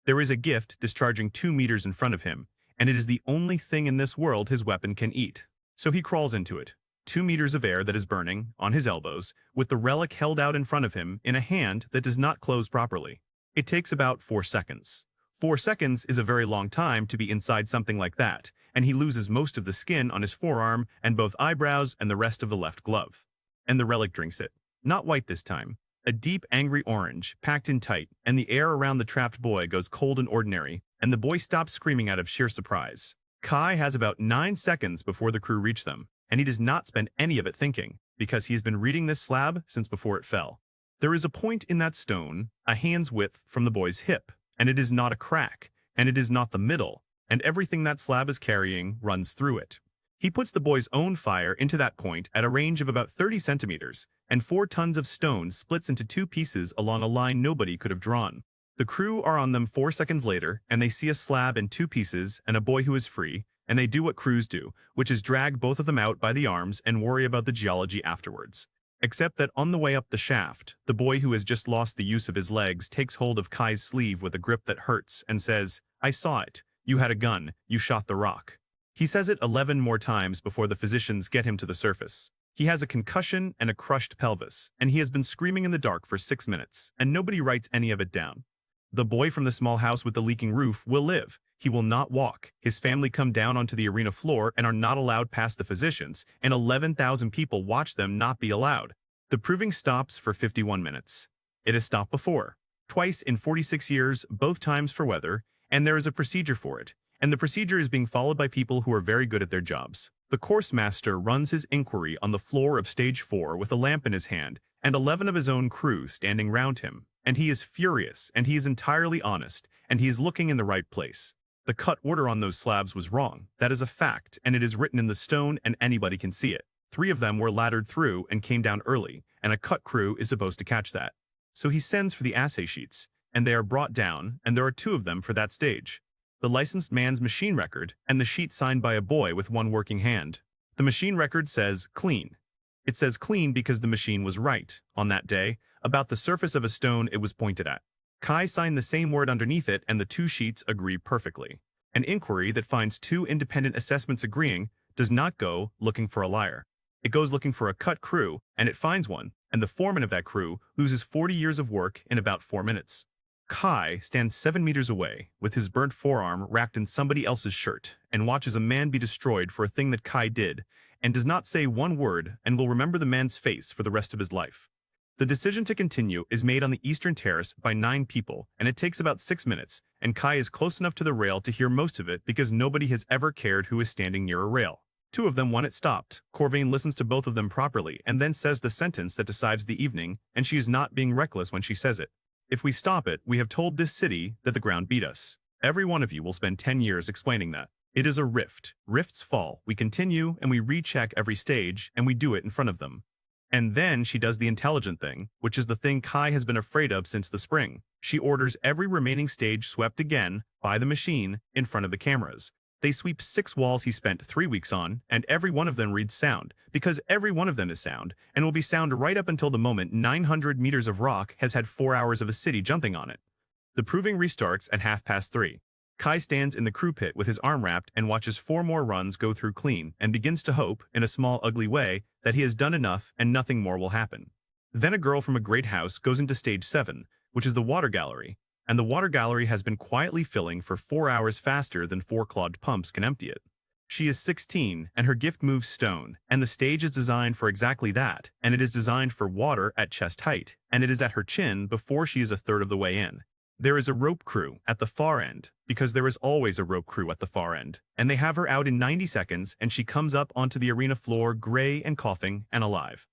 There is a gift discharging 2 meters in front of him, and it is the only thing in this world his weapon can eat. So he crawls into it. 2 meters of air that is burning, on his elbows, with the relic held out in front of him in a hand that does not close properly. It takes about 4 seconds. 4 seconds is a very long time to be inside something like that, and he loses most of the skin on his forearm and both eyebrows and the rest of the left glove. And the relic drinks it. Not white this time. A deep, angry orange, packed in tight, and the air around the trapped boy goes cold and ordinary, and the boy stops screaming out of sheer surprise. Kai has about 9 seconds before the crew reach them, and he does not spend any of it thinking, because he has been reading this slab since before it fell. There is a point in that stone, a hand's width from the boy's hip, and it is not a crack, and it is not the middle, and everything that slab is carrying runs through it. He puts the boy's own fire into that point at a range of about 30 centimeters, and 4 tons of stone splits into 2 pieces along a line nobody could have drawn. The crew are on them 4 seconds later, and they see a slab in 2 pieces and a boy who is free, and they do what crews do, which is drag both of them out by the arms and worry about the geology afterwards. Except that on the way up the shaft, the boy who has just lost the use of his legs takes hold of Kai's sleeve with a grip that hurts and says, "I saw it. You had a gun. You shot the rock." He says it 11 more times before the physicians get him to the surface. He has a concussion and a crushed pelvis, and he has been screaming in the dark for 6 minutes, and nobody writes any of it down. The boy from the small house with the leaking roof will live. He will not walk. His family come down onto the arena floor and are not allowed past the physicians, and 11,000 people watch them not be allowed. The proving stops for 51 minutes. It has stopped before, twice in 46 years, both times for weather, and there is a procedure for it. And the procedure is being followed by people who are very good at their jobs. The course master runs his inquiry on the floor of stage 4 with a lamp in his hand, and 11 of his own crew standing round him. And he is furious, and he is entirely honest, and he is looking in the right place. The cut order on those slabs was wrong. That is a fact, and it is written in the stone, and anybody can see it. 3 of them were laddered through and came down early, and a cut crew is supposed to catch that. So he sends for the assay sheets, and they are brought down, and there are 2 of them for that stage. The licensed man's machine record, and the sheet signed by a boy with 1 working hand. The machine record says clean. It says clean because the machine was right, on that day, about the surface of a stone it was pointed at. Kai signed the same word underneath it, and the 2 sheets agree perfectly. An inquiry that finds 2 independent assessments agreeing does not go looking for a liar. It goes looking for a cut crew, and it finds one, and the foreman of that crew loses 40 years of work in about 4 minutes. Kai stands 7 meters away, with his burnt forearm wrapped in somebody else's shirt, and watches a man be destroyed for a thing that Kai did, and does not say 1 word, and will remember the man's face for the rest of his life. The decision to continue is made on the eastern terrace by 9 people, and it takes about 6 minutes, and Kai is close enough to the rail to hear most of it because nobody has ever cared who is standing near a rail. 2 of them want it stopped. Corvane listens to both of them properly and then says the sentence that decides the evening, and she is not being reckless when she says it. If we stop it, we have told this city that the ground beat us. Every one of you will spend 10 years explaining that. It is a rift. Rifts fall. We continue, and we recheck every stage, and we do it in front of them. And then she does the intelligent thing, which is the thing Kai has been afraid of since the spring. She orders every remaining stage swept again, by the machine, in front of the cameras. They sweep 6 walls he spent 3 weeks on, and every one of them reads sound, because every one of them is sound, and will be sound right up until the moment 900 meters of rock has had 4 hours of a city jumping on it. The proving restarts at 3:30. Kai stands in the crew pit with his arm wrapped and watches 4 more runs go through clean and begins to hope, in a small ugly way, that he has done enough and nothing more will happen. Then a girl from a great house goes into stage 7, which is the water gallery, and the water gallery has been quietly filling for 4 hours faster than 4 clogged pumps can empty it. She is 16, and her gift moves stone, and the stage is designed for exactly that, and it is designed for water at chest height, and it is at her chin before she is a third of the way in. There is a rope crew at the far end, because there is always a rope crew at the far end, and they have her out in 90 seconds, and she comes up onto the arena floor gray and coughing and alive.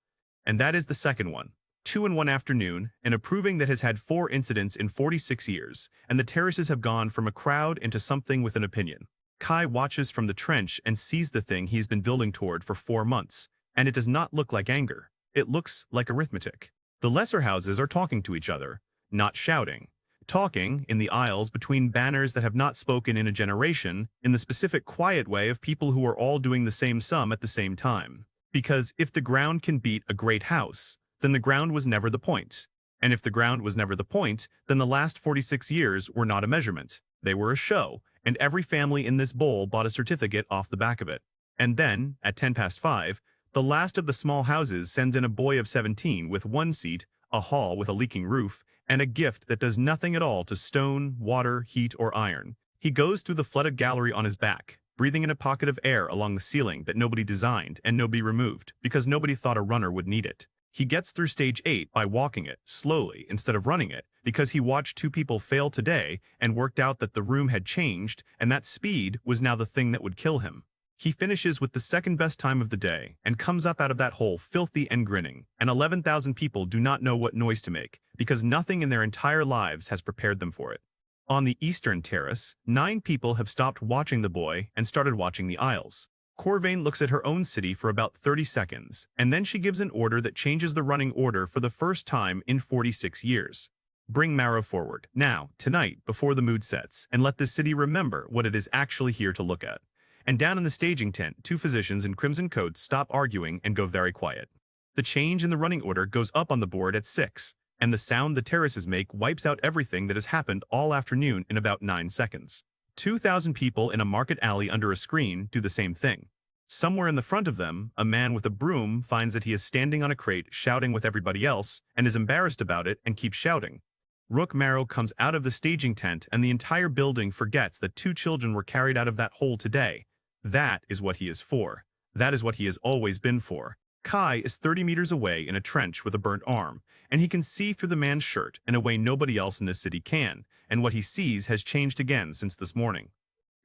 And that is the second one. 2 in one afternoon, in a proving that has had 4 incidents in 46 years, and the terraces have gone from a crowd into something with an opinion. Kai watches from the trench and sees the thing he's been building toward for 4 months, and it does not look like anger. It looks like arithmetic. The lesser houses are talking to each other, not shouting. Talking, in the aisles between banners that have not spoken in a generation, in the specific quiet way of people who are all doing the same sum at the same time. Because if the ground can beat a great house, then the ground was never the point. And if the ground was never the point, then the last 46 years were not a measurement. They were a show, and every family in this bowl bought a certificate off the back of it. And then, at 5:10, the last of the small houses sends in a boy of 17 with 1 seat, a hall with a leaking roof, and a gift that does nothing at all to stone, water, heat, or iron. He goes through the flooded gallery on his back, breathing in a pocket of air along the ceiling that nobody designed and nobody removed, because nobody thought a runner would need it. He gets through stage 8 by walking it, slowly, instead of running it, because he watched 2 people fail today and worked out that the room had changed, and that speed was now the thing that would kill him. He finishes with the second best time of the day and comes up out of that hole filthy and grinning, and 11,000 people do not know what noise to make, because nothing in their entire lives has prepared them for it. On the eastern terrace, 9 people have stopped watching the boy and started watching the aisles. Corvane looks at her own city for about 30 seconds, and then she gives an order that changes the running order for the first time in 46 years. Bring Marrow forward, now, tonight, before the mood sets, and let this city remember what it is actually here to look at. And down in the staging tent, 2 physicians in crimson coats stop arguing and go very quiet. The change in the running order goes up on the board at 6, and the sound the terraces make wipes out everything that has happened all afternoon in about 9 seconds. 2,000 people in a market alley under a screen do the same thing. Somewhere in the front of them, a man with a broom finds that he is standing on a crate shouting with everybody else and is embarrassed about it and keeps shouting. Rook Marrow comes out of the staging tent and the entire building forgets that 2 children were carried out of that hole today. That is what he is for. That is what he has always been for. Kai is 30 meters away in a trench with a burnt arm, and he can see through the man's shirt in a way nobody else in this city can, and what he sees has changed again since this morning.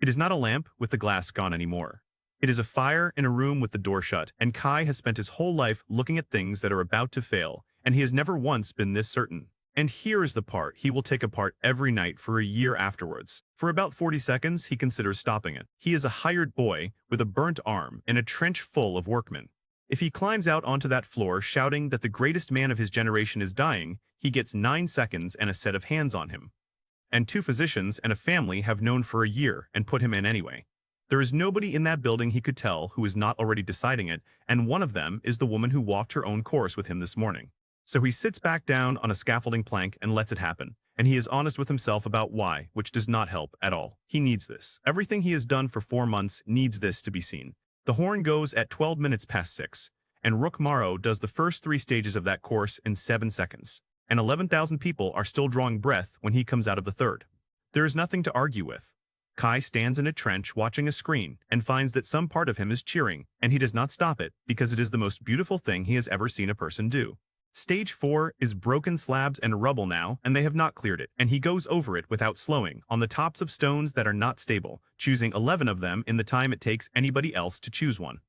It is not a lamp with the glass gone anymore. It is a fire in a room with the door shut, and Kai has spent his whole life looking at things that are about to fail, and he has never once been this certain. And here is the part he will take apart every night for a year afterwards. For about 40 seconds, he considers stopping it. He is a hired boy with a burnt arm in a trench full of workmen. If he climbs out onto that floor shouting that the greatest man of his generation is dying, he gets 9 seconds and a set of hands on him. And 2 physicians and a family have known for a year and put him in anyway. There is nobody in that building he could tell who is not already deciding it, and one of them is the woman who walked her own course with him this morning. So he sits back down on a scaffolding plank and lets it happen, and he is honest with himself about why, which does not help at all. He needs this. Everything he has done for 4 months needs this to be seen. The horn goes at 12 minutes past 6, and Rook Marrow does the first 3 stages of that course in 7 seconds, and 11,000 people are still drawing breath when he comes out of the third. There is nothing to argue with. Kai stands in a trench watching a screen and finds that some part of him is cheering, and he does not stop it because it is the most beautiful thing he has ever seen a person do. Stage 4 is broken slabs and rubble now, and they have not cleared it, and he goes over it without slowing, on the tops of stones that are not stable, choosing 11 of them in the time it takes anybody else to choose one.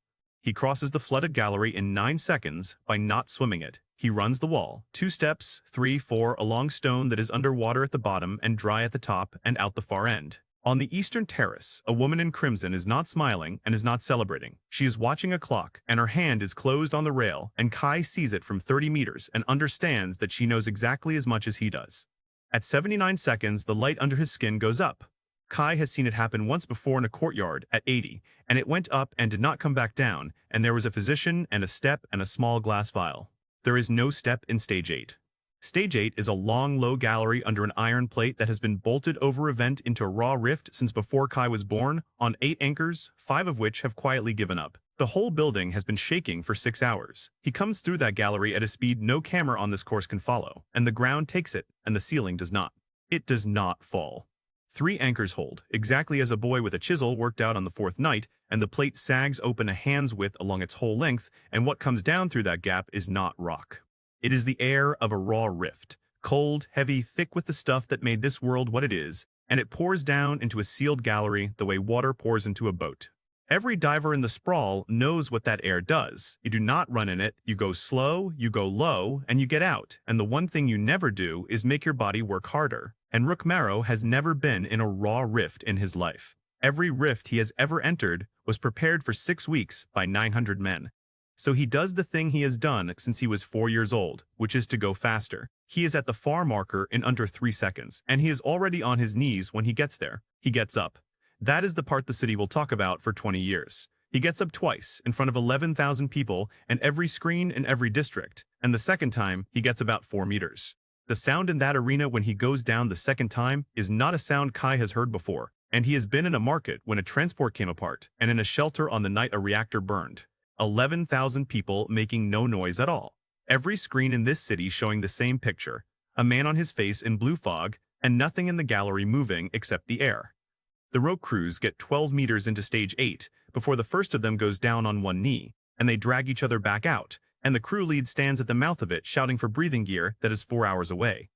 He crosses the flooded gallery in 9 seconds by not swimming it. He runs the wall, 2 steps, 3, 4, along stone that is underwater at the bottom and dry at the top and out the far end. On the eastern terrace, a woman in crimson is not smiling and is not celebrating. She is watching a clock, and her hand is closed on the rail, and Kai sees it from 30 meters and understands that she knows exactly as much as he does. At 79 seconds, the light under his skin goes up. Kai has seen it happen once before in a courtyard at 80, and it went up and did not come back down, and there was a physician and a step and a small glass vial. There is no step in Stage 8. Stage 8 is a long, low gallery under an iron plate that has been bolted over a vent into a raw rift since before Kai was born, on 8 anchors, 5 of which have quietly given up. The whole building has been shaking for 6 hours. He comes through that gallery at a speed no camera on this course can follow, and the ground takes it, and the ceiling does not. It does not fall. 3 anchors hold, exactly as a boy with a chisel worked out on the 4th night, and the plate sags open a hand's width along its whole length, and what comes down through that gap is not rock. It is the air of a raw rift, cold, heavy, thick with the stuff that made this world what it is, and it pours down into a sealed gallery the way water pours into a boat. Every diver in the Sprawl knows what that air does. You do not run in it, you go slow, you go low, and you get out, and the one thing you never do is make your body work harder. And Rook has never been in a raw rift in his life. Every rift he has ever entered was prepared for 6 weeks by 900 men. So he does the thing he has done since he was 4 years old, which is to go faster. He is at the far marker in under 3 seconds, and he is already on his knees when he gets there. He gets up. That is the part the city will talk about for 20 years. He gets up twice, in front of 11,000 people, and every screen in every district, and the second time, he gets about 4 meters. The sound in that arena when he goes down the second time is not a sound Kai has heard before, and he has been in a market when a transport came apart, and in a shelter on the night a reactor burned. 11,000 people making no noise at all. Every screen in this city showing the same picture, a man on his face in blue fog, and nothing in the gallery moving except the air. The rope crews get 12 meters into Stage 8 before the first of them goes down on one knee, and they drag each other back out, and the crew lead stands at the mouth of it shouting for breathing gear that is 4 hours away.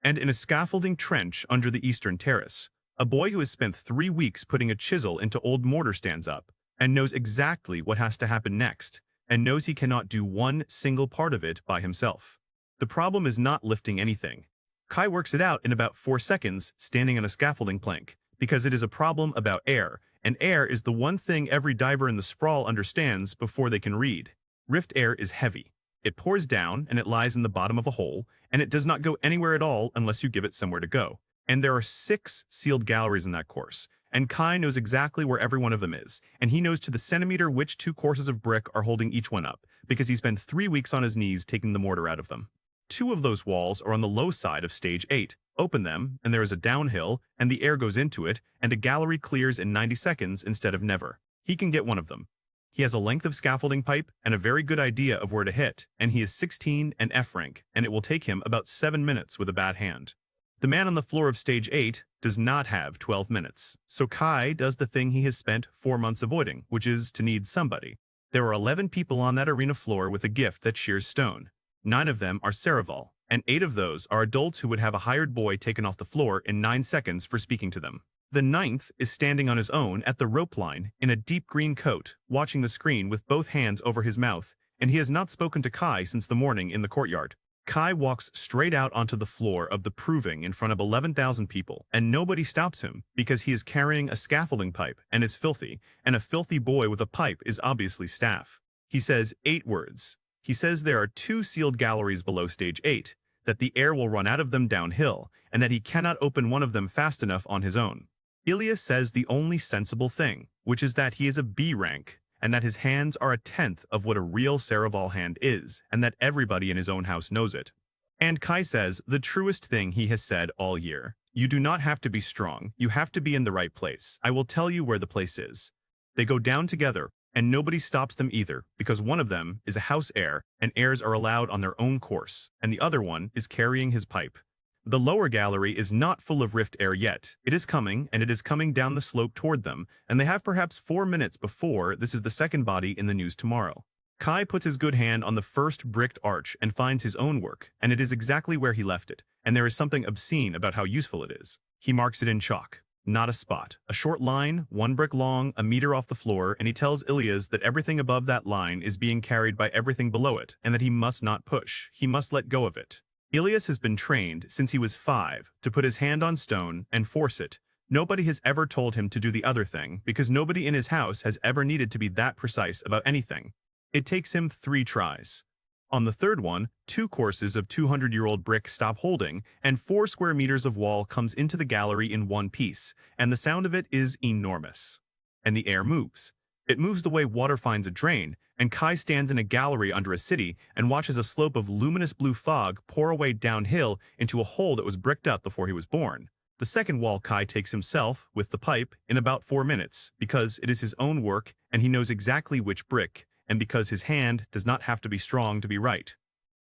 And in a scaffolding trench under the eastern terrace, a boy who has spent 3 weeks putting a chisel into old mortar stands up, and knows exactly what has to happen next, and knows he cannot do one single part of it by himself. The problem is not lifting anything. Kai works it out in about 4 seconds standing on a scaffolding plank, because it is a problem about air, and air is the one thing every diver in the Sprawl understands before they can read. Rift air is heavy. It pours down, and it lies in the bottom of a hole, and it does not go anywhere at all unless you give it somewhere to go. And there are 6 sealed galleries in that course, and Kai knows exactly where every one of them is, and he knows to the centimeter which 2 courses of brick are holding each one up, because he spent 3 weeks on his knees taking the mortar out of them. 2 of those walls are on the low side of Stage 8. Open them, and there is a downhill, and the air goes into it, and a gallery clears in 90 seconds instead of never. He can get one of them. He has a length of scaffolding pipe and a very good idea of where to hit, and he is 16 and F rank, and it will take him about 7 minutes with a bad hand. The man on the floor of Stage 8 does not have 12 minutes, so Kai does the thing he has spent 4 months avoiding, which is to need somebody. There are 11 people on that arena floor with a gift that shears stone. 9 of them are Cereval, and 8 of those are adults who would have a hired boy taken off the floor in 9 seconds for speaking to them. The 9th is standing on his own at the rope line in a deep green coat, watching the screen with both hands over his mouth, and he has not spoken to Kai since the morning in the courtyard. Kai walks straight out onto the floor of the proving in front of 11,000 people, and nobody stops him because he is carrying a scaffolding pipe and is filthy, and a filthy boy with a pipe is obviously staff. He says 8 words. He says there are 2 sealed galleries below Stage 8, that the air will run out of them downhill, and that he cannot open one of them fast enough on his own. Ilias says the only sensible thing, which is that he is a B rank, and that his hands are a 10th of what a real Cereval hand is, and that everybody in his own house knows it. And Kai says the truest thing he has said all year. You do not have to be strong, you have to be in the right place. I will tell you where the place is. They go down together, and nobody stops them either, because one of them is a house heir, and heirs are allowed on their own course, and the other one is carrying his pipe. The lower gallery is not full of rift air yet. It is coming, and it is coming down the slope toward them, and they have perhaps 4 minutes before this is the second body in the news tomorrow. Kai puts his good hand on the first bricked arch and finds his own work, and it is exactly where he left it, and there is something obscene about how useful it is. He marks it in chalk. Not a spot. A short line, 1 brick long, a meter off the floor, and he tells Ilias that everything above that line is being carried by everything below it, and that he must not push. He must let go of it. Ilias has been trained since he was 5 to put his hand on stone and force it. Nobody has ever told him to do the other thing, because nobody in his house has ever needed to be that precise about anything. It takes him 3 tries. On the third one, 2 courses of 200-year-old brick stop holding, and 4 square meters of wall comes into the gallery in one piece, and the sound of it is enormous. And the air moves. It moves the way water finds a drain, and Kai stands in a gallery under a city and watches a slope of luminous blue fog pour away downhill into a hole that was bricked up before he was born. The second wall Kai takes himself, with the pipe, in about 4 minutes, because it is his own work and he knows exactly which brick, and because his hand does not have to be strong to be right.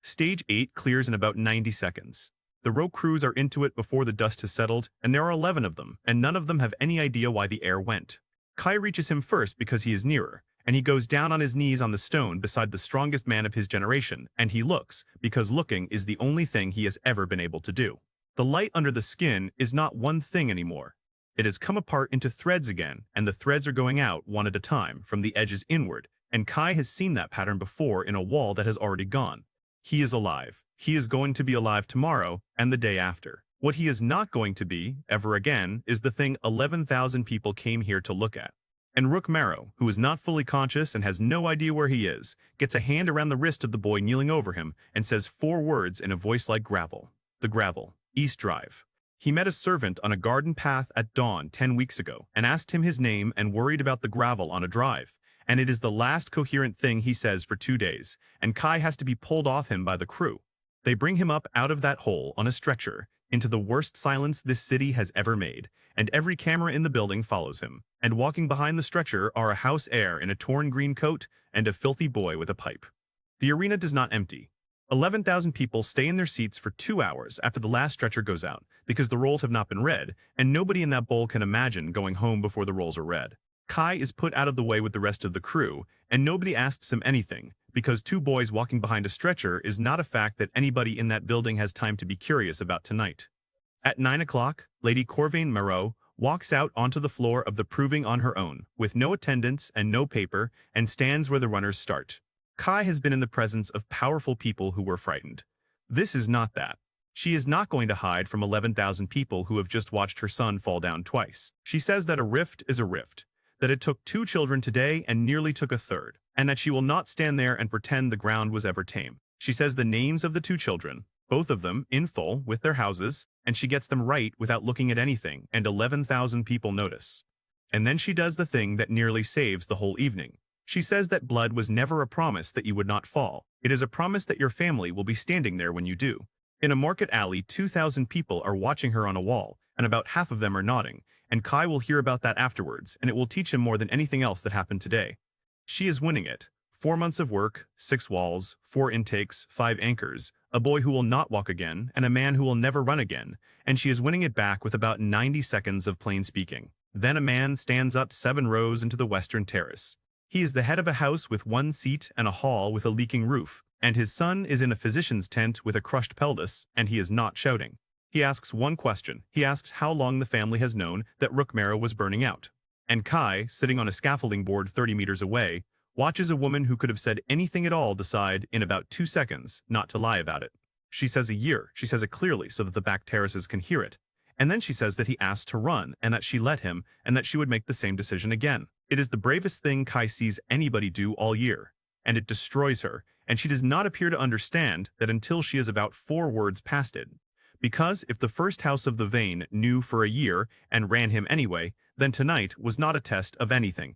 Stage 8 clears in about 90 seconds. The row crews are into it before the dust has settled, and there are 11 of them, and none of them have any idea why the air went. Kai reaches him first because he is nearer, and he goes down on his knees on the stone beside the strongest man of his generation, and he looks, because looking is the only thing he has ever been able to do. The light under the skin is not one thing anymore. It has come apart into threads again, and the threads are going out one at a time, from the edges inward, and Kai has seen that pattern before in a wall that has already gone. He is alive. He is going to be alive tomorrow and the day after. What he is not going to be, ever again, is the thing 11,000 people came here to look at. And Rook, who is not fully conscious and has no idea where he is, gets a hand around the wrist of the boy kneeling over him and says 4 words in a voice like gravel. The gravel. East Drive. He met a servant on a garden path at dawn 10 weeks ago and asked him his name and worried about the gravel on a drive. And it is the last coherent thing he says for 2 days, and Kai has to be pulled off him by the crew. They bring him up out of that hole on a stretcher, into the worst silence this city has ever made, and every camera in the building follows him. And walking behind the stretcher are a house heir in a torn green coat and a filthy boy with a pipe. The arena does not empty. 11,000 people stay in their seats for 2 hours after the last stretcher goes out, because the rolls have not been read, and nobody in that bowl can imagine going home before the rolls are read. Kai is put out of the way with the rest of the crew, and nobody asks him anything, because 2 boys walking behind a stretcher is not a fact that anybody in that building has time to be curious about tonight. At 9 o'clock, Lady Corvane walks out onto the floor of the proving on her own, with no attendants and no paper, and stands where the runners start. Kai has been in the presence of powerful people who were frightened. This is not that. She is not going to hide from 11,000 people who have just watched her son fall down twice. She says that a rift is a rift, that it took 2 children today and nearly took a third, and that she will not stand there and pretend the ground was ever tame. She says the names of the 2 children, both of them in full with their houses, and she gets them right without looking at anything, and 11,000 people notice. And then she does the thing that nearly saves the whole evening. She says that blood was never a promise that you would not fall. It is a promise that your family will be standing there when you do. In a market alley, 2,000 people are watching her on a wall, and about half of them are nodding, and Kai will hear about that afterwards, and it will teach him more than anything else that happened today. She is winning it. 4 months of work, 6 walls, 4 intakes, 5 anchors, a boy who will not walk again, and a man who will never run again, and she is winning it back with about 90 seconds of plain speaking. Then a man stands up 7 rows into the western terrace. He is the head of a house with 1 seat and a hall with a leaking roof, and his son is in a physician's tent with a crushed pelvis, and he is not shouting. He asks one question. He asks how long the family has known that Rook was burning out. And Kai, sitting on a scaffolding board 30 meters away, watches a woman who could have said anything at all decide, in about 2 seconds, not to lie about it. She says a year. She says it clearly so that the back terraces can hear it. And then she says that he asked to run, and that she let him, and that she would make the same decision again. It is the bravest thing Kai sees anybody do all year, and it destroys her, and she does not appear to understand that until she is about 4 words past it. Because if the first house of the vein knew for a year and ran him anyway, then tonight was not a test of anything.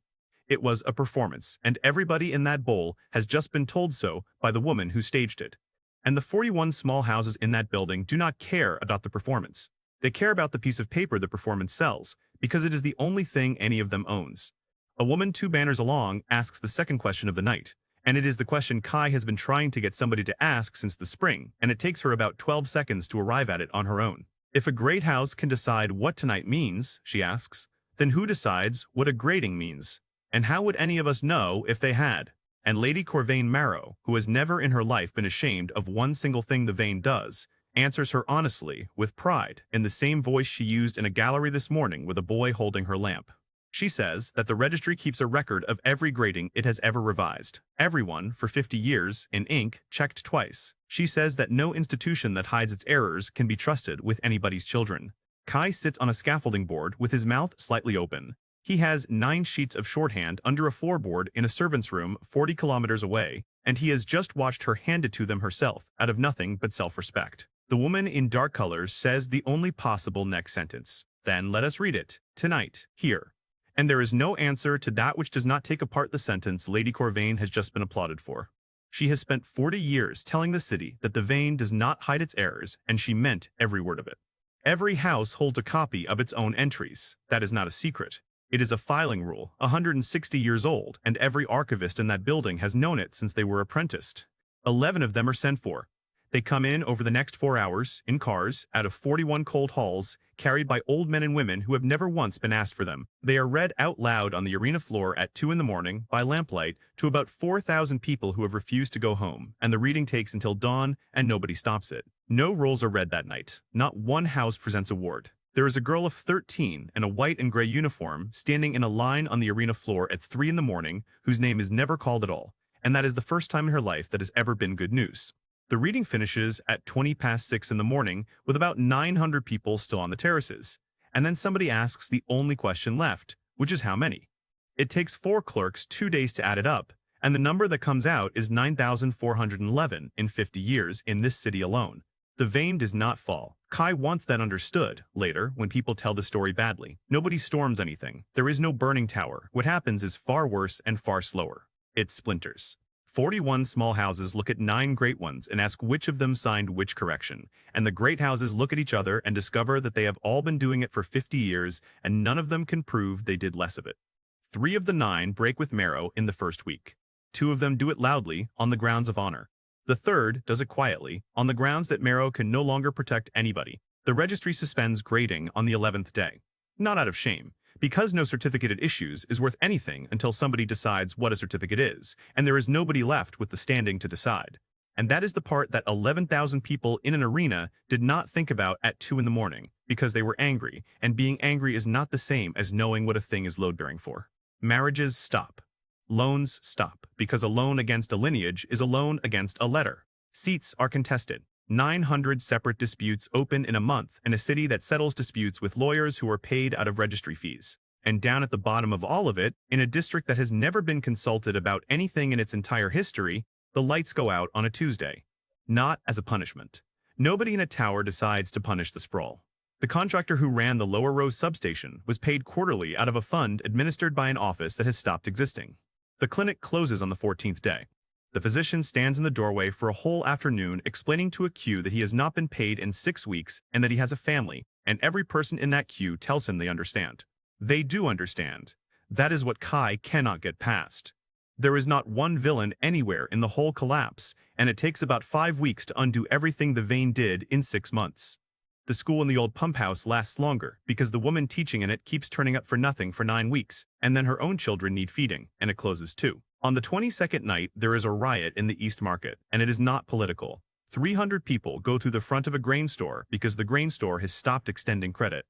It was a performance, and everybody in that bowl has just been told so by the woman who staged it. And the 41 small houses in that building do not care about the performance. They care about the piece of paper the performance sells, because it is the only thing any of them owns. A woman 2 banners along asks the second question of the night, and it is the question Kai has been trying to get somebody to ask since the spring, and it takes her about 12 seconds to arrive at it on her own. If a great house can decide what tonight means, she asks, then who decides what a grading means? And how would any of us know if they had? And Lady Corvane Marrow, who has never in her life been ashamed of one single thing the Vane does, answers her honestly, with pride, in the same voice she used in a gallery this morning with a boy holding her lamp. She says that the registry keeps a record of every grading it has ever revised. Everyone, for 50 years, in ink, checked twice. She says that no institution that hides its errors can be trusted with anybody's children. Kai sits on a scaffolding board with his mouth slightly open. He has 9 sheets of shorthand under a floorboard in a servant's room 40 kilometers away, and he has just watched her hand it to them herself, out of nothing but self-respect. The woman in dark colors says the only possible next sentence. Then let us read it. Tonight, here. And there is no answer to that which does not take apart the sentence Lady Corvane has just been applauded for. She has spent 40 years telling the city that the Vane does not hide its errors, and she meant every word of it. Every house holds a copy of its own entries. That is not a secret. It is a filing rule, 160 years old, and every archivist in that building has known it since they were apprenticed. 11 of them are sent for. They come in over the next 4 hours, in cars, out of 41 cold halls, carried by old men and women who have never once been asked for them. They are read out loud on the arena floor at 2 in the morning, by lamplight, to about 4,000 people who have refused to go home, and the reading takes until dawn, and nobody stops it. No rolls are read that night. Not one house presents a ward. There is a girl of 13 in a white and gray uniform standing in a line on the arena floor at 3 in the morning, whose name is never called at all, and that is the first time in her life that has ever been good news. The reading finishes at 20 past 6 in the morning with about 900 people still on the terraces. And then somebody asks the only question left, which is how many? It takes 4 clerks 2 days to add it up, and the number that comes out is 9,411 in 50 years in this city alone. The Vane does not fall. Kai wants that understood. Later, when people tell the story badly, nobody storms anything. There is no burning tower. What happens is far worse and far slower. It splinters. 41 small houses look at 9 great ones and ask which of them signed which correction, and the great houses look at each other and discover that they have all been doing it for 50 years and none of them can prove they did less of it. 3 of the 9 break with Marrow in the first week. 2 of them do it loudly, on the grounds of honor. The third does it quietly, on the grounds that Marrow can no longer protect anybody. The registry suspends grading on the 11th day. Not out of shame, because no certificate it issues is worth anything until somebody decides what a certificate is, and there is nobody left with the standing to decide. And that is the part that 11,000 people in an arena did not think about at 2 in the morning, because they were angry, and being angry is not the same as knowing what a thing is load-bearing for. Marriages stop. Loans stop, because a loan against a lineage is a loan against a letter. Seats are contested. 900 separate disputes open in a month in a city that settles disputes with lawyers who are paid out of registry fees. And down at the bottom of all of it, in a district that has never been consulted about anything in its entire history, the lights go out on a Tuesday. Not as a punishment. Nobody in a tower decides to punish the Sprawl. The contractor who ran the Lower Row substation was paid quarterly out of a fund administered by an office that has stopped existing. The clinic closes on the 14th day. The physician stands in the doorway for a whole afternoon explaining to a queue that he has not been paid in 6 weeks and that he has a family, and every person in that queue tells him they understand. They do understand. That is what Kai cannot get past. There is not one villain anywhere in the whole collapse, and it takes about 5 weeks to undo everything the Vane did in 6 months. The school in the old pump house lasts longer because the woman teaching in it keeps turning up for nothing for 9 weeks, and then her own children need feeding, and it closes too. On the 22nd night, there is a riot in the East Market, and it is not political. 300 people go through the front of a grain store because the grain store has stopped extending credit.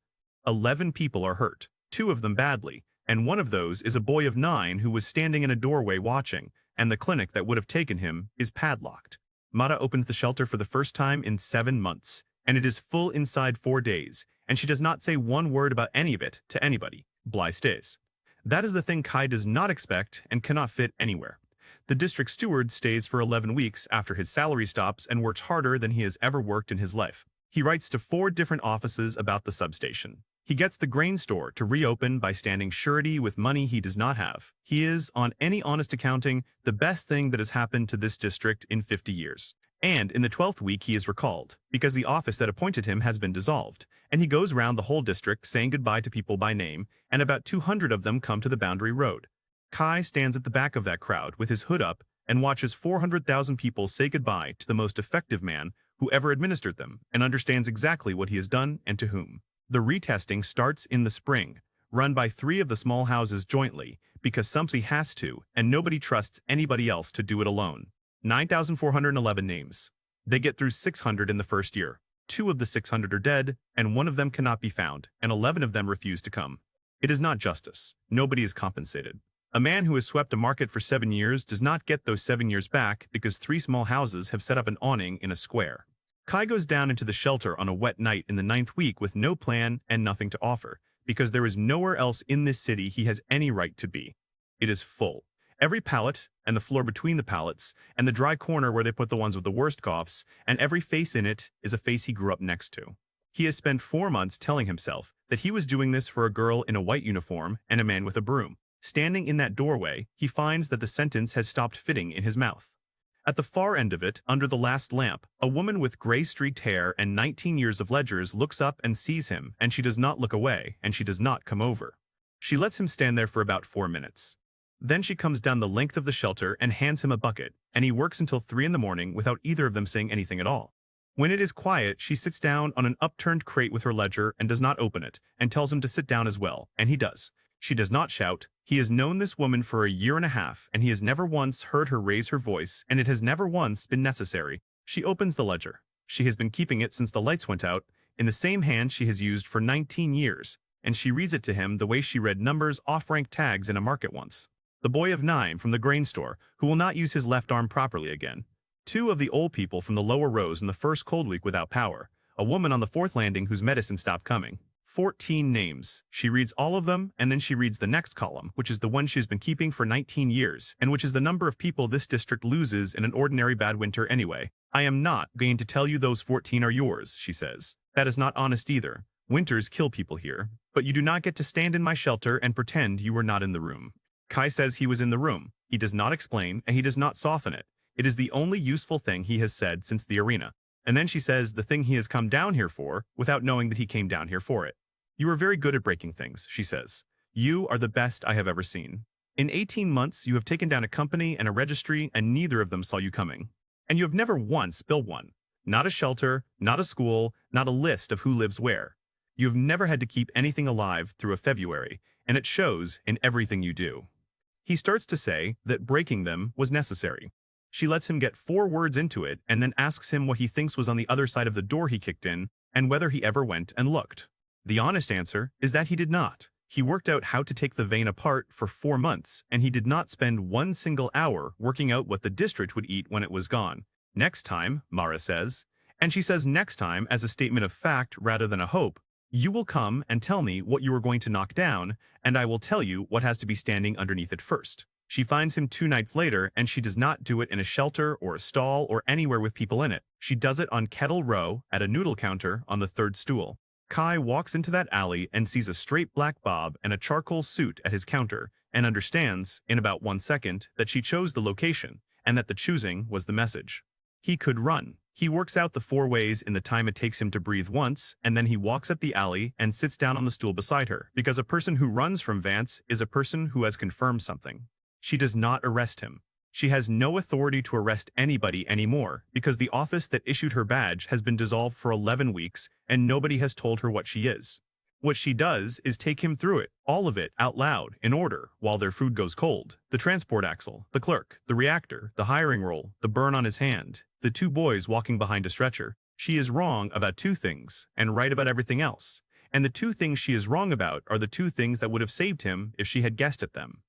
11 people are hurt, 2 of them badly, and one of those is a boy of 9 who was standing in a doorway watching, and the clinic that would have taken him is padlocked. Mata opens the shelter for the first time in 7 months, and it is full inside 4 days, and she does not say one word about any of it to anybody. Bly stays. That is the thing Kai does not expect and cannot fit anywhere. The district steward stays for 11 weeks after his salary stops and works harder than he has ever worked in his life. He writes to 4 different offices about the substation. He gets the grain store to reopen by standing surety with money he does not have. He is, on any honest accounting, the best thing that has happened to this district in 50 years. And in the 12th week he is recalled, because the office that appointed him has been dissolved, and he goes round the whole district saying goodbye to people by name, and about 200 of them come to the boundary road. Kai stands at the back of that crowd with his hood up and watches 400,000 people say goodbye to the most effective man who ever administered them, and understands exactly what he has done and to whom. The retesting starts in the spring, run by 3 of the small houses jointly, because somebody has to, and nobody trusts anybody else to do it alone. 9,411 names. They get through 600 in the first year. 2 of the 600 are dead, and 1 of them cannot be found, and 11 of them refuse to come. It is not justice. Nobody is compensated. A man who has swept a market for 7 years does not get those 7 years back because 3 small houses have set up an awning in a square. Kai goes down into the shelter on a wet night in the 9th week with no plan and nothing to offer, because there is nowhere else in this city he has any right to be. It is full. Every pallet, and the floor between the pallets, and the dry corner where they put the ones with the worst coughs, and every face in it is a face he grew up next to. He has spent 4 months telling himself that he was doing this for a girl in a white uniform and a man with a broom. Standing in that doorway, he finds that the sentence has stopped fitting in his mouth. At the far end of it, under the last lamp, a woman with gray-streaked hair and 19 years of ledgers looks up and sees him, and she does not look away, and she does not come over. She lets him stand there for about 4 minutes. Then she comes down the length of the shelter and hands him a bucket, and he works until 3 in the morning without either of them saying anything at all. When it is quiet, she sits down on an upturned crate with her ledger and does not open it, and tells him to sit down as well, and he does. She does not shout. He has known this woman for a year and a half, and he has never once heard her raise her voice, and it has never once been necessary. She opens the ledger. She has been keeping it since the lights went out, in the same hand she has used for 19 years, and she reads it to him the way she read numbers off-ranked tags in a market once. The boy of 9 from the grain store, who will not use his left arm properly again. 2 of the old people from the lower rows in the first cold week without power. A woman on the 4th landing whose medicine stopped coming. 14 names. She reads all of them, and then she reads the next column, which is the one she's been keeping for 19 years, and which is the number of people this district loses in an ordinary bad winter anyway. I am not going to tell you those 14 are yours, she says. That is not honest either. Winters kill people here, but you do not get to stand in my shelter and pretend you were not in the room. Kai says he was in the room. He does not explain, and he does not soften it. It is the only useful thing he has said since the arena. And then she says the thing he has come down here for, without knowing that he came down here for it. You are very good at breaking things, she says. You are the best I have ever seen. In 18 months, you have taken down a company and a registry, and neither of them saw you coming. And you have never once built one. Not a shelter, not a school, not a list of who lives where. You have never had to keep anything alive through a February, and it shows in everything you do. He starts to say that breaking them was necessary. She lets him get 4 words into it and then asks him what he thinks was on the other side of the door he kicked in and whether he ever went and looked. The honest answer is that he did not. He worked out how to take the vein apart for 4 months, and he did not spend 1 single hour working out what the district would eat when it was gone. Next time, Mara says, and she says next time as a statement of fact rather than a hope, you will come and tell me what you are going to knock down, and I will tell you what has to be standing underneath it first. She finds him 2 nights later, and she does not do it in a shelter or a stall or anywhere with people in it. She does it on Kettle Row at a noodle counter on the 3rd stool. Kai walks into that alley and sees a straight black bob and a charcoal suit at his counter, and understands, in about 1 second, that she chose the location, and that the choosing was the message. He could run. He works out the 4 ways in the time it takes him to breathe once, and then he walks up the alley and sits down on the stool beside her, because a person who runs from Vance is a person who has confirmed something. She does not arrest him. She has no authority to arrest anybody anymore because the office that issued her badge has been dissolved for 11 weeks and nobody has told her what she is. What she does is take him through it, all of it, out loud, in order, while their food goes cold. The transport axle, the clerk, the reactor, the hiring roll, the burn on his hand, the 2 boys walking behind a stretcher. She is wrong about 2 things and right about everything else. And the 2 things she is wrong about are the 2 things that would have saved him if she had guessed at them.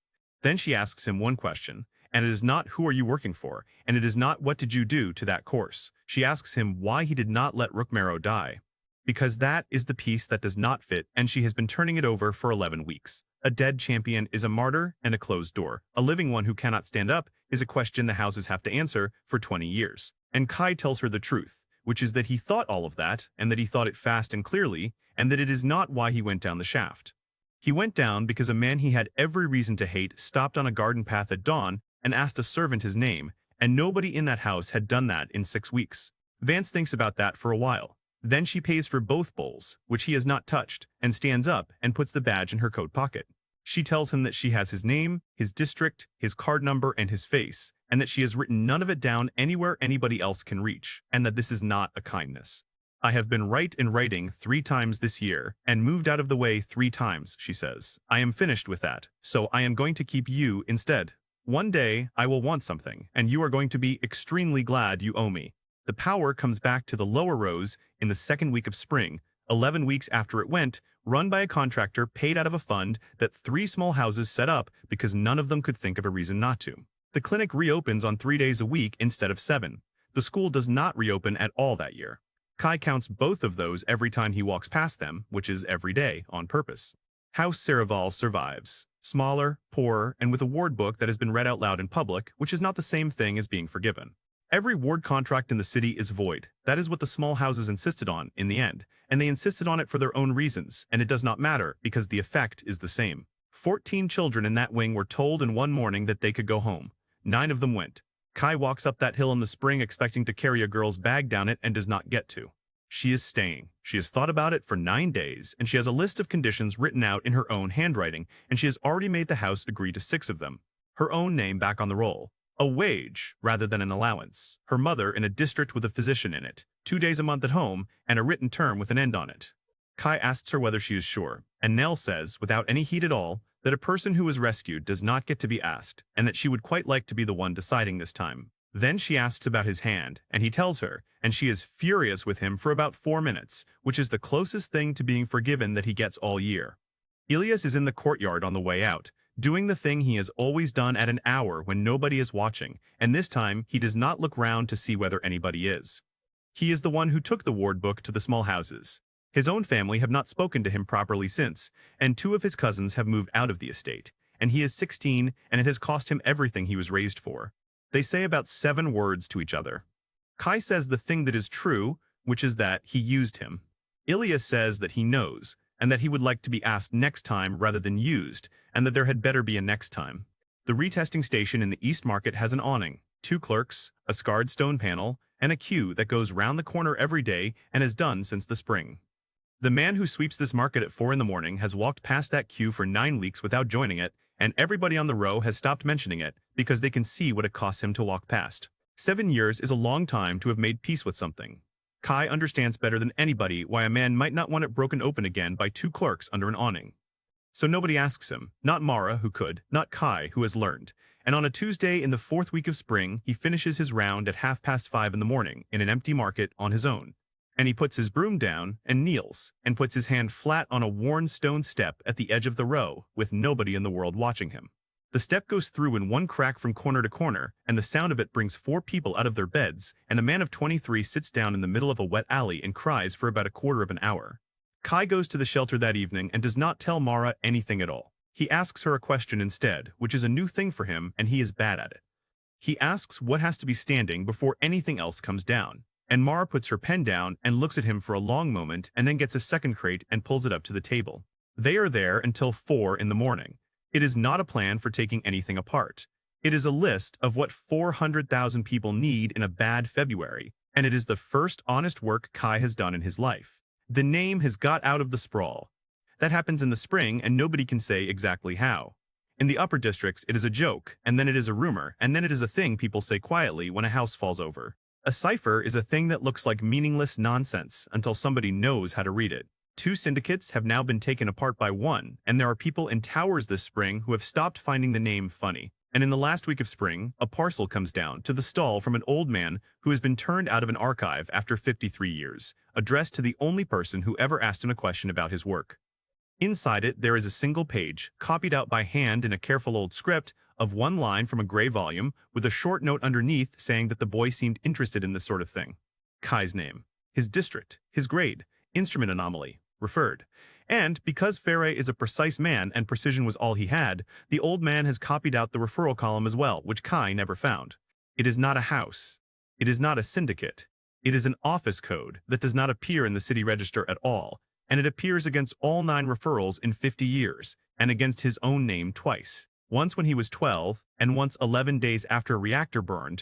Then she asks him one question, and it is not who are you working for, and it is not what did you do to that course. She asks him why he did not let Rook die. Because that is the piece that does not fit, and she has been turning it over for 11 weeks. A dead champion is a martyr and a closed door. A living one who cannot stand up is a question the houses have to answer for 20 years. And Kai tells her the truth, which is that he thought all of that, and that he thought it fast and clearly, and that it is not why he went down the shaft. He went down because a man he had every reason to hate stopped on a garden path at dawn and asked a servant his name, and nobody in that house had done that in 6 weeks. Vance thinks about that for a while. Then she pays for both bowls, which he has not touched, and stands up and puts the badge in her coat pocket. She tells him that she has his name, his district, his card number, and his face, and that she has written none of it down anywhere anybody else can reach, and that this is not a kindness. I have been right in writing 3 times this year, and moved out of the way 3 times, she says. I am finished with that, so I am going to keep you instead. One day, I will want something, and you are going to be extremely glad you owe me. The power comes back to the lower rows in the second week of spring, 11 weeks after it went, run by a contractor paid out of a fund that 3 small houses set up because none of them could think of a reason not to. The clinic reopens on 3 days a week instead of 7. The school does not reopen at all that year. Kai counts both of those every time he walks past them, which is every day, on purpose. House Saraval survives. Smaller, poorer, and with a ward book that has been read out loud in public, which is not the same thing as being forgiven. Every ward contract in the city is void. That is what the small houses insisted on in the end, and they insisted on it for their own reasons, and it does not matter because the effect is the same. 14 children in that wing were told in one morning that they could go home. 9 of them went. Kai walks up that hill in the spring expecting to carry a girl's bag down it and does not get to. She is staying. She has thought about it for 9 days, and she has a list of conditions written out in her own handwriting, and she has already made the house agree to 6 of them. Her own name back on the roll. A wage rather than an allowance. Her mother in a district with a physician in it. 2 days a month at home, and a written term with an end on it. Kai asks her whether she is sure, and Nell says, without any heat at all, that a person who was rescued does not get to be asked, and that she would quite like to be the one deciding this time. Then she asks about his hand, and he tells her, and she is furious with him for about 4 minutes, which is the closest thing to being forgiven that he gets all year. Ilias is in the courtyard on the way out, doing the thing he has always done at an hour when nobody is watching, and this time he does not look round to see whether anybody is. He is the one who took the ward book to the small houses. His own family have not spoken to him properly since, and 2 of his cousins have moved out of the estate, and he is 16, and it has cost him everything he was raised for. They say about 7 words to each other. Kai says the thing that is true, which is that he used him. Ilias says that he knows, and that he would like to be asked next time rather than used, and that there had better be a next time. The retesting station in the East Market has an awning, 2 clerks, a scarred stone panel, and a queue that goes round the corner every day and has done since the spring. The man who sweeps this market at 4 in the morning has walked past that queue for 9 weeks without joining it, and everybody on the row has stopped mentioning it because they can see what it costs him to walk past. 7 years is a long time to have made peace with something. Kai understands better than anybody why a man might not want it broken open again by 2 clerks under an awning. So nobody asks him, not Mara, who could, not Kai, who has learned. And on a Tuesday in the 4th week of spring, he finishes his round at 5:30 in the morning in an empty market on his own. And he puts his broom down and kneels and puts his hand flat on a worn stone step at the edge of the row with nobody in the world watching him. The step goes through in one crack from corner to corner, and the sound of it brings 4 people out of their beds, and a man of 23 sits down in the middle of a wet alley and cries for about a quarter of an hour. Kai goes to the shelter that evening and does not tell Mara anything at all. He asks her a question instead, which is a new thing for him, and he is bad at it. He asks what has to be standing before anything else comes down. And Mara puts her pen down and looks at him for a long moment and then gets a second crate and pulls it up to the table. They are there until 4 in the morning. It is not a plan for taking anything apart. It is a list of what 400,000 people need in a bad February, and it is the first honest work Kai has done in his life. The name has got out of the sprawl. That happens in the spring and nobody can say exactly how. In the upper districts, it is a joke, and then it is a rumor, and then it is a thing people say quietly when a house falls over. A cipher is a thing that looks like meaningless nonsense until somebody knows how to read it. 2 syndicates have now been taken apart by 1, and there are people in towers this spring who have stopped finding the name funny. And in the last week of spring, a parcel comes down to the stall from an old man who has been turned out of an archive after 53 years, addressed to the only person who ever asked him a question about his work. Inside it, there is a single page, copied out by hand in a careful old script, of 1 line from a gray volume, with a short note underneath saying that the boy seemed interested in this sort of thing. Kai's name, his district, his grade, instrument anomaly, referred. And because Ferre is a precise man and precision was all he had, the old man has copied out the referral column as well, which Kai never found. It is not a house. It is not a syndicate. It is an office code that does not appear in the city register at all, and it appears against all 9 referrals in 50 years, and against his own name twice. Once when he was 12, and once 11 days after a reactor burned,